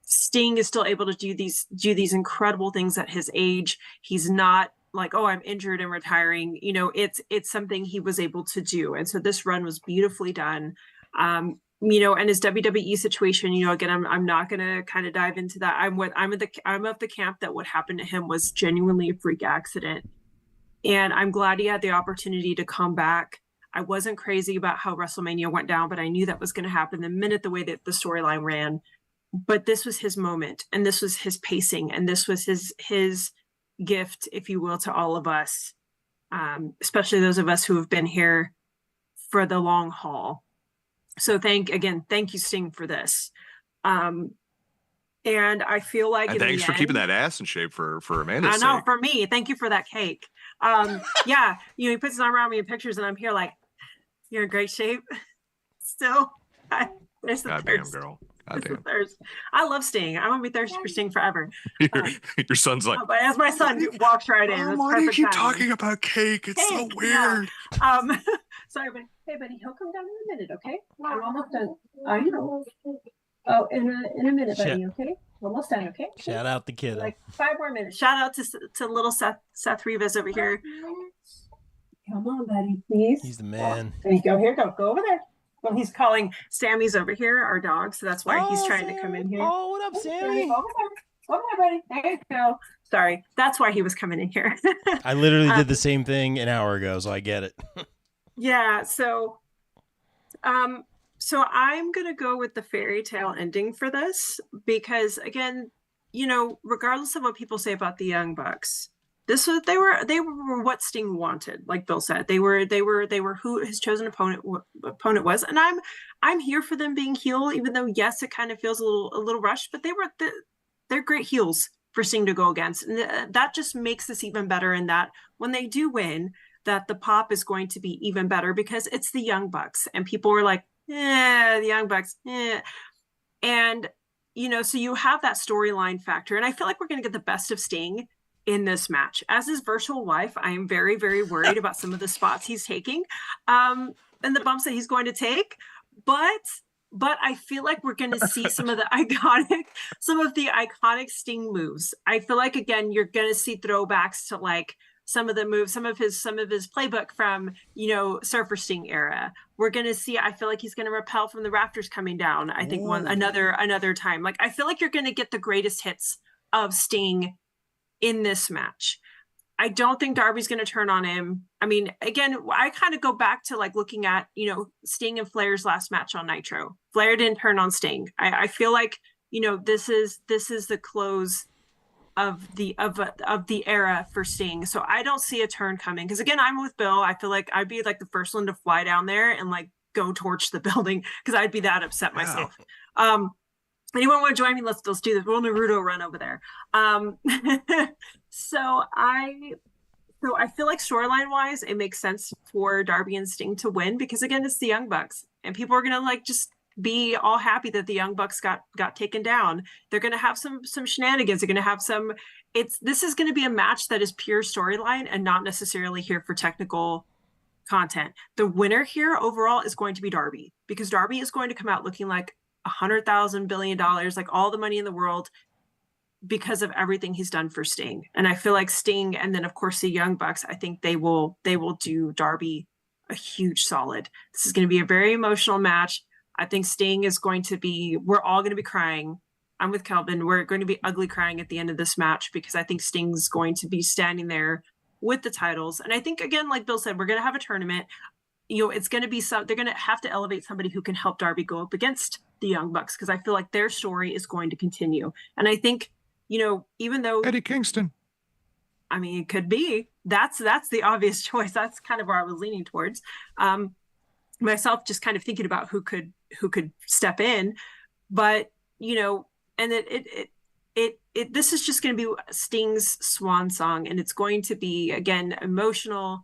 Sting is still able to do these incredible things at his age. He's not oh, I'm injured and retiring. It's something he was able to do. And so this run was beautifully done. And his WWE situation, again, I'm not going to kind of dive into that. I'm of the camp that what happened to him was genuinely a freak accident. And I'm glad he had the opportunity to come back. I wasn't crazy about how WrestleMania went down, but I knew that was going to happen the minute the way that the storyline ran. But this was his moment, and this was his pacing, and this was his gift, if you will, to all of us, especially those of us who have been here for the long haul. So thank you, Sting, for this. And I feel like thanks for keeping that ass in shape for Amanda's sake. I know, for me. Thank you for that cake. Yeah, he puts his arm around me in pictures, and I'm here you're in great shape. Still, there's the goddamn girl. Goddamn. I love Sting. I'm gonna be thirsty for Sting forever. Your son's but as my son walks right in, why do you keep talking about cake? It's so weird. Yeah. Sorry, but hey, buddy, he'll come down in a minute, okay? I'm almost done. I know. Oh, in a minute, buddy, okay? Almost done, okay? Shout out the kid. 5 more minutes. Shout out to little Seth Rivas over here. Come on, buddy, please. He's the man. There you go. Here, go over there. Well, he's calling Sammy's over here, our dog, so that's why he's trying to come in here. Oh, what up, Sammy? Over there, buddy. There you go. Sorry, that's why he was coming in here. I literally did the same thing an hour ago, so I get it. Yeah, so I'm gonna go with the fairy tale ending for this, because again, regardless of what people say about the Young Bucks, they were what Sting wanted. Like Bill said, they were who his chosen opponent was, and I'm here for them being heel, even though yes, it kind of feels a little rushed, but they're great heels for Sting to go against, and that just makes this even better. In that when they do win, that the pop is going to be even better, because it's the Young Bucks, and people were like, the Young Bucks, and so you have that storyline factor, and I feel like we're going to get the best of Sting in this match. As his virtual wife, I am very, very worried about some of the spots he's taking, and the bumps that he's going to take. But but I feel like we're going to see some of the iconic Sting moves. I feel like, again, you're going to see throwbacks to like some of the moves, some of his playbook from, Surfer Sting era. We're going to see, I feel like he's going to rappel from the rafters coming down. I think another time. Like, I feel like you're going to get the greatest hits of Sting in this match. I don't think Darby's going to turn on him. I mean, again, I kind of go back to like looking at, Sting and Flair's last match on Nitro. Flair didn't turn on Sting. I feel like, this is the close of the era for Sting. So I don't see a turn coming. Because again, I'm with Bill. I feel like I'd be like the first one to fly down there and like go torch the building because I'd be that upset myself. Anyone want to join me? Let's do this. We'll Naruto run over there. So I feel like storyline wise, it makes sense for Darby and Sting to win because again, it's the Young Bucks and people are gonna like just be all happy that the Young Bucks got taken down. They're gonna have some shenanigans. They're gonna have some. This is gonna be a match that is pure storyline and not necessarily here for technical content. The winner here overall is going to be Darby because Darby is going to come out looking like $100,000 billion, like all the money in the world, because of everything he's done for Sting. And I feel like Sting, and then of course the Young Bucks, I think they will do Darby a huge solid. This is going to be a very emotional match. I think Sting is going to be, we're all going to be crying. I'm with Kelvin. We're going to be ugly crying at the end of this match because I think Sting's going to be standing there with the titles. And I think, again, like Bill said, we're going to have a tournament. It's going to be they're going to have to elevate somebody who can help Darby go up against the Young Bucks because I feel like their story is going to continue. And I think, even though Eddie Kingston, I mean, it could be that's the obvious choice. That's kind of where I was leaning towards. Myself just kind of thinking about who could step in, but and this is just going to be Sting's swan song, and it's going to be again emotional.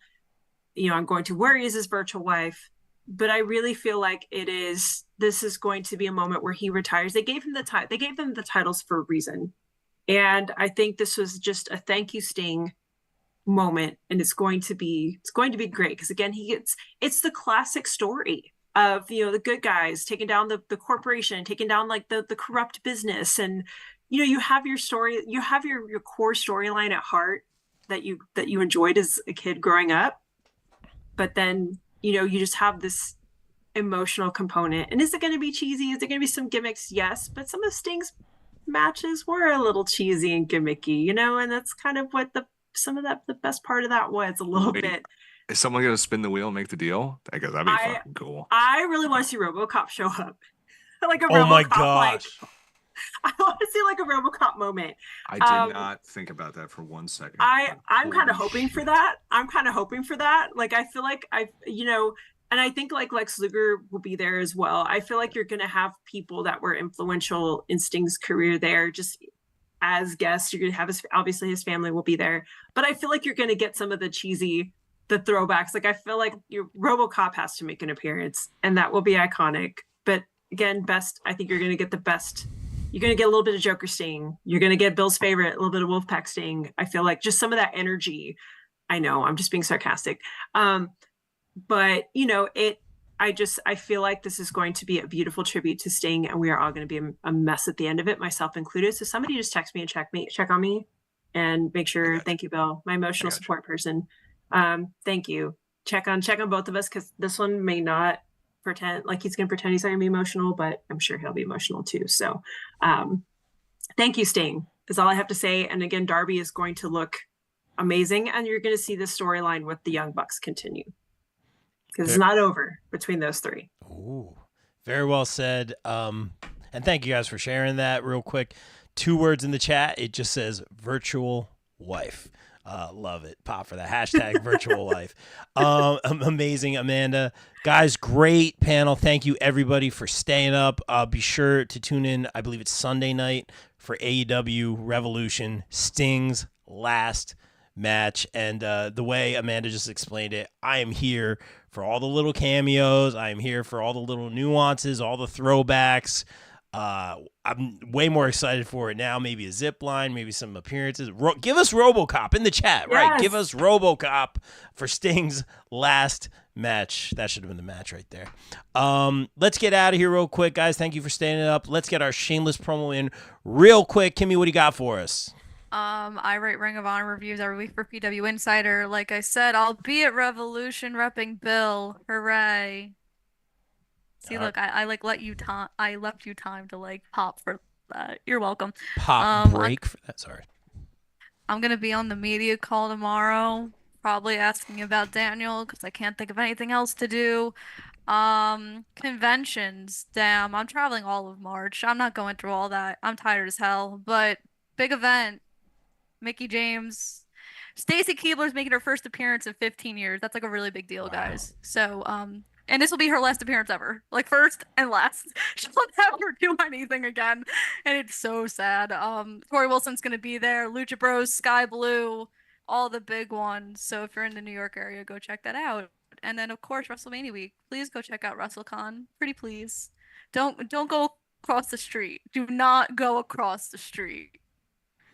I'm going to worry as his virtual wife, but I really feel like this is going to be a moment where he retires. They gave him the titles for a reason. And I think this was just a thank you Sting moment. And it's going to be great. Because again, it's the classic story of, the good guys taking down the corporation, taking down like the corrupt business. And, you have your story, you have your core storyline at heart that you enjoyed as a kid growing up. But then, you just have this emotional component. And is it going to be cheesy? Is there going to be some gimmicks? Yes. But some of Sting's matches were a little cheesy and gimmicky, and that's kind of what the best part of that was a little bit. Is someone going to spin the wheel and make the deal? I guess that'd be fucking cool. I really want to see RoboCop show up. Like a oh RoboCop, my gosh. I want to see like a RoboCop moment. I did not think about that for 1 second. I'm kind of hoping for that. Like, I feel like and I think like Lex Luger will be there as well. I feel like you're going to have people that were influential in Sting's career there just as guests. You're going to have obviously his family will be there, but I feel like you're going to get some of the throwbacks. Like, I feel like your RoboCop has to make an appearance and that will be iconic. But again, I think you're going to get the best. You're going to get a little bit of Joker Sting. You're going to get Bill's favorite, a little bit of Wolfpack Sting. I feel like just some of that energy. I know I'm just being sarcastic. But I feel like this is going to be a beautiful tribute to Sting, and we are all going to be a mess at the end of it, myself included. So somebody just text me and check on me and make sure. Thank you, Bill, my emotional support person. Thank you. Check on both of us, because this one may not pretend like he's going to pretend he's not going to be emotional, but I'm sure he'll be emotional too. So thank you, Sting, is all I have to say. And again, Darby is going to look amazing, and you're going to see the storyline with the Young Bucks continue. Because it's not over between those three. Ooh, very well said. And thank you guys for sharing that real quick. 2 words in the chat. It just says virtual wife. Love it. Pop for the hashtag virtual wife. Amazing, Amanda. Guys, great panel. Thank you, everybody, for staying up. Be sure to tune in. I believe it's Sunday night for AEW Revolution, Sting's last match. And the way Amanda just explained it, I am here for all the little cameos. I am here for all the little nuances, all the throwbacks. I'm way more excited for it now. Maybe a zip line, maybe some appearances. Give us RoboCop in the chat, right? Yes. Give us RoboCop for Sting's last match. That should have been the match right there. Let's get out of here real quick, guys. Thank you for staying up. Let's get our shameless promo in real quick. Kimmy, what do you got for us? I write Ring of Honor reviews every week for PW Insider. Like I said, I'll be at Revolution repping Bill. Hooray. See, look, I like let you time. I left you time to like pop for that. You're welcome. Pop break for that. Sorry. I'm gonna be on the media call tomorrow, probably asking about Daniel because I can't think of anything else to do. Conventions. Damn, I'm traveling all of March. I'm not going through all that. I'm tired as hell. But big event. Mickey James. Stacy Keibler's making her first appearance in 15 years. That's like a really big deal, guys. So, and this will be her last appearance ever. Like first and last. She'll never do anything again. And it's so sad. Tori Wilson's gonna be there. Lucha Bros, Sky Blue, all the big ones. So if you're in the New York area, go check that out. And then of course WrestleMania week. Please go check out WrestleCon. Pretty please. Don't go across the street. Do not go across the street.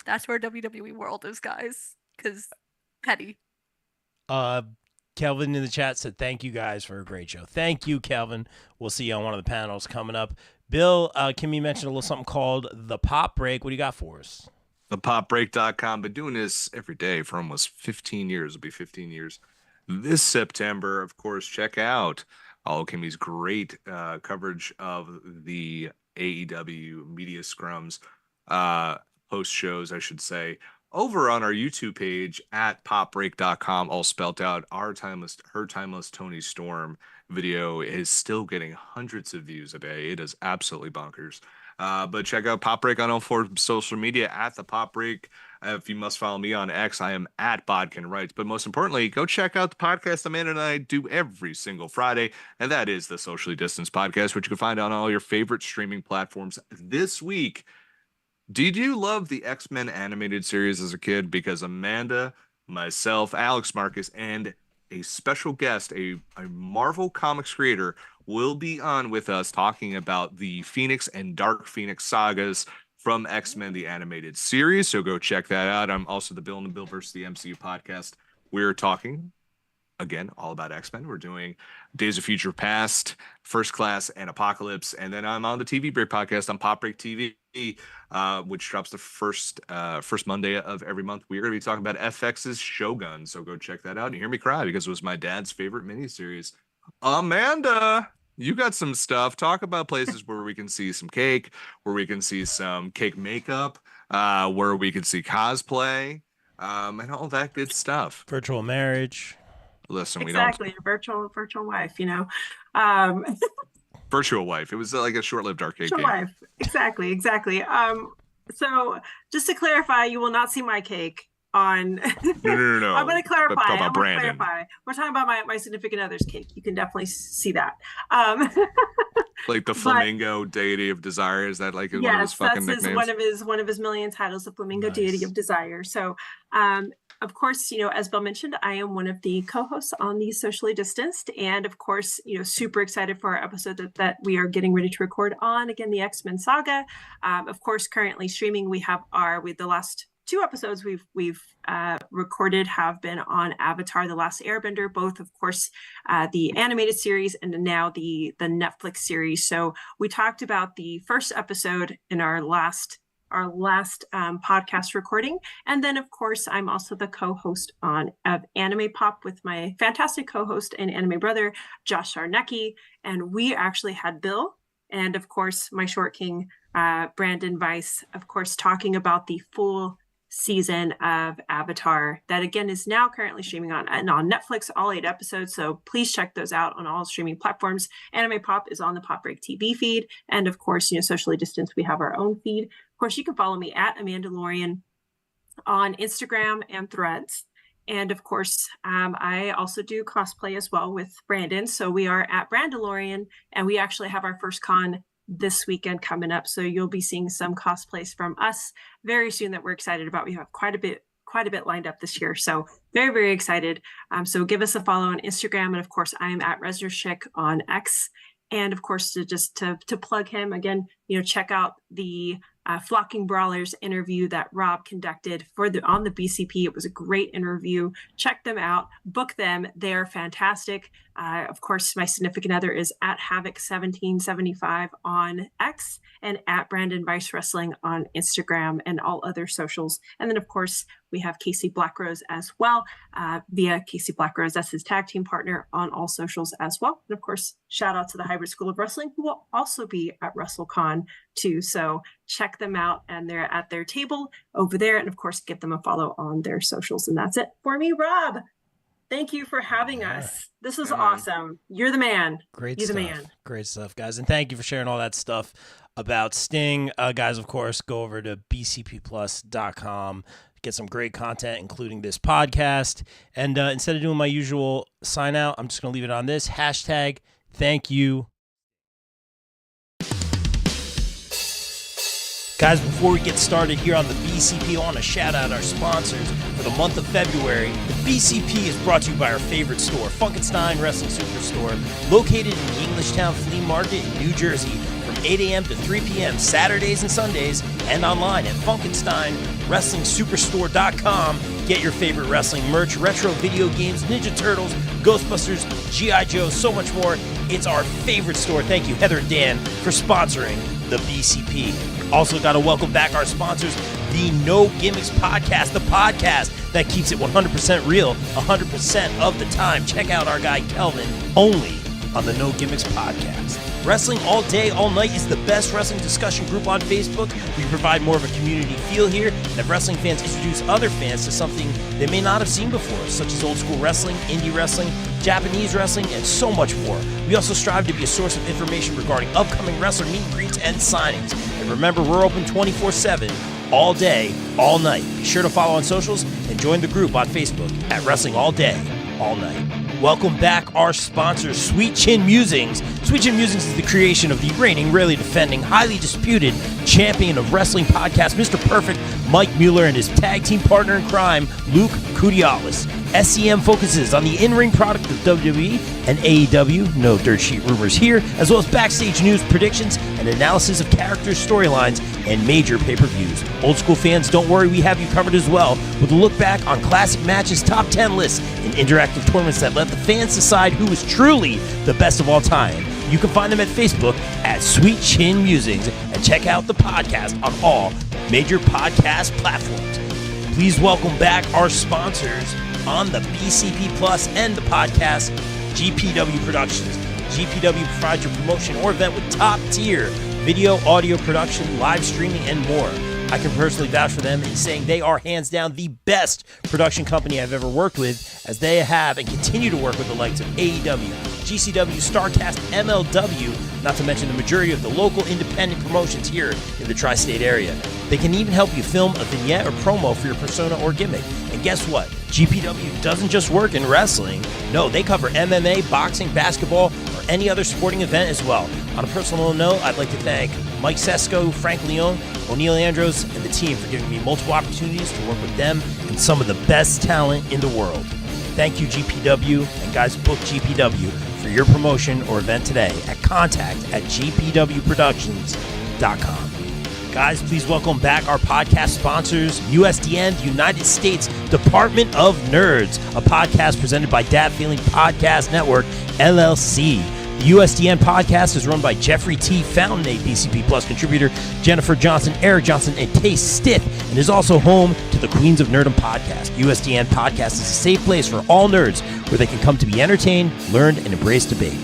That's where WWE World is, guys. Because petty. Kelvin in the chat said, thank you guys for a great show. Thank you, Kelvin. We'll see you on one of the panels coming up. Bill, Kimmy mentioned a little something called The Pop Break. What do you got for us? ThePopBreak.com. Been doing this every day for almost 15 years. It'll be 15 years this September. Of course, check out all of Kimmy's great coverage of the AEW media scrums, post shows, I should say, over on our YouTube page at popbreak.com, all spelt out. Her timeless Tony Storm video is still getting hundreds of views a day. It is absolutely bonkers. But check out Pop Break on all four social media at the Pop Break. If you must follow me on X, I am at Bodkin Writes. But most importantly, go check out the podcast Amanda and I do every single Friday, and that is the Socially Distanced Podcast, which you can find on all your favorite streaming platforms. This week, did you love the X-Men animated series as a kid? Because Amanda, myself, Alex Marcus, and a special guest, a Marvel Comics creator, will be on with us talking about the Phoenix and Dark Phoenix sagas from X-Men, the animated series. So go check that out. I'm also the Bill and the Bill versus the MCU podcast. We're talking, again, all about X-Men. We're doing Days of Future Past, First Class, and Apocalypse. And then I'm on the TV Break podcast on Pop Break TV, which drops the first Monday of every month. We're going to be talking about FX's Shogun. So go check that out and hear me cry because it was my dad's favorite miniseries. Amanda, you got some stuff. Talk about places where we can see some cake, where we can see some cake makeup, where we can see cosplay, and all that good stuff. Virtual marriage. Listen, exactly. we don't. Virtual wife, you know. Virtual wife. It was like a short-lived arcade virtual game. Wife. Exactly. So just to clarify, you will not see my cake on. No. I'm going to clarify. Brandon. We're talking about my significant other's cake. You can definitely see that. Like the Flamingo deity of desire. Is that like one of his fucking nicknames? One of his million titles, the Flamingo deity of desire. So, of course, you know, as Bill mentioned, I am one of the co-hosts on the Socially Distanced, and of course, you know, super excited for our episode that we are getting ready to record on, again, the X-Men saga. Of course, currently streaming, we have the last two episodes we've recorded have been on Avatar: The Last Airbender, both, of course, the animated series and now the Netflix series. So we talked about the first episode in our last podcast recording, and then of course I'm also the co-host of Anime Pop with my fantastic co-host and anime brother Josh Arnecki, and we actually had Bill and of course my short king Brandon Weiss, of course, talking about the full season of Avatar that again is now currently streaming on Netflix, all 8 episodes. So please check those out on all streaming platforms. Anime Pop is on the Pop Break TV feed, and of course, you know, Socially Distanced, we have our own feed. Of course, you can follow me at Amandalorian on Instagram and Threads. And of course, I also do cosplay as well with Brandon. So we are at Brandalorian, and we actually have our first con this weekend coming up. So you'll be seeing some cosplays from us very soon that we're excited about. We have quite a bit lined up this year. So very, very excited. So give us a follow on Instagram. And of course, I am at Resner Schick on X. And of course, to plug him again, check out the Flocking Brawlers interview that Rob conducted on the BCP. It was a great interview. Check them out, book them. They're fantastic. Of course, my significant other is at Havoc1775 on X and at Brandon Vice Wrestling on Instagram and all other socials. And then, of course, we have Casey Blackrose as well, via Casey Blackrose. That's his tag team partner on all socials as well. And of course, shout out to the Hybrid School of Wrestling, who will also be at WrestleCon too. So check them out, and they're at their table over there. And of course, give them a follow on their socials. And that's it for me, Rob. Thank you for having us. This was awesome. You're the man. Great You're stuff. the man. Great stuff, guys. And thank you for sharing all that stuff about Sting. Guys, of course, go over to bcpplus.com. Get some great content, including this podcast. And instead of doing my usual sign out, I'm just going to leave it on this. Hashtag thank you. Guys, before we get started here on the BCP, I want to shout out our sponsors for the month of February. The BCP is brought to you by our favorite store, Funkenstein Wrestling Superstore, located in the Englishtown Flea Market in New Jersey from 8 a.m. to 3 p.m. Saturdays and Sundays, and online at FunkensteinWrestlingSuperstore.com. Get your favorite wrestling merch, retro video games, Ninja Turtles, Ghostbusters, G.I. Joe, so much more. It's our favorite store. Thank you, Heather and Dan, for sponsoring the BCP. Also got to welcome back our sponsors, the No Gimmicks Podcast, the podcast that keeps it 100% real 100% of the time. Check out our guy Kelvin, only on the No Gimmicks Podcast. Wrestling All Day, All Night is the best wrestling discussion group on Facebook. We provide more of a community feel here, and have wrestling fans introduce other fans to something they may not have seen before, such as old school wrestling, indie wrestling, Japanese wrestling, and so much more. We also strive to be a source of information regarding upcoming wrestler meet and greets and signings. And remember, we're open 24/7, all day, all night. Be sure to follow on socials and join the group on Facebook at Wrestling All Day, All Night. Welcome back our sponsor, Sweet Chin Musings. Sweet Chin Musings is the creation of the reigning, rarely defending, highly disputed champion of wrestling podcast, Mr. Perfect, Mike Mueller, and his tag team partner in crime, Luke Kudialis. SCM focuses on the in-ring product of WWE and AEW, no dirt sheet rumors here, as well as backstage news, predictions, and analysis of characters, storylines, and major pay-per-views. Old school fans, don't worry, we have you covered as well, with a look back on classic matches, top 10 lists, and interactive tournaments that let the fans decide who is truly the best of all time. You can find them at Facebook at Sweet Chin Musings, and check out the podcast on all major podcast platforms. Please welcome back our sponsors on the BCP Plus and the podcast, GPW Productions. GPW provides your promotion or event with top-tier video, audio production, live streaming, and more. I can personally vouch for them in saying they are hands down the best production company I've ever worked with, as they have and continue to work with the likes of AEW, GCW, StarCast, MLW, not to mention the majority of the local independent promotions here in the tri-state area. They can even help you film a vignette or promo for your persona or gimmick. And guess what? GPW doesn't just work in wrestling. No, they cover MMA, boxing, basketball, or any other sporting event as well. On a personal note, I'd like to thank Mike Sesko, Frank León, Oneil Andrews, and the team for giving me multiple opportunities to work with them and some of the best talent in the world. Thank you, GPW, and guys, book GPW for your promotion or event today at contact@gpwproductions.com. Guys, please welcome back our podcast sponsors, USDN, the United States Department of Nerds, a podcast presented by Dat Feeling Podcast Network, LLC. The USDN podcast is run by Jeffrey T. Fountain, a BCP Plus contributor, Jennifer Johnson, Eric Johnson, and Taste Stith, and is also home to the Queens of Nerdom podcast. USDN podcast is a safe place for all nerds where they can come to be entertained, learned, and embrace debate.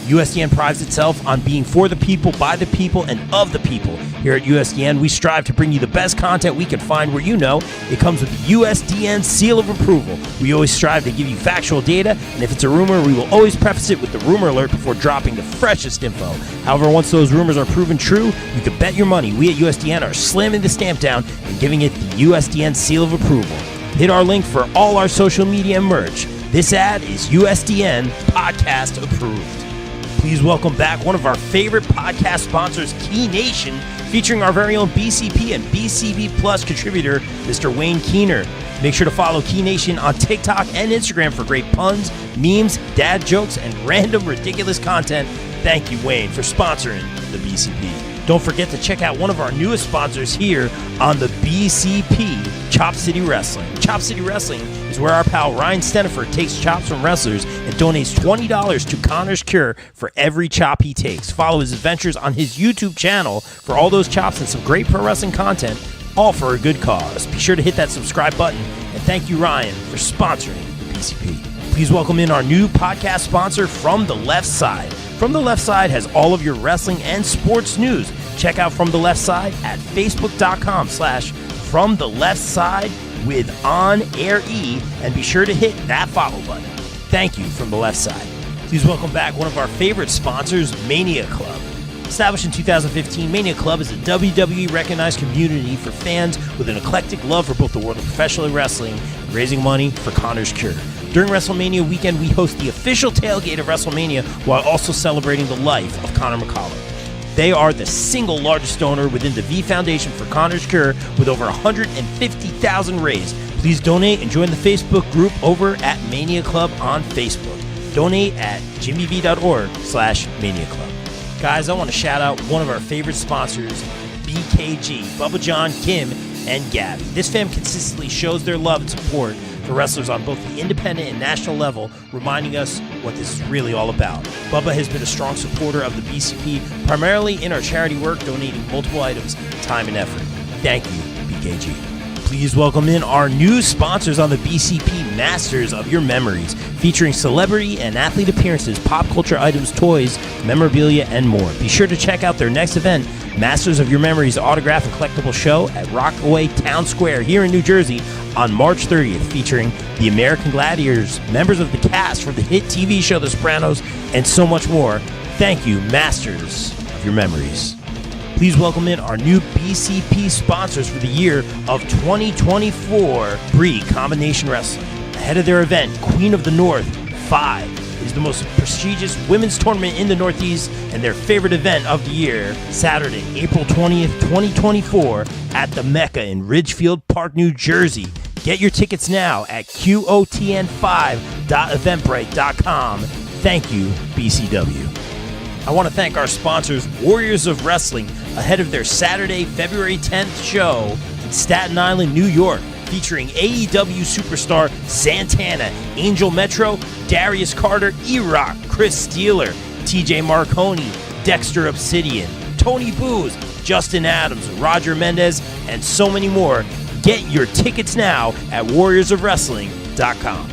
USDN prides itself on being for the people, by the people, and of the people. Here at USDN, we strive to bring you the best content we can find where you know it comes with the USDN seal of approval. We always strive to give you factual data, and if it's a rumor, we will always preface it with the rumor alert before dropping the freshest info. However, once those rumors are proven true, you can bet your money we at USDN are slamming the stamp down and giving it the USDN seal of approval. Hit our link for all our social media and merch. This ad is USDN podcast approved. Please welcome back one of our favorite podcast sponsors, Key Nation, featuring our very own BCP and BCP Plus contributor, Mr. Wayne Keener. Make sure to follow Key Nation on TikTok and Instagram for great puns, memes, dad jokes, and random ridiculous content Thank you, Wayne, for sponsoring the BCP. Don't forget to check out one of our newest sponsors here on the BCP, Chop City Wrestling. Chop City Wrestling is where our pal Ryan Steniford takes chops from wrestlers and donates $20 to Connor's Cure for every chop he takes. Follow his adventures on his YouTube channel for all those chops and some great pro wrestling content, all for a good cause. Be sure to hit that subscribe button, and thank you, Ryan, for sponsoring the BCP. Please welcome in our new podcast sponsor, From the Left Side. From the Left Side has all of your wrestling and sports news. Check out From the Left Side at facebook.com/From the Left Side with On Air E, and be sure to hit that follow button. Thank you, From the Left Side. Please welcome back one of our favorite sponsors, Mania Club. Established in 2015, Mania Club is a WWE-recognized community for fans with an eclectic love for both the world of professional wrestling and raising money for Connor's Cure. During WrestleMania weekend, we host the official tailgate of WrestleMania while also celebrating the life of Connor McCollum. They are the single largest donor within the V Foundation for Connor's Cure with over 150,000 raised. Please donate and join the Facebook group over at Mania Club on Facebook. Donate at jimmyv.org/Mania Club. Guys, I want to shout out one of our favorite sponsors, BKG, Bubba John, Kim, and Gabby. This fam consistently shows their love and support for wrestlers on both the independent and national level, reminding us what this is really all about. Bubba has been a strong supporter of the BCP, primarily in our charity work, donating multiple items, time, and effort. Thank you, BKG. Please welcome in our new sponsors on the BCP, Masters of Your Memories, featuring celebrity and athlete appearances, pop culture items, toys, memorabilia, and more. Be sure to check out their next event, Masters of Your Memories Autograph and Collectible Show at Rockaway Town Square here in New Jersey on March 30th, featuring the American Gladiators, members of the cast from the hit TV show The Sopranos, and so much more. Thank you, Masters of Your Memories. Please welcome in our new BCP sponsors for the year of 2024, Bree Combination Wrestling. Ahead of their event, Queen of the North 5 is the most prestigious women's tournament in the Northeast and their favorite event of the year, Saturday, April 20th, 2024 at the Mecca in Ridgefield Park, New Jersey. Get your tickets now at QOTN5.eventbrite.com. Thank you, BCW. I want to thank our sponsors, Warriors of Wrestling, ahead of their Saturday, February 10th show in Staten Island, New York, featuring AEW superstar Santana, Angel Metro, Darius Carter, E-Rock, Chris Steeler, TJ Marconi, Dexter Obsidian, Tony Booz, Justin Adams, Roger Mendez, and so many more. Get your tickets now at warriorsofwrestling.com.